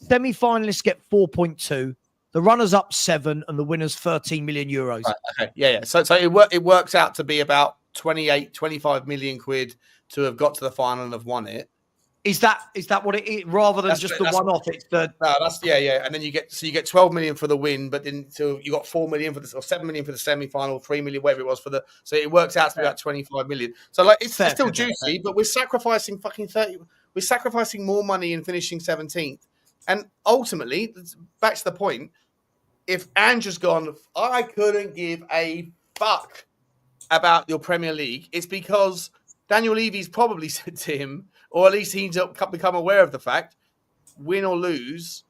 Semi-finalists get 4.2. The runners up 7, and the winners 13 million euros. Right, okay. Yeah. So it works out to be about 25 million quid to have got to the final and have won it. Is that what it is? Rather than just the one-off, it's the and then you get 12 million for the win, but then so you got 4 million for the or 7 million for the semi-final, 3 million whatever it was for the. So it works out to be about 25 million. So like it's still juicy, but we're sacrificing fucking 30. We're sacrificing more money in finishing 17th, and ultimately, back to the point. If Ange has gone, I couldn't give a fuck about your Premier League. It's because Daniel Levy's probably said to him, or at least he's become aware of the fact, win or lose,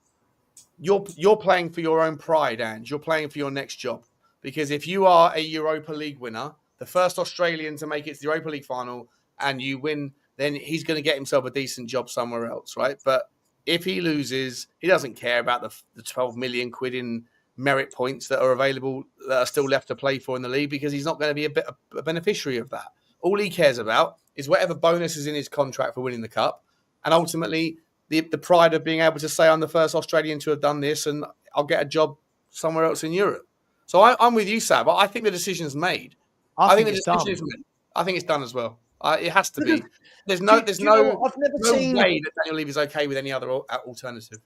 you're playing for your own pride, Ange. You're playing for your next job. Because if you are a Europa League winner, the first Australian to make it to the Europa League final, and you win, then he's going to get himself a decent job somewhere else, right? But if he loses, he doesn't care about the 12 million quid in merit points that are available, that are still left to play for in the league, because he's not going to be a beneficiary of that. All he cares about is whatever bonus is in his contract for winning the cup, and ultimately the pride of being able to say, I'm the first Australian to have done this, and I'll get a job somewhere else in Europe. So I'm with you, Sav. I think the decision's made. I think the decision is made. I think it's done as well. It has to be. There's no way that Daniel Levy is okay with any other alternative.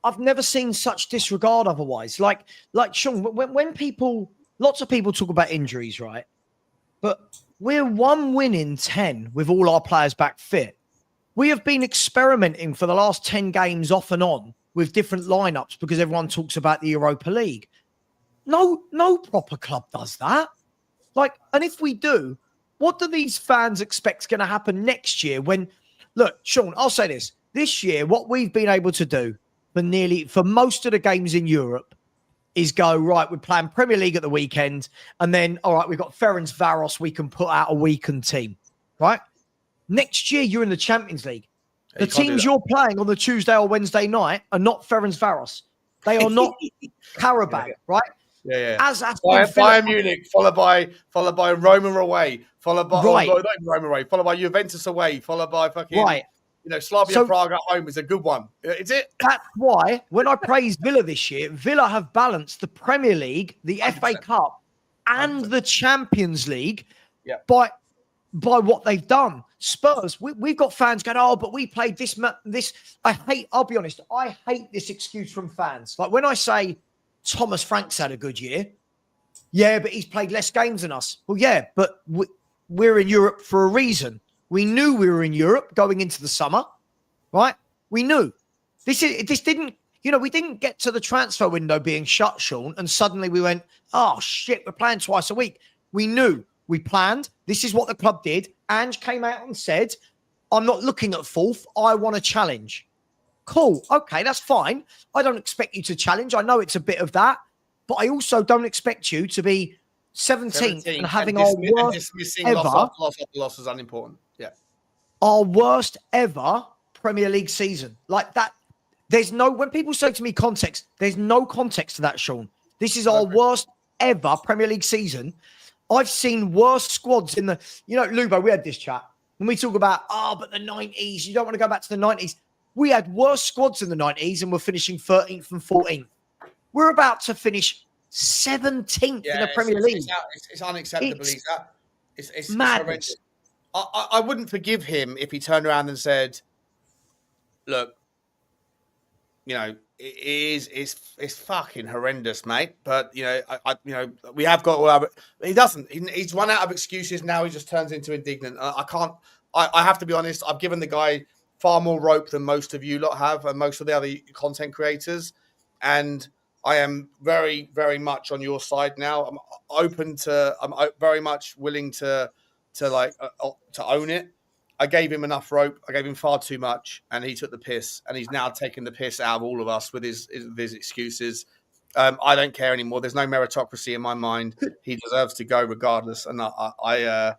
I've never seen such disregard otherwise. Like Sean, when lots of people talk about injuries, right? But we're 1 win in 10 with all our players back fit. We have been experimenting for the last 10 games off and on with different lineups because everyone talks about the Europa League. No proper club does that. And if we do, what do these fans expect is going to happen next year when, look, Sean, I'll say this. This year, what we've been able to do for most of the games in Europe is go, right, we're playing Premier League at the weekend, and then, all right, we've got Ferencvaros, we can put out a weakened team, right? Next year, you're in the Champions League. The teams you're playing on the Tuesday or Wednesday night are not Ferencvaros. They are not Karabag, right? Yeah. As Bayern Munich, followed by Roma away, followed by not even Roma away, followed by Juventus away, followed by fucking Slavia Prague at home is a good one. Is it? That's why when I praised Villa this year, Villa have balanced the Premier League, the 100%. FA Cup, and 100%. The Champions League by what they've done. Spurs, we've got fans going, oh, but we played this. I'll be honest, I hate this excuse from fans. Like when I say Thomas Frank's had a good year, yeah, but he's played less games than us. Well, yeah, but we're in Europe for a reason. We knew we were in Europe going into the summer, right? We knew. This didn't, we didn't get to the transfer window being shut, Sean, and suddenly we went, oh, shit, we're playing twice a week. We knew. We planned. This is what the club did. Ange came out and said, I'm not looking at fourth. I want a challenge. Cool. Okay, that's fine. I don't expect you to challenge. I know it's a bit of that. But I also don't expect you to be 17th and having our worst dismissing ever, loss after loss is unimportant. Yeah. Our worst ever Premier League season. Like that. There's no, when people say to me context, there's no context to that, Sean. This is our worst ever Premier League season. I've seen worse squads in the, Lubo, we had this chat. When we talk about, but the 90s, you don't want to go back to the 90s. We had worse squads in the 90s and we're finishing 13th and 14th. We're about to finish 17th in the Premier League. It's unacceptable. It's madness. Horrendous. I wouldn't forgive him if he turned around and said, look, it's fucking horrendous, mate. But we have got all our. He doesn't. He's run out of excuses now. He just turns into indignant. I can't. I have to be honest. I've given the guy far more rope than most of you lot have, and most of the other content creators. And I am very, very much on your side now. I'm very much willing to own it. I gave him enough rope. I gave him far too much, and he took the piss. And he's now taking the piss out of all of us with his excuses. I don't care anymore. There's no meritocracy in my mind. He deserves to go regardless, and I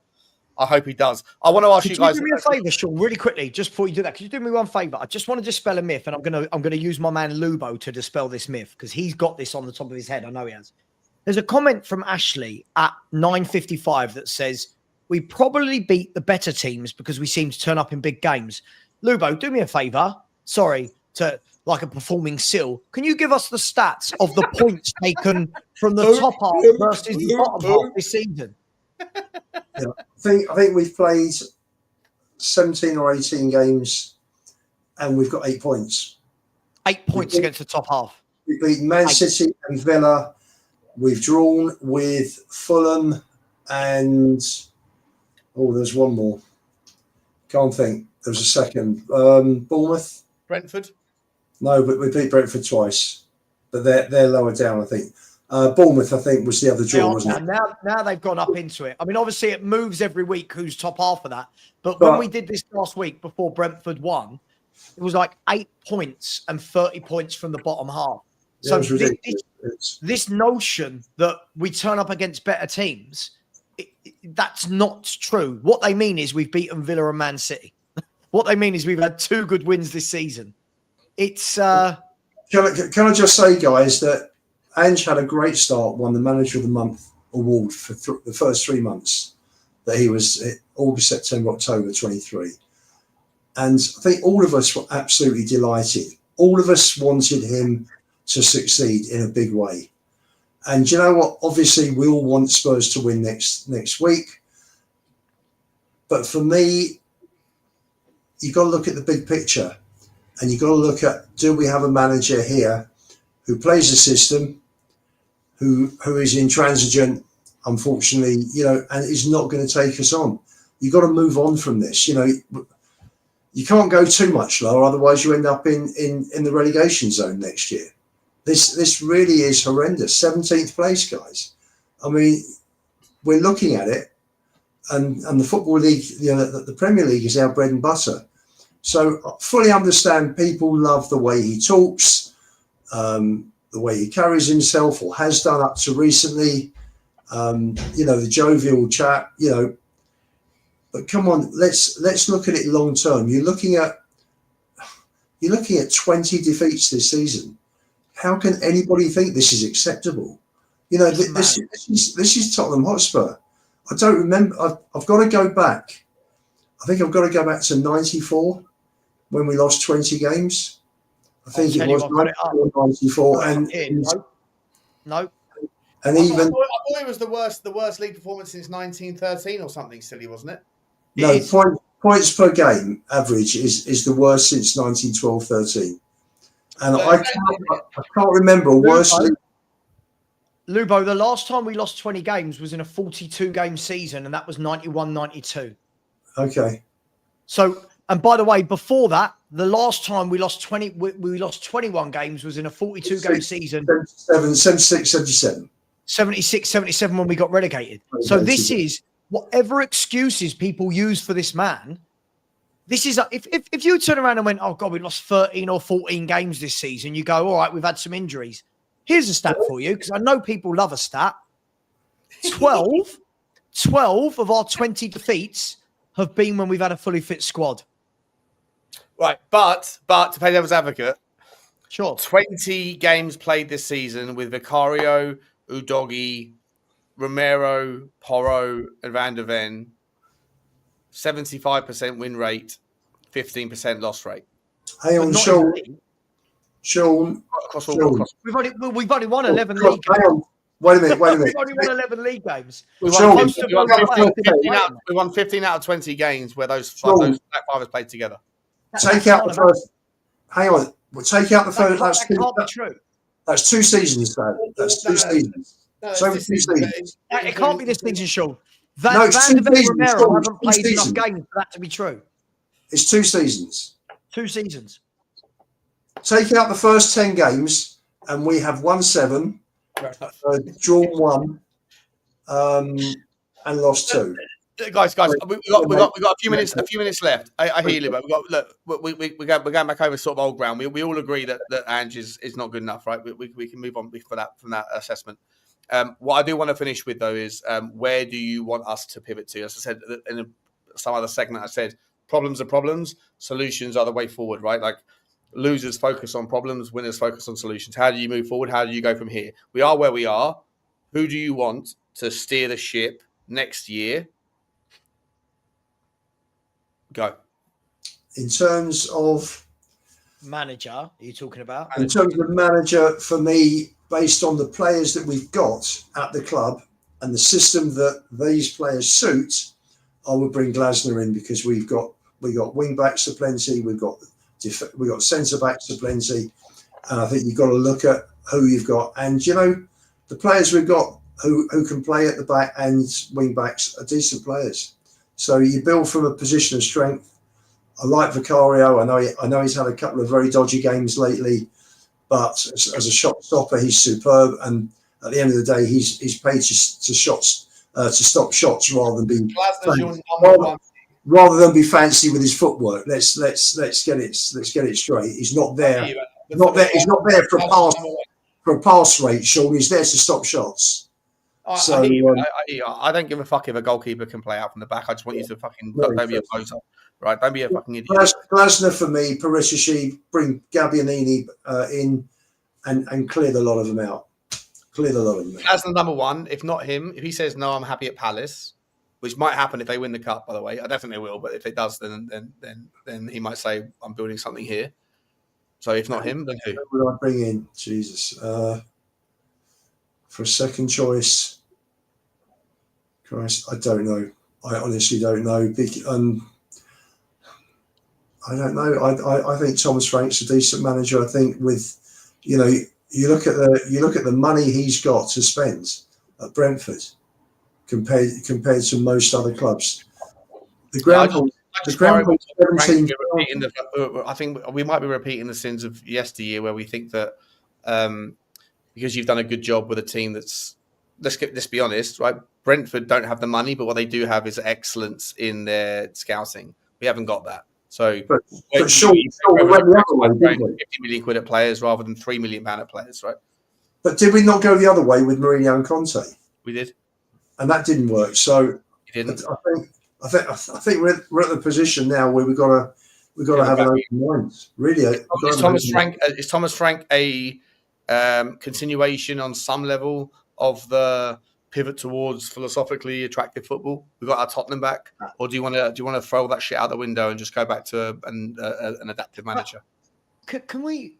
hope he does. I want to ask you guys. Could you do me a favour, Sean, really quickly, just before you do that? Could you do me one favour? I just want to dispel a myth, and I'm gonna use my man Lubo to dispel this myth because he's got this on the top of his head. I know he has. There's a comment from Ashley at 9:55 that says, we probably beat the better teams because we seem to turn up in big games. Lubo, do me a favour. Sorry to like a performing Sil. Can you give us the stats of the points taken from the top half versus the bottom half this season? Yeah. I think we've played 17 or 18 games and we've got 8 points. 8 points against the top half. We beat Man City and Villa. We've drawn with Fulham and... Oh, there's one more. Can't think. There was a second. Bournemouth? Brentford? No, but we beat Brentford twice. But they're lower down, I think. Bournemouth, I think, was the other draw, wasn't it? Now they've gone up into it. I mean, obviously, it moves every week who's top half of that. But when we did this last week before Brentford won, it was like 8 points and 30 points from the bottom half. So this notion that we turn up against better teams... that's not true. What they mean is we've beaten Villa and Man City. What they mean is we've had 2 good wins this season. It's Can I just say, guys, that Ange had a great start, won the Manager of the Month award for the first 3 months that he was August, September, October 23. And I think all of us were absolutely delighted. All of us wanted him to succeed in a big way. And you know what? Obviously, we all want Spurs to win next week. But for me, you've got to look at the big picture. And you've got to look at, do we have a manager here who plays a system, who is intransigent, unfortunately, and is not going to take us on. You've got to move on from this. You can't go too much lower, otherwise you end up in the relegation zone next year. This really is horrendous. 17th place, guys. I mean, we're looking at it, and the Football League, the Premier League is our bread and butter. So I fully understand people love the way he talks, the way he carries himself or has done up to recently, the jovial chat, But come on, let's look at it long term. You're looking at 20 defeats this season. How can anybody think this is acceptable? This is Tottenham Hotspur. I don't remember. I've got to go back. I think I've got to go back to 94 when we lost 20 games. I think it was 94. No. And I even thought it was the worst league performance since 1913 or something silly, wasn't it? No, points per game average is the worst since 1912-13. And I can't remember a worse league. Lubo, the last time we lost 20 games was in a 42-game season, and that was 91-92. Okay. So, and by the way, before that, the last time we lost 21 games was in a 42-game season. 76, 77. 76, 77 when we got relegated. So this is whatever excuses people use for this man. This is if you turn around and went, oh God, we lost 13 or 14 games this season. You go, all right, we've had some injuries. Here's a stat for you, because I know people love a stat. 12 of our 20 defeats have been when we've had a fully fit squad. Right, but to play devil's advocate, Sure. 20 games played this season with Vicario, Udogie, Romero, Porro, and Van der Ven. 75% win rate, 15% loss rate. Hang on, Sean. We've only won 11 league games. Hang on. Wait a minute. We've only won 11 league games. We won 15 out of 20 games where those back five played together. Take out the first. Hang on. We'll take out the first. That can't be true. That's 2 seasons, Dad. That's 2 seasons. So 2 seasons. It can't be this season, Sean. Van der Ven and Romero haven't played enough games for that to be true. It's 2 seasons. 2 seasons. Take out the first 10 games, and we have won 7, drawn 1, and lost 2. Guys, we've got a few minutes left. I hear you, but we're going back over sort of old ground. We all agree that Ange is not good enough, right? We can move on from that assessment. What I do want to finish with though is where do you want us to pivot to? As I said in some other segment, I said problems are problems, solutions are the way forward, right? Like losers focus on problems, winners focus on solutions. How do you move forward? How do you go from here? We are where we are. Who do you want to steer the ship next year? Go. In terms of manager, are you talking about? In terms of manager, for me, based on the players that we've got at the club and the system that these players suit, I would bring Glasner in because we got wing backs to plenty, we've got centre backs to plenty, and I think you've got to look at who you've got. And the players we've got who can play at the back and wing backs are decent players. So you build from a position of strength. I like Vicario. I know he's had a couple of very dodgy games lately, but as a shot stopper, he's superb. And at the end of the day, he's paid to stop shots rather than be fancy with his footwork. Let's get it straight. He's not there. He's not there for a pass rate, Sean. He's there to stop shots. I don't give a fuck if a goalkeeper can play out from the back. I just want you to fucking don't be a poser, right? Don't be a fucking idiot. Glasner for me, Perisic, bring Gabbianini in and clear the lot of them out. Glasner number 1. If not him, if he says no, I'm happy at Palace, which might happen if they win the cup. By the way, I definitely will. But if it does, then he might say I'm building something here. So if not him, then who? Who would I bring in? Jesus, for a second choice. Christ, I don't know. I honestly don't know. I don't know. I think Thomas Frank's a decent manager. I think with, you look at the money he's got to spend at Brentford compared to most other clubs. The ground. I think we might be repeating the sins of yesteryear, where we think that because you've done a good job with a team that's let's be honest, right? Brentford don't have the money, but what they do have is excellence in their scouting. We haven't got that. So, but sure, we went the other way, didn't we? 50 million quid at players rather than £3 million at players, right? But did we not go the other way with Mourinho and Conte? We did, and that didn't work. So you didn't. I think we're at the position now where we've got to have an open mind. Really, is Thomas Frank a continuation on some level of the pivot towards philosophically attractive football? We've got our Tottenham back, or do you want to throw that shit out the window and just go back to an adaptive manager? Can we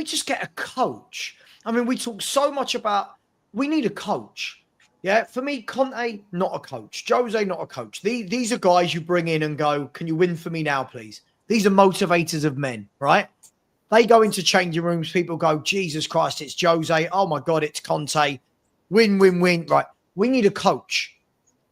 just get a coach? I mean, we talk so much about we need a coach. Yeah, for me, Conte, not a coach. Jose, not a coach. These are guys you bring in and go, can you win for me now, please? These are motivators of men, right? They go into changing rooms. People go, Jesus Christ, it's Jose. Oh, my God, it's Conte. Win, win, win. Right. We need a coach.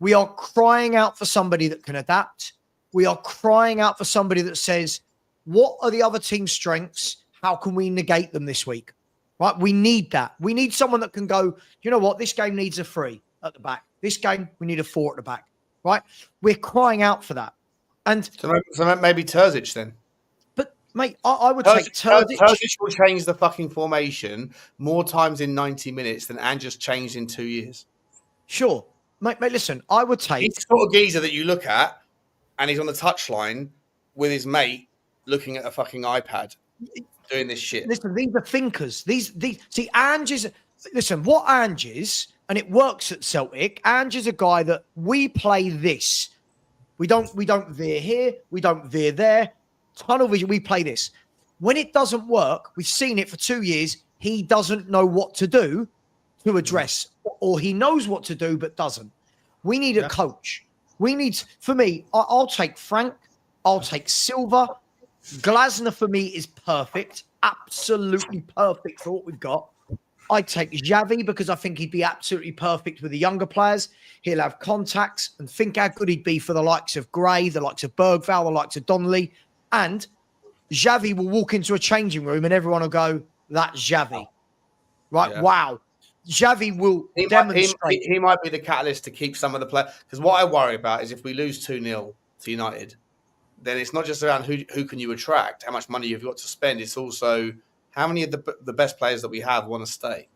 We are crying out for somebody that can adapt. We are crying out for somebody that says, what are the other team's strengths? How can we negate them this week? Right? We need that. We need someone that can go, you know what? This game needs a 3 at the back. This game, we need a 4 at the back. Right? We're crying out for that. And so maybe Terzic then. But Mate, I would take Turdic. Turdic will change the fucking formation more times in 90 minutes than Ange just changed in 2 years. Sure. Mate, listen, I would take... He's the sort of geezer that you look at and he's on the touchline with his mate looking at a fucking iPad doing this shit. Listen, these are thinkers. These see, Ange is... Listen, what Ange is, and it works at Celtic, Ange is a guy that we play this. We don't veer here. We don't veer there. Tunnel vision, we play this. When it doesn't work, we've seen it for 2 years, he doesn't know what to do to address, or he knows what to do but doesn't. We need a coach. We need, for me, I'll take Frank. I'll take Silva. Glasner for me is perfect. Absolutely perfect for what we've got. I'd take Xavi because I think he'd be absolutely perfect with the younger players. He'll have contacts, and think how good he'd be for the likes of Gray, the likes of Berghvall, the likes of Donnelly. And Xavi will walk into a changing room and everyone will go, that's Xavi. Right? Yeah. Wow. Xavi will demonstrate. He might be the catalyst to keep some of the players. Because what I worry about is if we lose 2-0 to United, then it's not just around who can you attract, how much money you've got to spend. It's also how many of the best players that we have want to stay.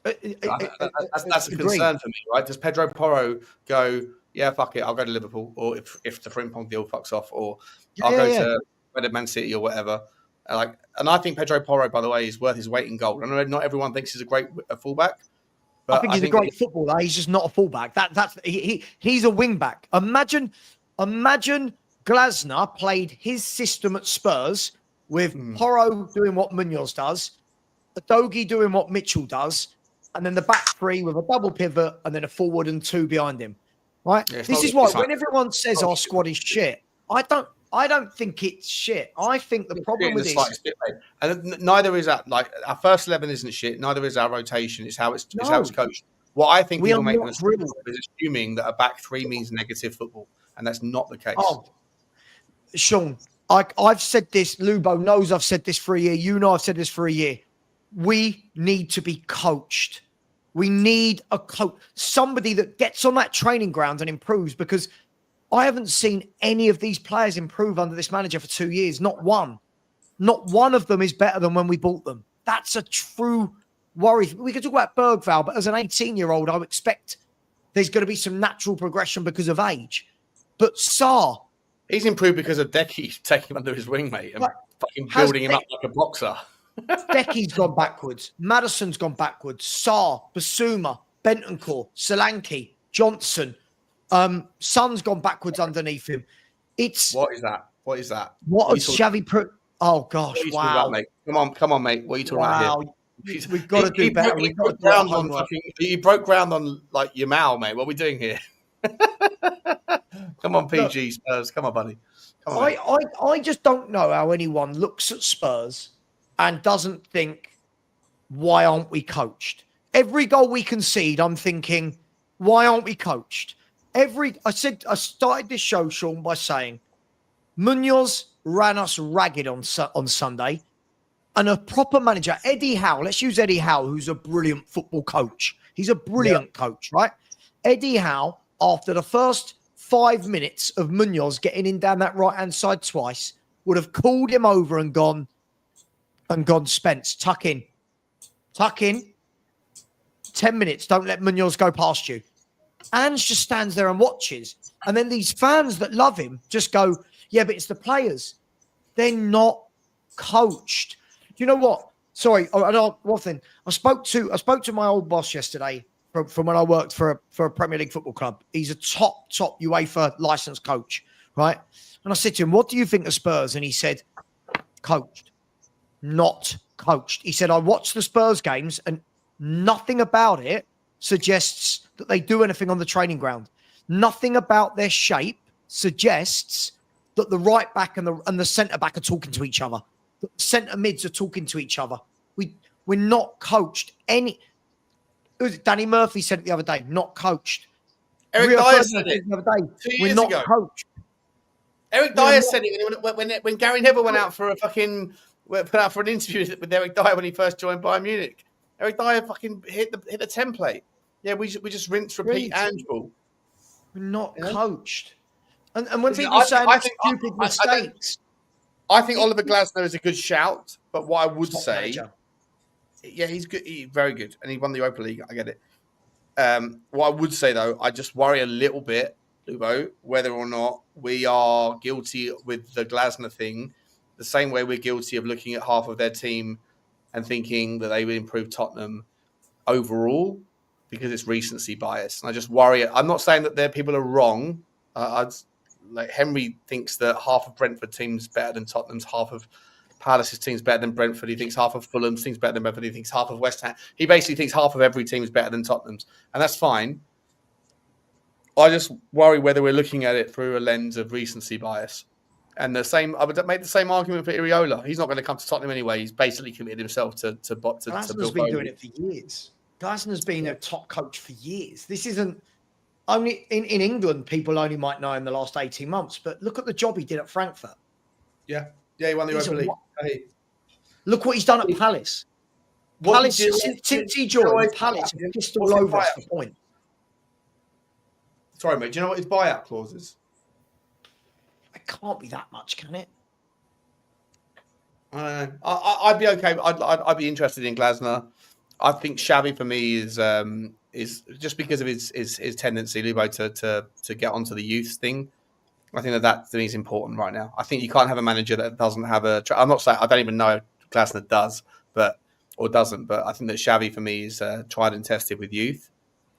That's a concern for me, right? Does Pedro Porro go, yeah, fuck it, I'll go to Liverpool, or if the Frimpong deal fucks off, or I'll go to Man City or whatever. And I think Pedro Porro, by the way, is worth his weight in gold. I know not everyone thinks he's a great fullback, but I think he's a great footballer. He's just not a fullback. He's a wing back. Imagine Glasner played his system at Spurs with Porro doing what Munoz does, Udogie doing what Mitchell does, and then the back three with a double pivot and then a forward and two behind him. Right? Yeah, this is why when everyone says our squad is shit, I don't think it's shit. I think the problem with this, and neither is that. Like our first 11 isn't shit. Neither is our rotation. It's how it's coached. What I think people make is assuming that a back three means negative football, and that's not the case. Oh, Sean, I've said this. Lubo knows I've said this for a year. You know I've said this for a year. We need to be coached. We need a coach, somebody that gets on that training ground and improves, because I haven't seen any of these players improve under this manager for 2 years. Not one. Not one of them is better than when we bought them. That's a true worry. We could talk about Berghvall, but as an 18-year-old, I would expect there's going to be some natural progression because of age. But Sarr... He's improved because of Decky taking him under his wing, mate, and fucking building him up like a boxer. Decky's gone backwards. Maddison's gone backwards. Sarr, Bissouma, Bentancur, Solanke, Johnson. Son's gone backwards underneath him. What is that? What has Xavi put? Oh gosh! Wow! About, mate? Come on, mate. What are you talking about here? We've got to do better. He broke ground on like Yamal, mate. What are we doing here? Come on, PG Spurs. Come on, buddy. Come on, I just don't know how anyone looks at Spurs and doesn't think, why aren't we coached? Every goal we concede, I'm thinking, why aren't we coached? I started this show, Sean, by saying Munoz ran us ragged on Sunday, and a proper manager, Eddie Howe. Let's use Eddie Howe, who's a brilliant football coach. He's a brilliant coach, right? Eddie Howe, after the first 5 minutes of Munoz getting in down that right-hand side twice, would have called him over and gone, Spence, tuck in. 10 minutes, don't let Munoz go past you. Ange just stands there and watches. And then these fans that love him just go, yeah, but it's the players. They're not coached. Do you know what? Sorry, one thing. I spoke to my old boss yesterday from when I worked for a Premier League football club. He's a top UEFA licensed coach, right? And I said to him, what do you think of Spurs? And he said, coached, not coached. He said, I watched the Spurs games and nothing about it suggests that they do anything on the training ground. Nothing about their shape suggests that the right back and the centre back are talking to each other. The centre mids are talking to each other. We're not coached. Danny Murphy said it the other day, not coached. Eric Dyer said it the other day. 2 years We're ago. not coached. Eric Dyer said it when Gary Neville went out for an interview with Eric Dyer when he first joined Bayern Munich. Eric Dyer fucking hit the template. Yeah, we just rinse, repeat, Ange ball. We're not coached. And when people say stupid mistakes, I think Oliver Glasner is a good shout, but what I would Top say, manager. yeah, he's good, very good, and he won the Europa League. I get it. What I would say though, I just worry a little bit, Lubo, whether or not we are guilty with the Glasner thing, the same way we're guilty of looking at half of their team and thinking that they would improve Tottenham overall because it's recency bias. And I just worry. I'm not saying that their people are wrong. Like Henry thinks that half of Brentford team's better than Tottenham's, half of Palace's team's better than Brentford. He thinks half of Fulham's team's better than Brentford. He thinks half of West Ham. He basically thinks half of every team is better than Tottenham's, and that's fine. I just worry whether we're looking at it through a lens of recency bias. And I would make the same argument for Iriola. He's not going to come to Tottenham anyway. He's basically committed himself to Glasner's been doing it for years. Glasner's been a top coach for years. This isn't only in England. People only might know in the last 18 months, but look at the job he did at Frankfurt. Yeah, he won the Europa League. Hey. Look what he's done at Palace. Palace since he joined, Palace have pissed all over us for points. Sorry, mate. Do you know what his buyout clause is? It can't be that much, can it? I'd be okay. I'd be interested in Glasner. I think Xavi for me is just because of his tendency, Lubo, to get onto the youth thing. I think that to me is important right now. I think you can't have a manager that doesn't have a. I'm not saying I don't even know if Glasner does, or doesn't. But I think that Xavi for me is tried and tested with youth,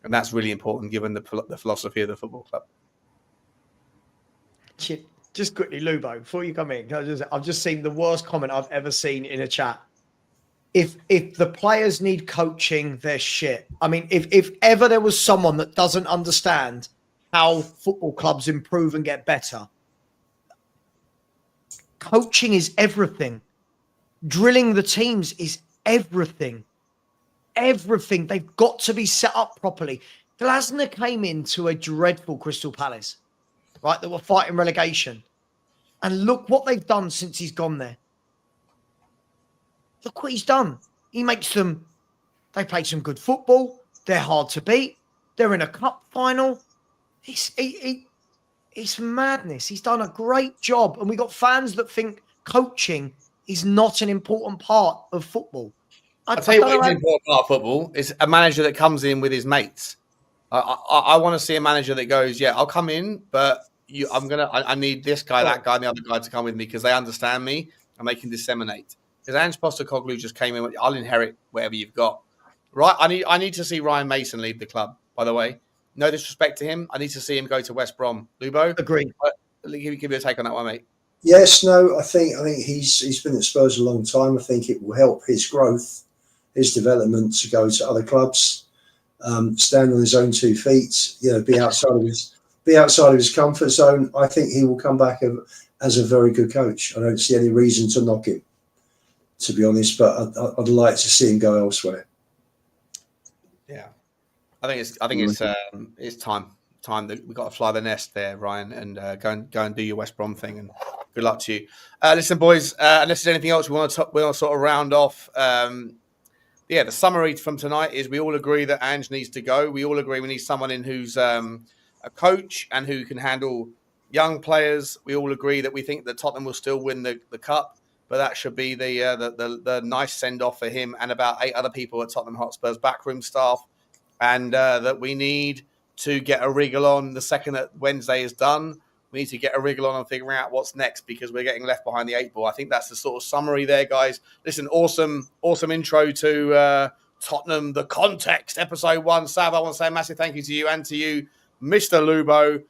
and that's really important given the philosophy of the football club. Just quickly, Lubo, before you come in, I've just seen the worst comment I've ever seen in a chat. If the players need coaching, they're shit. I mean, if ever there was someone that doesn't understand how football clubs improve and get better, coaching is everything. Drilling the teams is everything. Everything. They've got to be set up properly. Glasner came into a dreadful Crystal Palace, right? That were fighting relegation. And look what they've done since he's gone there. Look what he's done. He makes them, they play some good football. They're hard to beat. They're in a cup final. It's madness. He's done a great job. And we got fans that think coaching is not an important part of football. I'll tell you what is an important part of football is a manager that comes in with his mates. I want to see a manager that goes, yeah, I'll come in, but I need this guy, that guy, and the other guy to come with me because they understand me and they can disseminate. Because Ange Postecoglou just came in with, I'll inherit whatever you've got. Right? I need to see Ryan Mason leave the club, by the way. No disrespect to him. I need to see him go to West Brom. Lubo? Agreed. Give you a take on that one, mate. Yes, no, I think he's been at Spurs a long time. I think it will help his growth, his development to go to other clubs, stand on his own 2 feet, be outside of his comfort zone. I think he will come back as a very good coach. I don't see any reason to knock him, to be honest, but I'd like to see him go elsewhere. Yeah, I think it's time that we've got to fly the nest there, Ryan, and go and do your West Brom thing. And good luck to you. Listen, boys, unless there's anything else we want to sort of round off. The summary from tonight is we all agree that Ange needs to go. We all agree we need someone in who's a coach and who can handle young players. We all agree that we think that Tottenham will still win the cup, but that should be the nice send-off for him and about 8 other people at Tottenham Hotspur's backroom staff, and that we need to get a wriggle on the second that Wednesday is done. We need to get a wriggle on and figuring out what's next because we're getting left behind the 8 ball. I think that's the sort of summary there, guys. Listen, awesome intro to Tottenham, the context, episode 1. Savva, I want to say a massive thank you to you and to you, Mr. Lubo.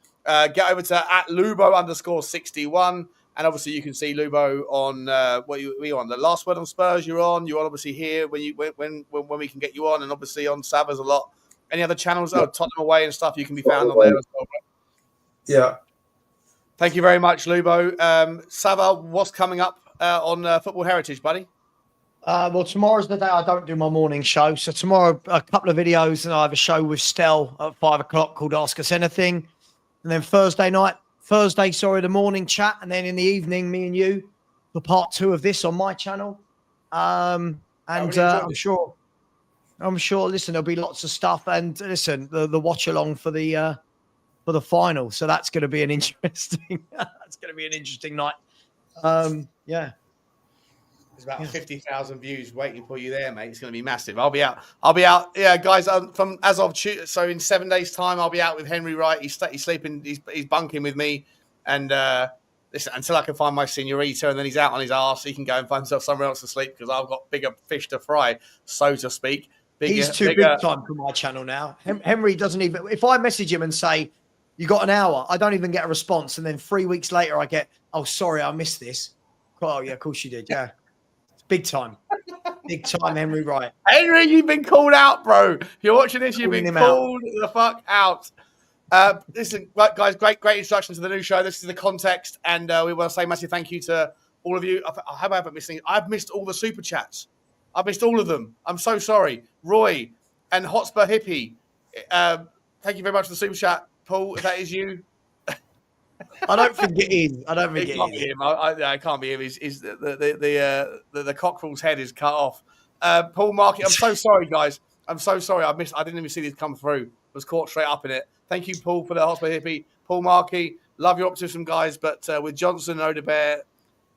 Get over to @Lubo_61. And obviously you can see Lubo on what you on the Last Word on Spurs. You're obviously here when we can get you on, and obviously on Savva's a lot. Any other channels? Tottenham Away and stuff you can be found on there as well. Yeah. Thank you very much, Lubo. Savva, what's coming up on Football Heritage, buddy? Well, tomorrow's the day I don't do my morning show. So tomorrow, a couple of videos, and I have a show with Stel at 5 o'clock called Ask Us Anything. And then Thursday, the morning chat. And then in the evening, me and you, for part 2 of this on my channel. I'm sure, listen, there'll be lots of stuff. And listen, the watch along for the final. So that's going to be an interesting night. Yeah. There's about 50,000 views waiting for you there, mate. It's going to be massive. I'll be out. Yeah, guys. From as of so in 7 days' time, I'll be out with Henry Wright. He's sleeping. He's bunking with me, and listen, until I can find my señorita, and then he's out on his arse. He can go and find himself somewhere else to sleep because I've got bigger fish to fry, so to speak. He's too big time for my channel now. Henry doesn't even. If I message him and say, "You got an hour," I don't even get a response, and then 3 weeks later, I get, "Oh, sorry, I missed this." Oh yeah, of course you did. Yeah. Big time. Big time, Henry Wright. Henry, you've been called out, bro. If you're watching this, you've been called the fuck out. Listen, guys, great introduction to the new show. This is the context, and we want to say massive thank you to all of you. I haven't missed anything. I've missed all the super chats. I've missed all of them. I'm so sorry. Roy and Hotspur Hippie, thank you very much for the super chat. Paul, if that is you. I don't think it is. I don't think it can't is. be him. I can't be him. The cockerel's head is cut off. Paul Market, I'm so sorry, guys. I'm so sorry. I didn't even see this come through. Was caught straight up in it. Thank you, Paul, for the Hotspur Hippie. Paul Markey, love your optimism, guys. But with Johnson, Odebear,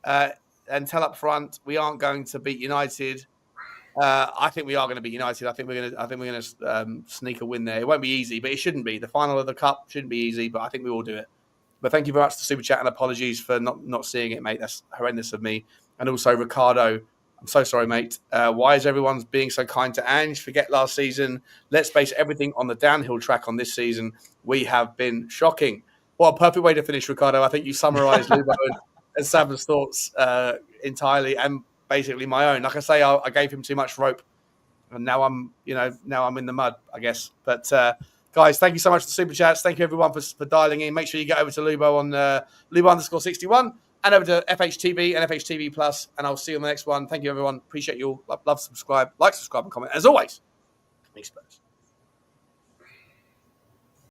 and Tell up front, we aren't going to beat United. I think we are going to beat United. I think we're going to sneak a win there. It won't be easy, but it shouldn't be. The final of the cup shouldn't be easy, but I think we will do it. But thank you very much for the super chat and apologies for not seeing it, mate. That's horrendous of me. And also, Ricardo, I'm so sorry, mate. Why is everyone being so kind to Ange? Forget last season. Let's base everything on the downhill track on this season. We have been shocking. What a perfect way to finish, Ricardo. I think you summarised Lubo and Savva's thoughts entirely and basically my own. Like I say, I gave him too much rope. And now I'm in the mud, I guess. But guys, thank you so much for the super chats. Thank you everyone for dialing in. Make sure you get over to Lubo on Lubo_61 and over to FHTV and FHTV Plus. And I'll see you on the next one. Thank you everyone. Appreciate you all. Love, subscribe, like, subscribe, and comment. As always, me Spurs.